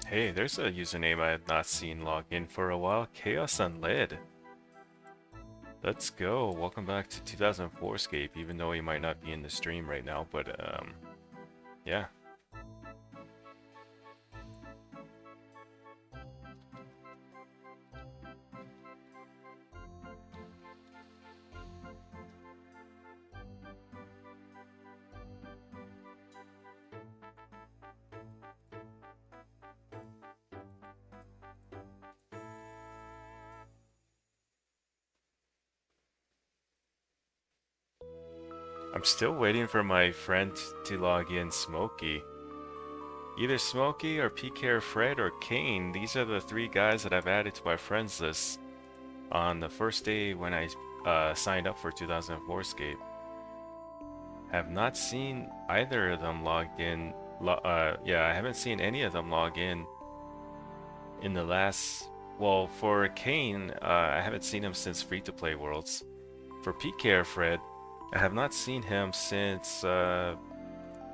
Hey, there's a username I have not seen log in for a while. Chaos Unled. Let's go. Welcome back to 2004Scape, even though you might not be in the stream right now, but yeah. I'm still waiting for my friend to log in, Smokey. Either Smokey or PK or Fred or Kane. These are the three guys that I've added to my friends list on the first day when I signed up for 2004Scape. Have not seen either of them logged in. Yeah, I haven't seen any of them log in the last. Well, for Kane, I haven't seen him since Free-to-Play Worlds. For PK or Fred, I have not seen him since, I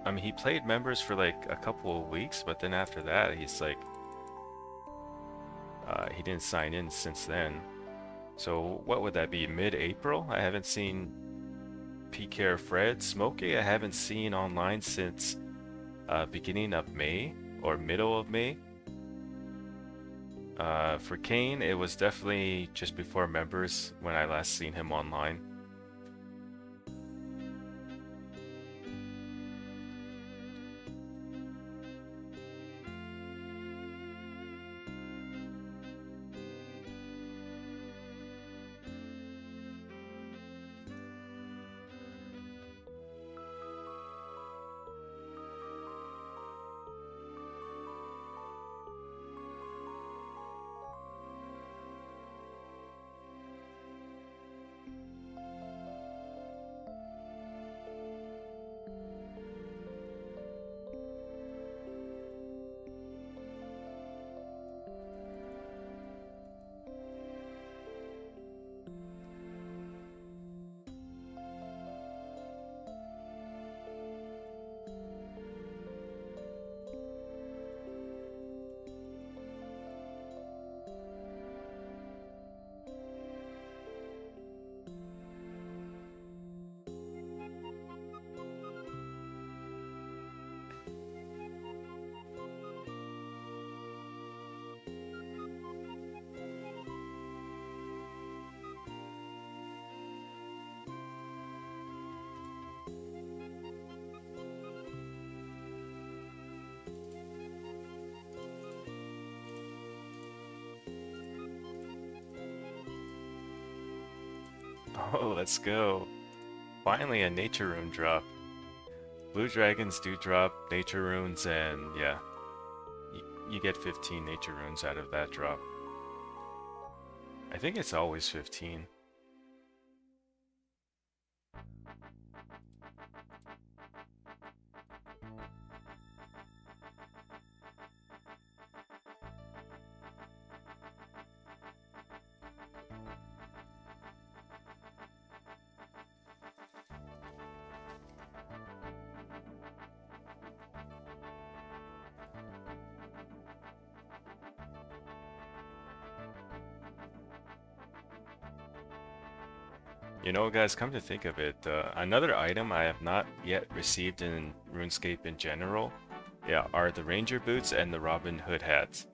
mean, he played members for like a couple of weeks, but then after that, he's like, he didn't sign in since then. So what would that be, mid-April? I haven't seen PK or Fred. Smokey, I haven't seen online since beginning of May, or middle of May. For Kane, it was definitely just before members when I last seen him online. Oh, let's go. Finally a nature rune drop. Blue dragons do drop nature runes, and yeah, you get 15 nature runes out of that drop. I think it's always 15. You know, guys, come to think of it, another item I have not yet received in RuneScape in general, yeah, are the Ranger boots and the Robin Hood hats.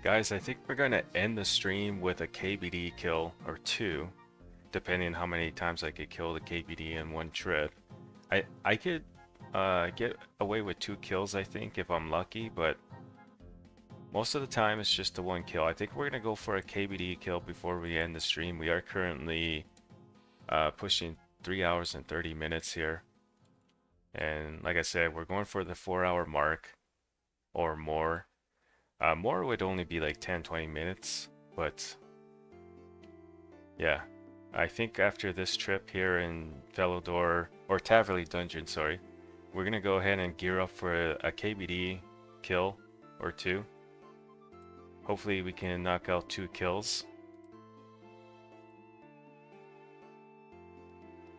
Guys, I think we're gonna end the stream with a KBD kill or two, depending on how many times I could kill the KBD in one trip. I could get away with 2 kills, I think, if I'm lucky, but most of the time it's just the 1 kill. I think we're gonna go for a KBD kill before we end the stream. We are currently pushing 3 hours and 30 minutes here. And like I said, we're going for the 4-hour mark or more. More would only be like 10-20 minutes, but yeah. I think after this trip here in Velodor, or Taverley Dungeon, sorry, we're gonna go ahead and gear up for a KBD kill or two. Hopefully we can knock out 2 kills.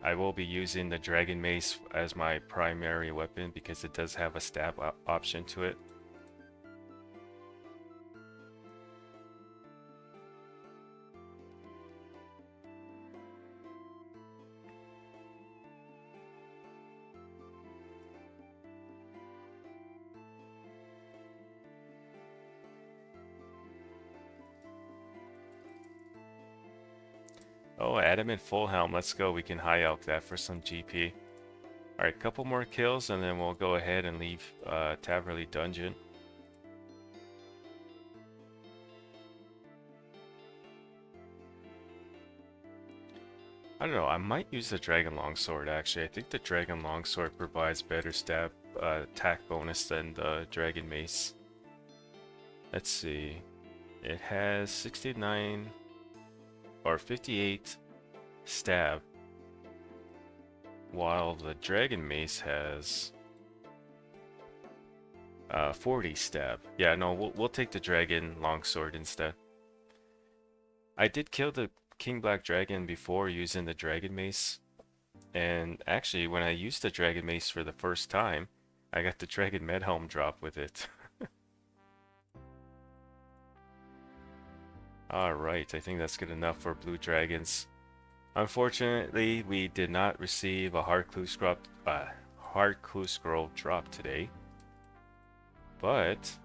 I will be using the Dragon Mace as my primary weapon because it does have a stab option to it. Oh, Adamant full helm. Let's go. We can high elk that for some GP. Alright, couple more kills and then we'll go ahead and leave Taverley Dungeon. I don't know, I might use the Dragon Longsword actually. I think the Dragon Longsword provides better stab attack bonus than the Dragon Mace. Let's see. It has 69 or 58 stab, while the Dragon Mace has 40 stab. Yeah, no, we'll take the Dragon Longsword instead. I did kill the King Black Dragon before using the Dragon Mace, and actually when I used the Dragon Mace for the first time, I got the Dragon Medhelm drop with it. Alright, I think that's good enough for blue dragons. Unfortunately, we did not receive a hard clue scroll drop today. But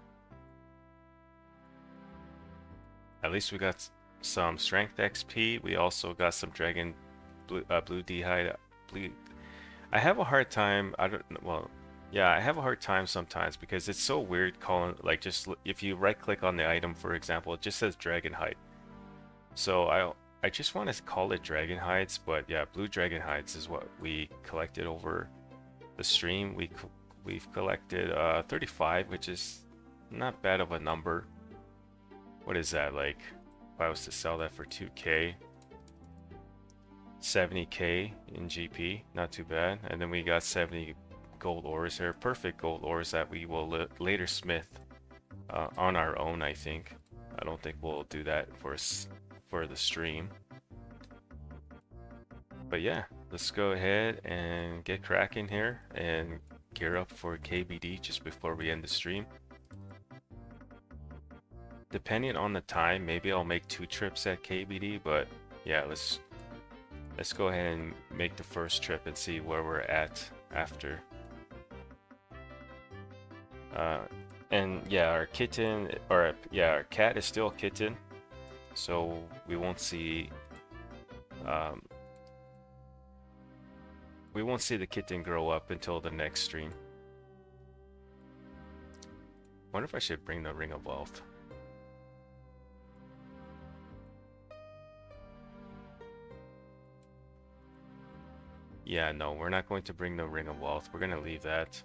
at least we got some strength XP. We also got some dragon blue d'hide. I have a hard time. Yeah, I have a hard time sometimes because it's so weird calling, like, just if you right click on the item, for example, it just says dragon hide. So I just want to call it dragon hides, but yeah, blue dragon hides is what we collected over the stream. We've collected 35, which is not bad of a number. What is that, like, if I was to sell that for 2k, 70k in GP, not too bad. And then we got 70 gold ores here, perfect gold ores that we will later smith on our own, I think. I don't think we'll do that for the stream. But yeah, let's go ahead and get cracking here and gear up for KBD just before we end the stream. Depending on the time, maybe I'll make 2 trips at KBD, but yeah, let's go ahead and make the first trip and see where we're at after. And yeah, our kitten, or yeah, our cat is still a kitten, so we won't see the kitten grow up until the next stream. Wonder if I should bring the Ring of Wealth. Yeah, no, we're not going to bring the Ring of Wealth. We're going to leave that.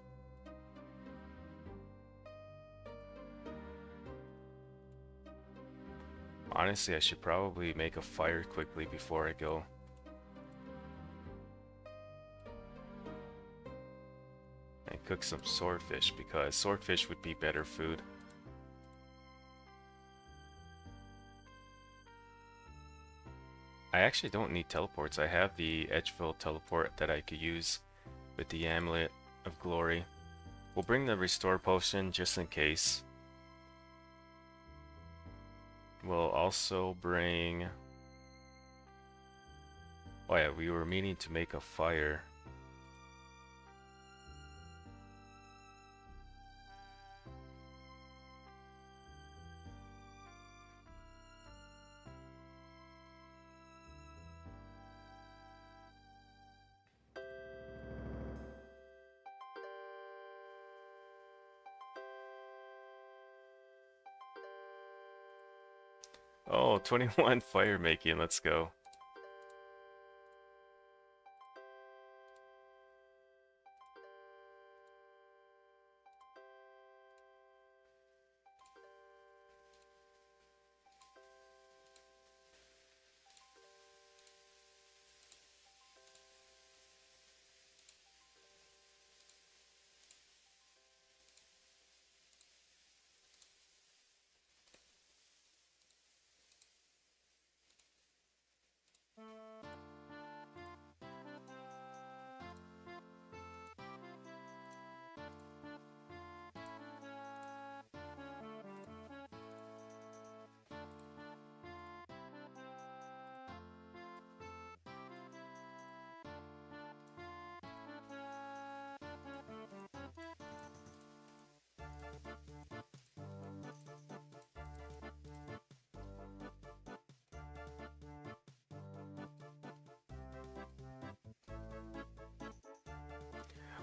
Honestly, I should probably make a fire quickly before I go. And cook some swordfish, because swordfish would be better food. I actually don't need teleports. I have the Edgefield teleport that I could use with the Amulet of Glory. We'll bring the Restore Potion just in case. We'll also bring... Oh yeah, we were meaning to make a fire. Oh, 21 fire making. Let's go.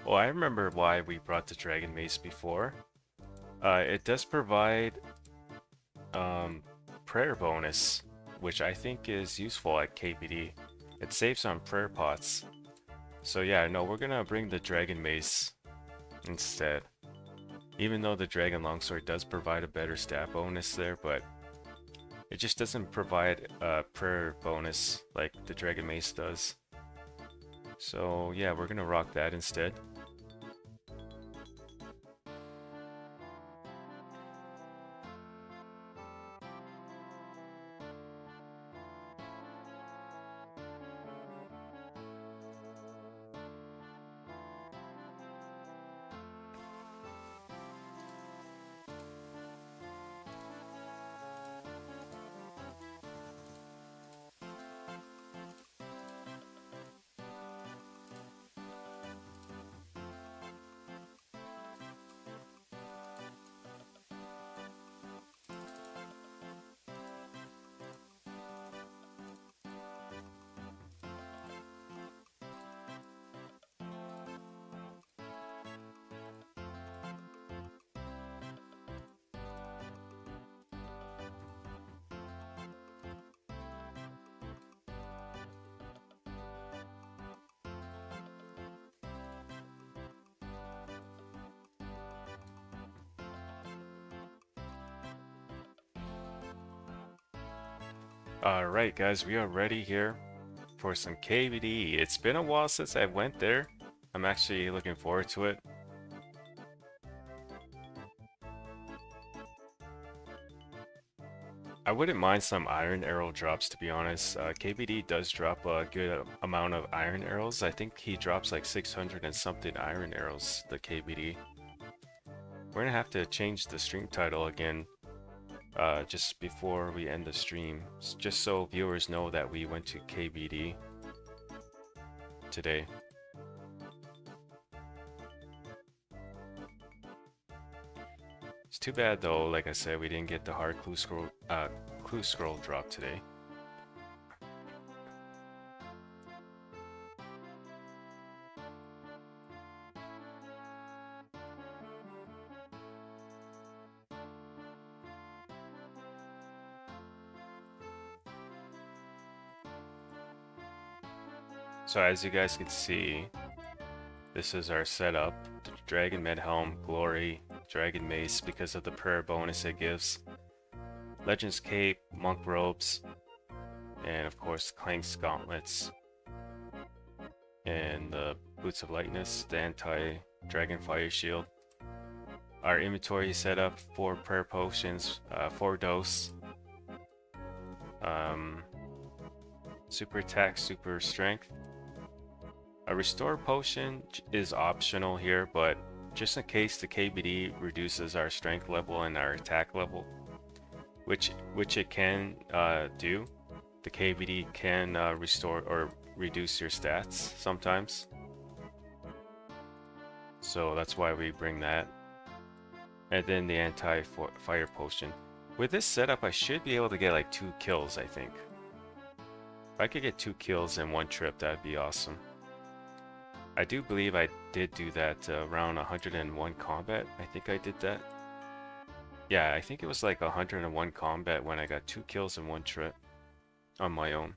Well, I remember why we brought the Dragon Mace before. It does provide um, prayer bonus, which I think is useful at KBD. It saves on prayer pots. So yeah, no, we're gonna bring the Dragon Mace instead. Even though the Dragon Longsword does provide a better stat bonus there, but it just doesn't provide a prayer bonus like the Dragon Mace does. So yeah, we're gonna rock that instead. Alright guys, we are ready here for some KBD. It's been a while since I went there. I'm actually looking forward to it. I wouldn't mind some iron arrow drops, to be honest. KBD does drop a good amount of iron arrows. I think he drops like 600 and something iron arrows, the KBD. We're gonna have to change the stream title again just before we end the stream, just so viewers know that we went to KBD today. It's too bad though, like I said, we didn't get the hard clue scroll drop today. So as you guys can see, this is our setup. The Dragon Med Helm, Glory, Dragon Mace because of the prayer bonus it gives. Legends Cape, Monk Robes, and of course Clank's Gauntlets. And the Boots of Lightness, the anti-Dragon Fire Shield. Our inventory set up 4 prayer potions, 4 dose. Super attack, super strength. A restore potion is optional here, but just in case the KBD reduces our strength level and our attack level, which it can do, the KBD can restore or reduce your stats sometimes. So that's why we bring that. And then the anti-fire potion. With this setup, I should be able to get like 2 kills, I think. If I could get 2 kills in one trip, that'd be awesome. I do believe I did do that around 101 combat. I think I did that. Yeah, I think it was like 101 combat when I got 2 kills in one trip on my own.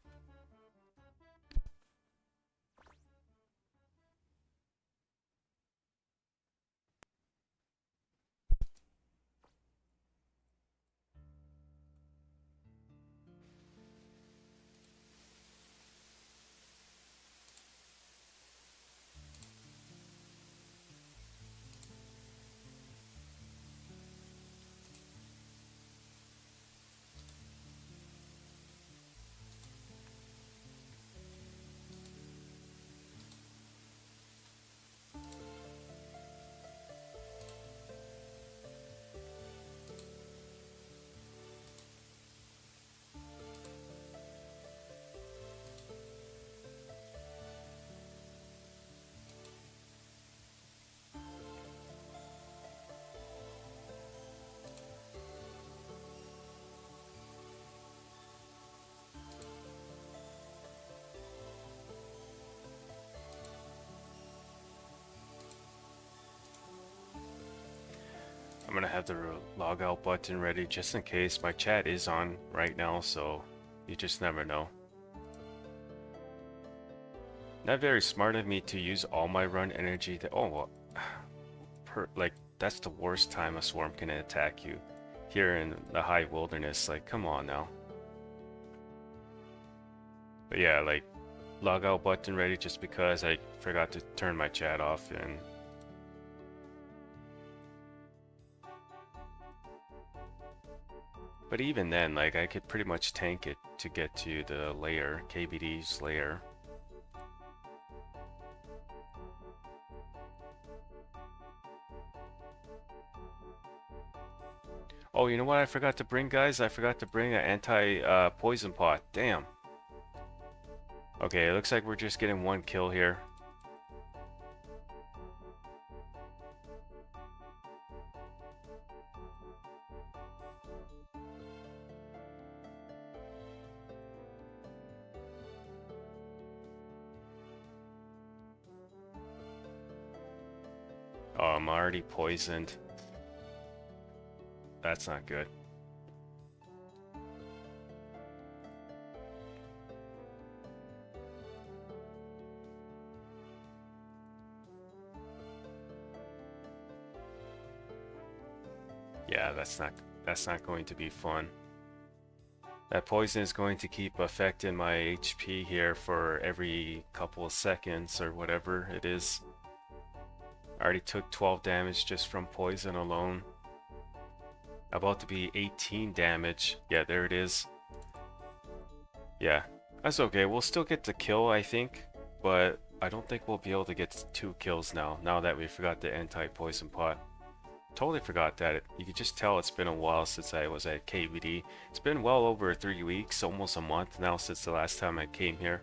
I'm gonna have the log out button ready just in case. My chat is on right now, so you just never know. Not very smart of me to use all my run energy to, oh, well, like, that's the worst time a swarm can attack you. Here in the high wilderness, like, come on now. But yeah, like, log out button ready just because I forgot to turn my chat off. And but even then, like, I could pretty much tank it to get to the lair, KBD's lair. Oh, you know what I forgot to bring, guys? I forgot to bring an anti-poison pot. Damn. Okay, it looks like we're just getting one kill here. Oh, I'm already poisoned. That's not good. Yeah, that's not going to be fun. That poison is going to keep affecting my HP here for every couple of seconds or whatever it is. I already took 12 damage just from poison alone. About to be 18 damage. Yeah, there it is. Yeah, that's okay. We'll still get the kill, I think, but I don't think we'll be able to get 2 kills now that we forgot the anti-poison pot. Totally forgot that. You could just tell it's been a while since I was at KVD. It's been well over 3 weeks, almost a month now since the last time I came here.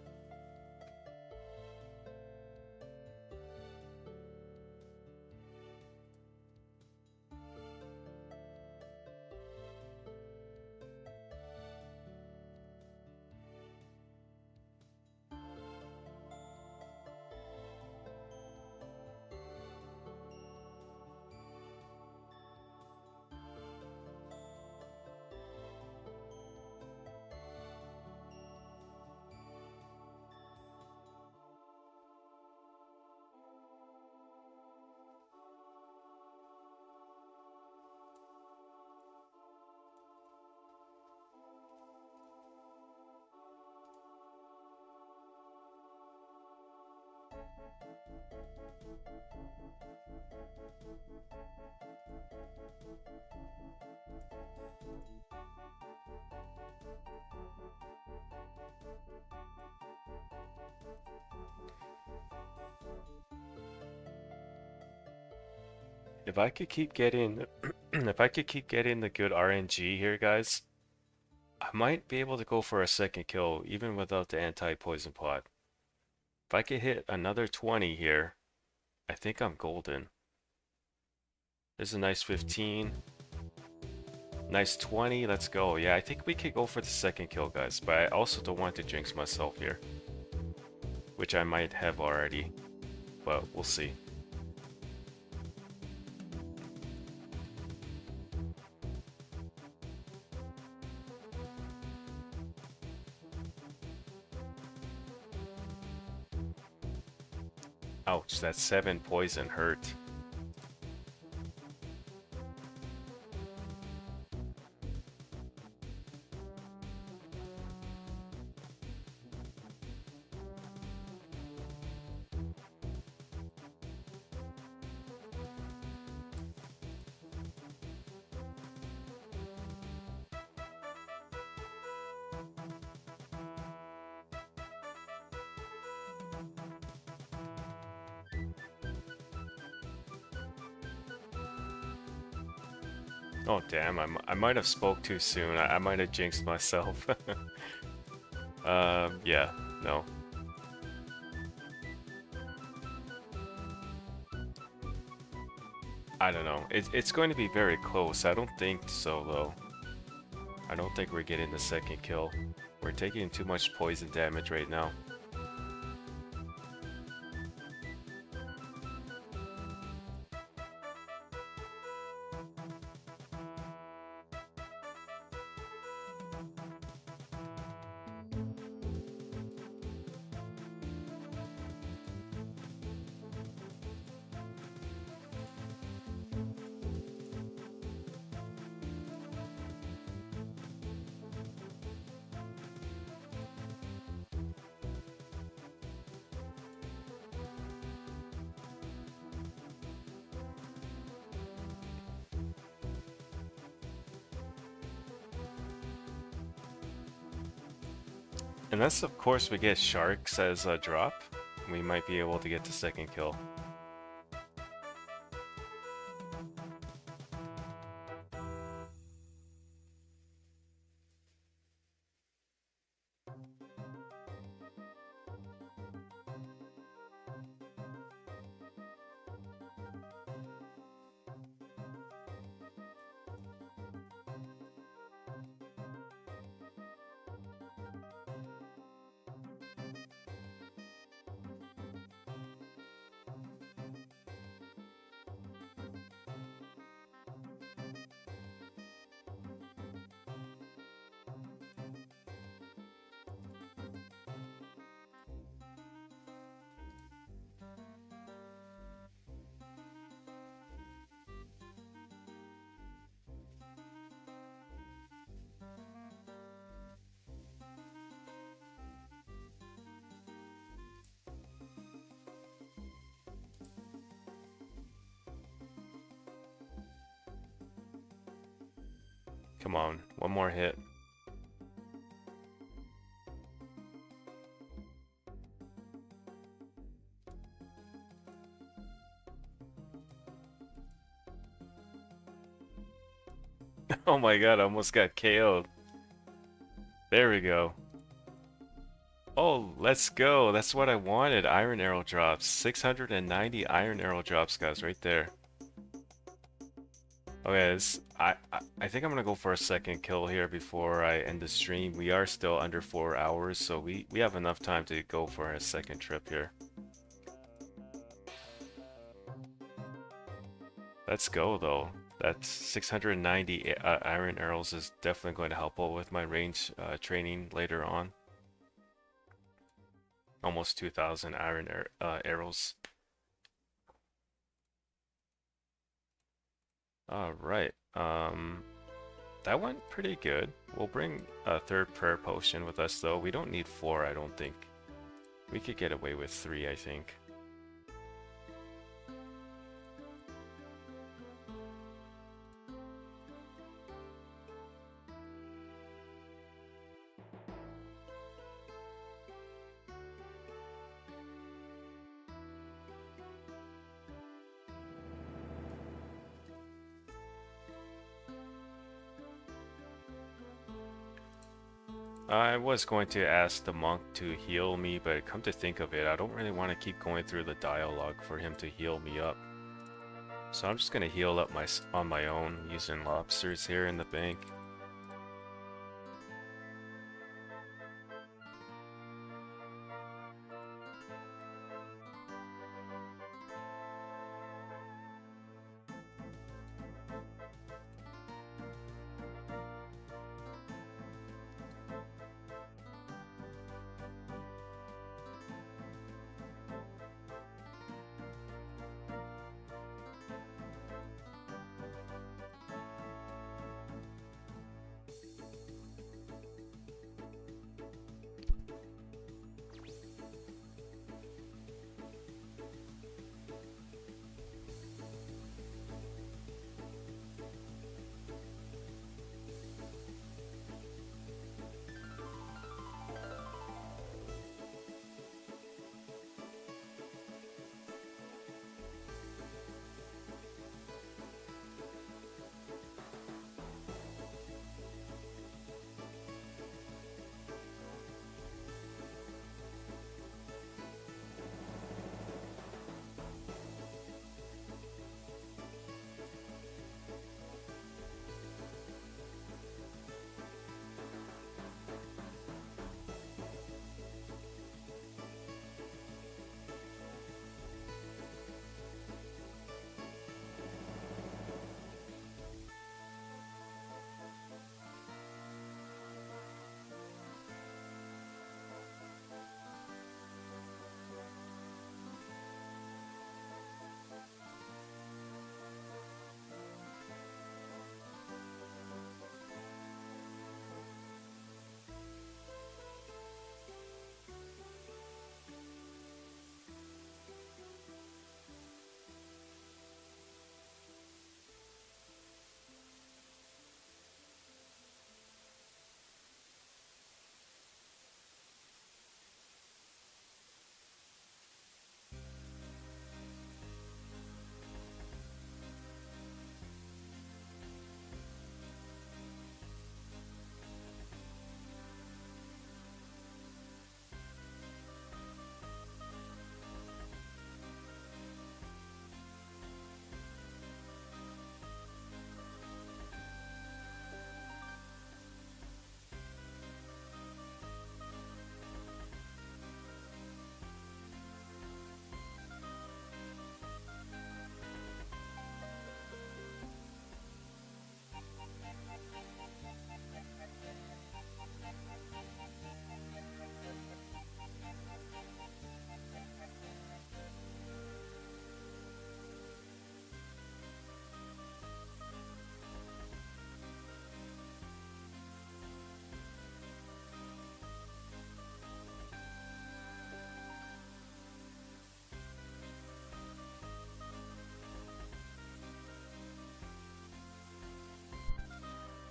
If I could keep getting if I could keep getting the good RNG here, guys, I might be able to go for a second kill even without the anti-poison pot. If I could hit another 20 here, I think I'm golden. There's a nice 15. Nice 20, let's go. Yeah, I think we could go for the second kill, guys, but I also don't want to jinx myself here. Which I might have already, but we'll see. Ouch, that 7 poison hurt. Oh damn, I might have spoke too soon. I might have jinxed myself. Yeah, no. I don't know. It's going to be very close. I don't think so, though. I don't think we're getting the second kill. We're taking too much poison damage right now. Unless, of course, we get sharks as a drop, we might be able to get the second kill. Come on, one more hit. Oh my god, I almost got KO'd. There we go. Oh, let's go. That's what I wanted. Iron arrow drops. 690 iron arrow drops, guys, right there. Okay, I think I'm gonna go for a second kill here before I end the stream. We are still under 4 hours, so we have enough time to go for a second trip here. Let's go, though. That's 690 iron arrows is definitely going to help out with my range training later on. Almost 2,000 iron arrows. Alright, that went pretty good. We'll bring a third prayer potion with us, though. We don't need 4, I don't think. We could get away with 3, I think. I was going to ask the monk to heal me, but come to think of it, I don't really want to keep going through the dialogue for him to heal me up. So I'm just going to heal up on my own using lobsters here in the bank.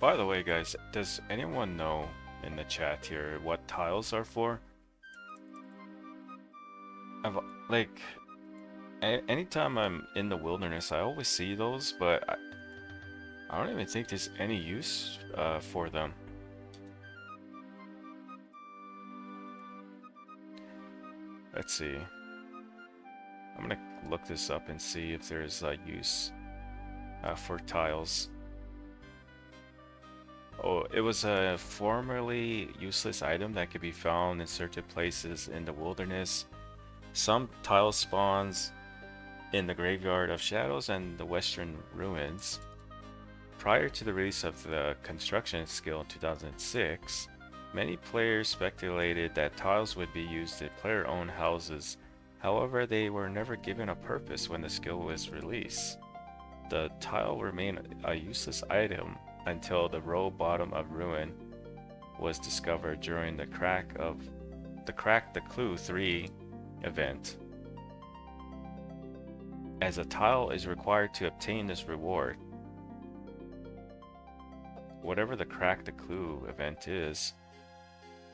By the way, guys, does anyone know in the chat here what tiles are for? I've, like, anytime I'm in the wilderness, I always see those, but I don't even think there's any use for them. Let's see. I'm gonna look this up and see if there's use for tiles. Oh, it was a formerly useless item that could be found in certain places in the wilderness. Some tile spawns in the Graveyard of Shadows and the Western Ruins. Prior to the release of the construction skill in 2006, many players speculated that tiles would be used in player-owned houses. However, they were never given a purpose when the skill was released. The tile remained a useless item until the row bottom of ruin was discovered during the Crack the Clue 3 event. As a tile is required to obtain this reward. Whatever the Crack the Clue event is,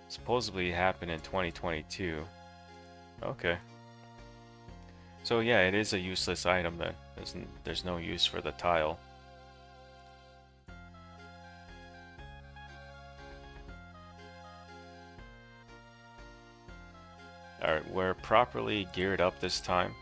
supposedly happened in 2022. Okay. So yeah, it is a useless item then. There's no use for the tile. Alright, we're properly geared up this time.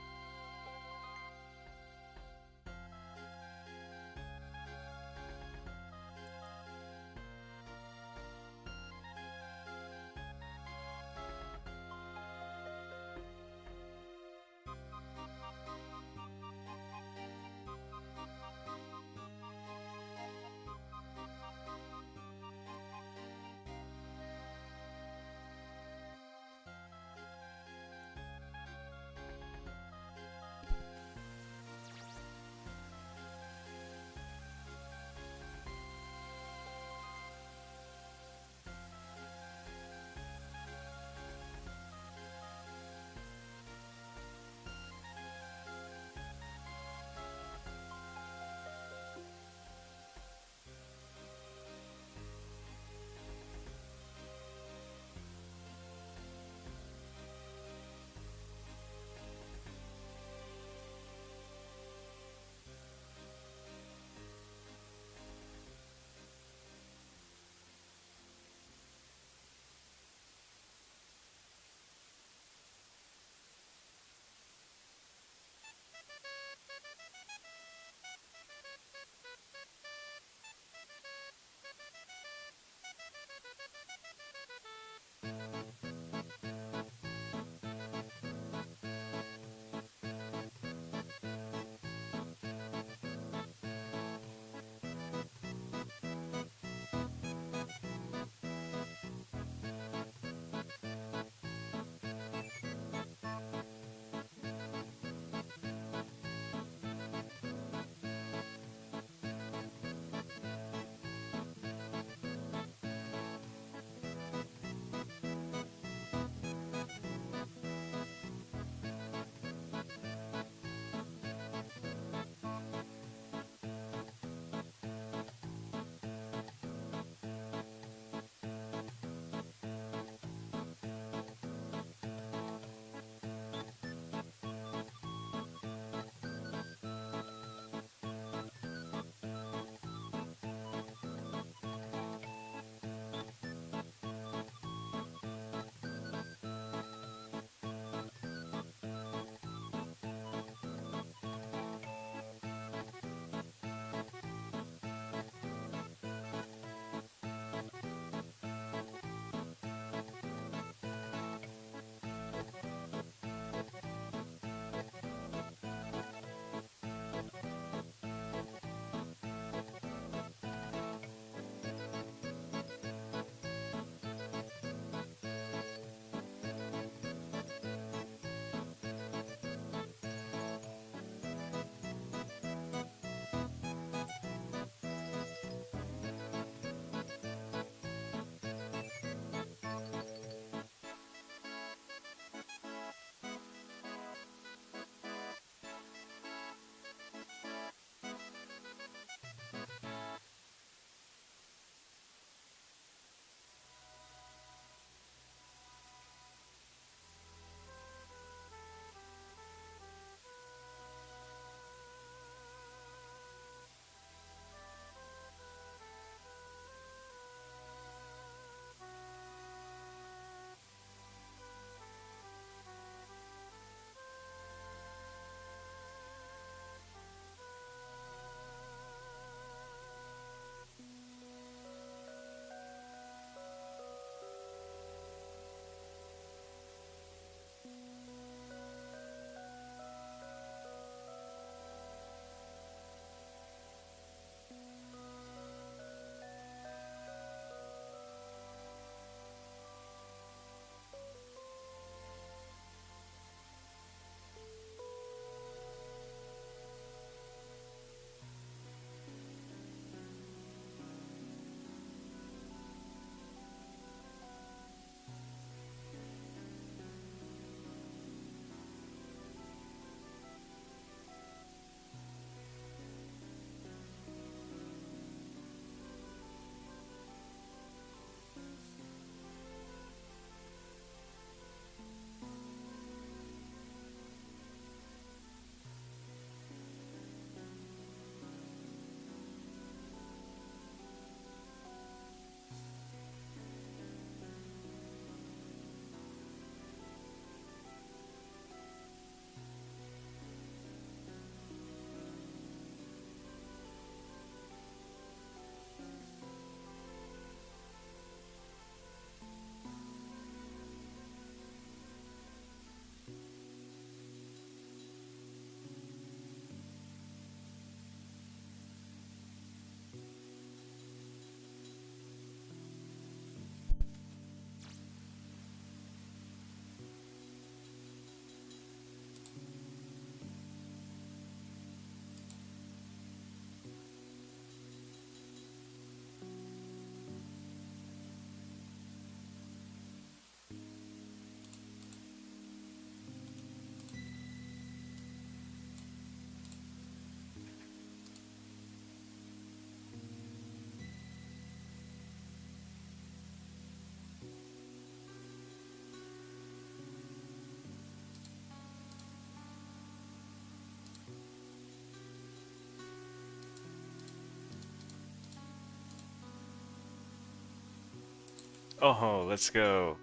Oh, let's go.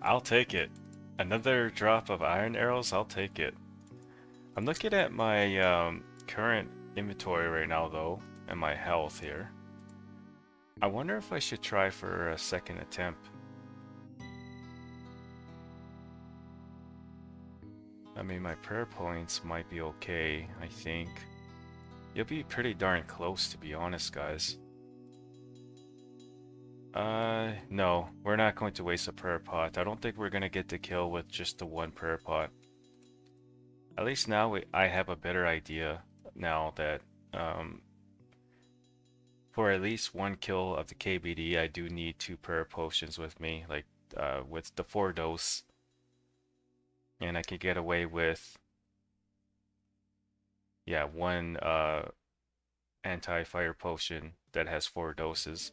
I'll take it. Another drop of iron arrows, I'll take it. I'm looking at my current inventory right now though, and my health here. I wonder if I should try for a second attempt. I mean, my prayer points might be okay, I think. You'll be pretty darn close, to be honest, guys. No, we're not going to waste a prayer pot. I don't think we're gonna get the kill with just the one prayer pot. At least now I have a better idea now that for at least one kill of the KBD, I do need 2 prayer potions with me, like with the 4 dose, and I could get away with, yeah, one anti-fire potion that has 4 doses.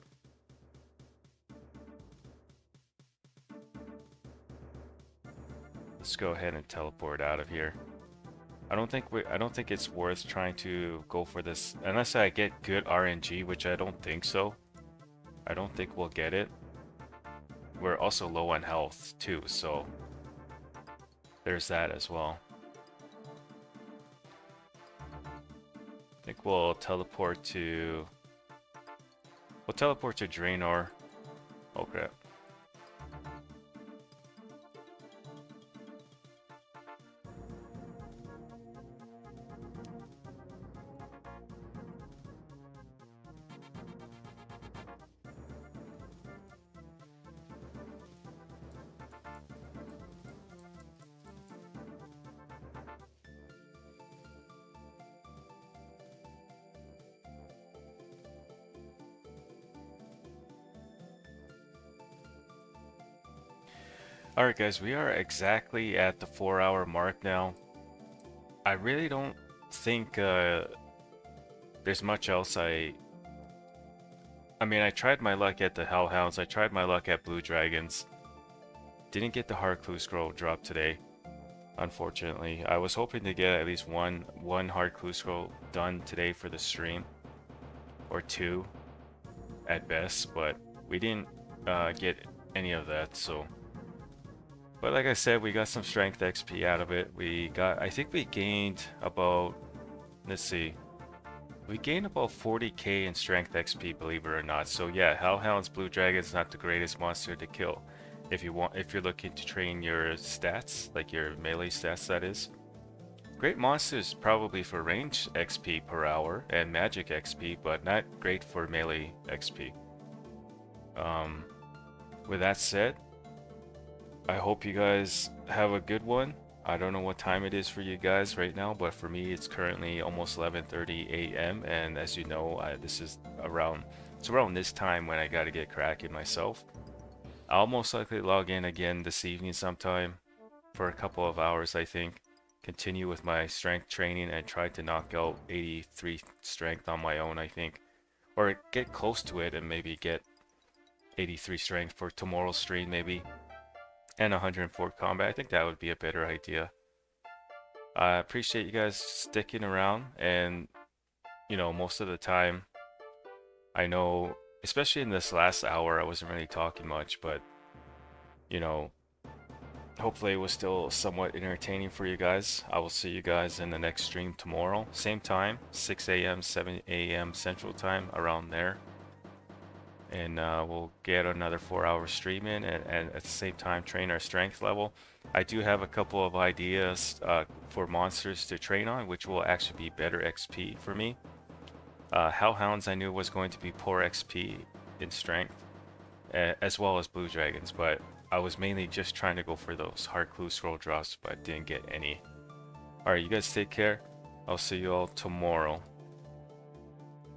Let's go ahead and teleport out of here. I don't think it's worth trying to go for this unless I get good RNG, which I don't think so. I don't think we'll get it. We're also low on health too, so there's that as well. I think we'll teleport to Draenor. Oh crap. Alright guys, we are exactly at the 4-hour mark now. I really don't think there's much else I mean, I tried my luck at the Hellhounds, I tried my luck at Blue Dragons. Didn't get the Hard Clue Scroll drop today, unfortunately. I was hoping to get at least one Hard Clue Scroll done today for the stream. Or 2 at best, but we didn't get any of that, so... But like I said, we got some strength XP out of it. I think we gained about, let's see, we gained about 40k in strength XP, believe it or not. So yeah, Hellhounds, Blue Dragon's not the greatest monster to kill. If you're looking to train your stats, like your melee stats that is. Great monsters probably for range XP per hour and magic XP, but not great for melee XP. With that said, I hope you guys have a good one. I don't know what time it is for you guys right now, but for me it's currently almost 11:30 a.m. and as you know, it's around this time when I gotta get cracking myself. I'll most likely log in again this evening sometime for a couple of hours, I think. Continue with my strength training and try to knock out 83 strength on my own, I think. Or get close to it and maybe get 83 strength for tomorrow's stream maybe. And 104 combat. I think that would be a better idea. I appreciate you guys sticking around, and you know, most of the time I know, especially in this last hour, I wasn't really talking much, but you know, hopefully it was still somewhat entertaining for you guys. I will see you guys in the next stream tomorrow, same time, 6 a.m. 7 a.m. Central Time, around there. And we'll get another 4-hour stream in, and at the same time train our strength level. I do have a couple of ideas for monsters to train on, which will actually be better XP for me. Hellhounds I knew was going to be poor XP in strength, as well as Blue Dragons, but I was mainly just trying to go for those Hard Clue Scroll drops, but didn't get any. Alright, you guys take care. I'll see you all tomorrow.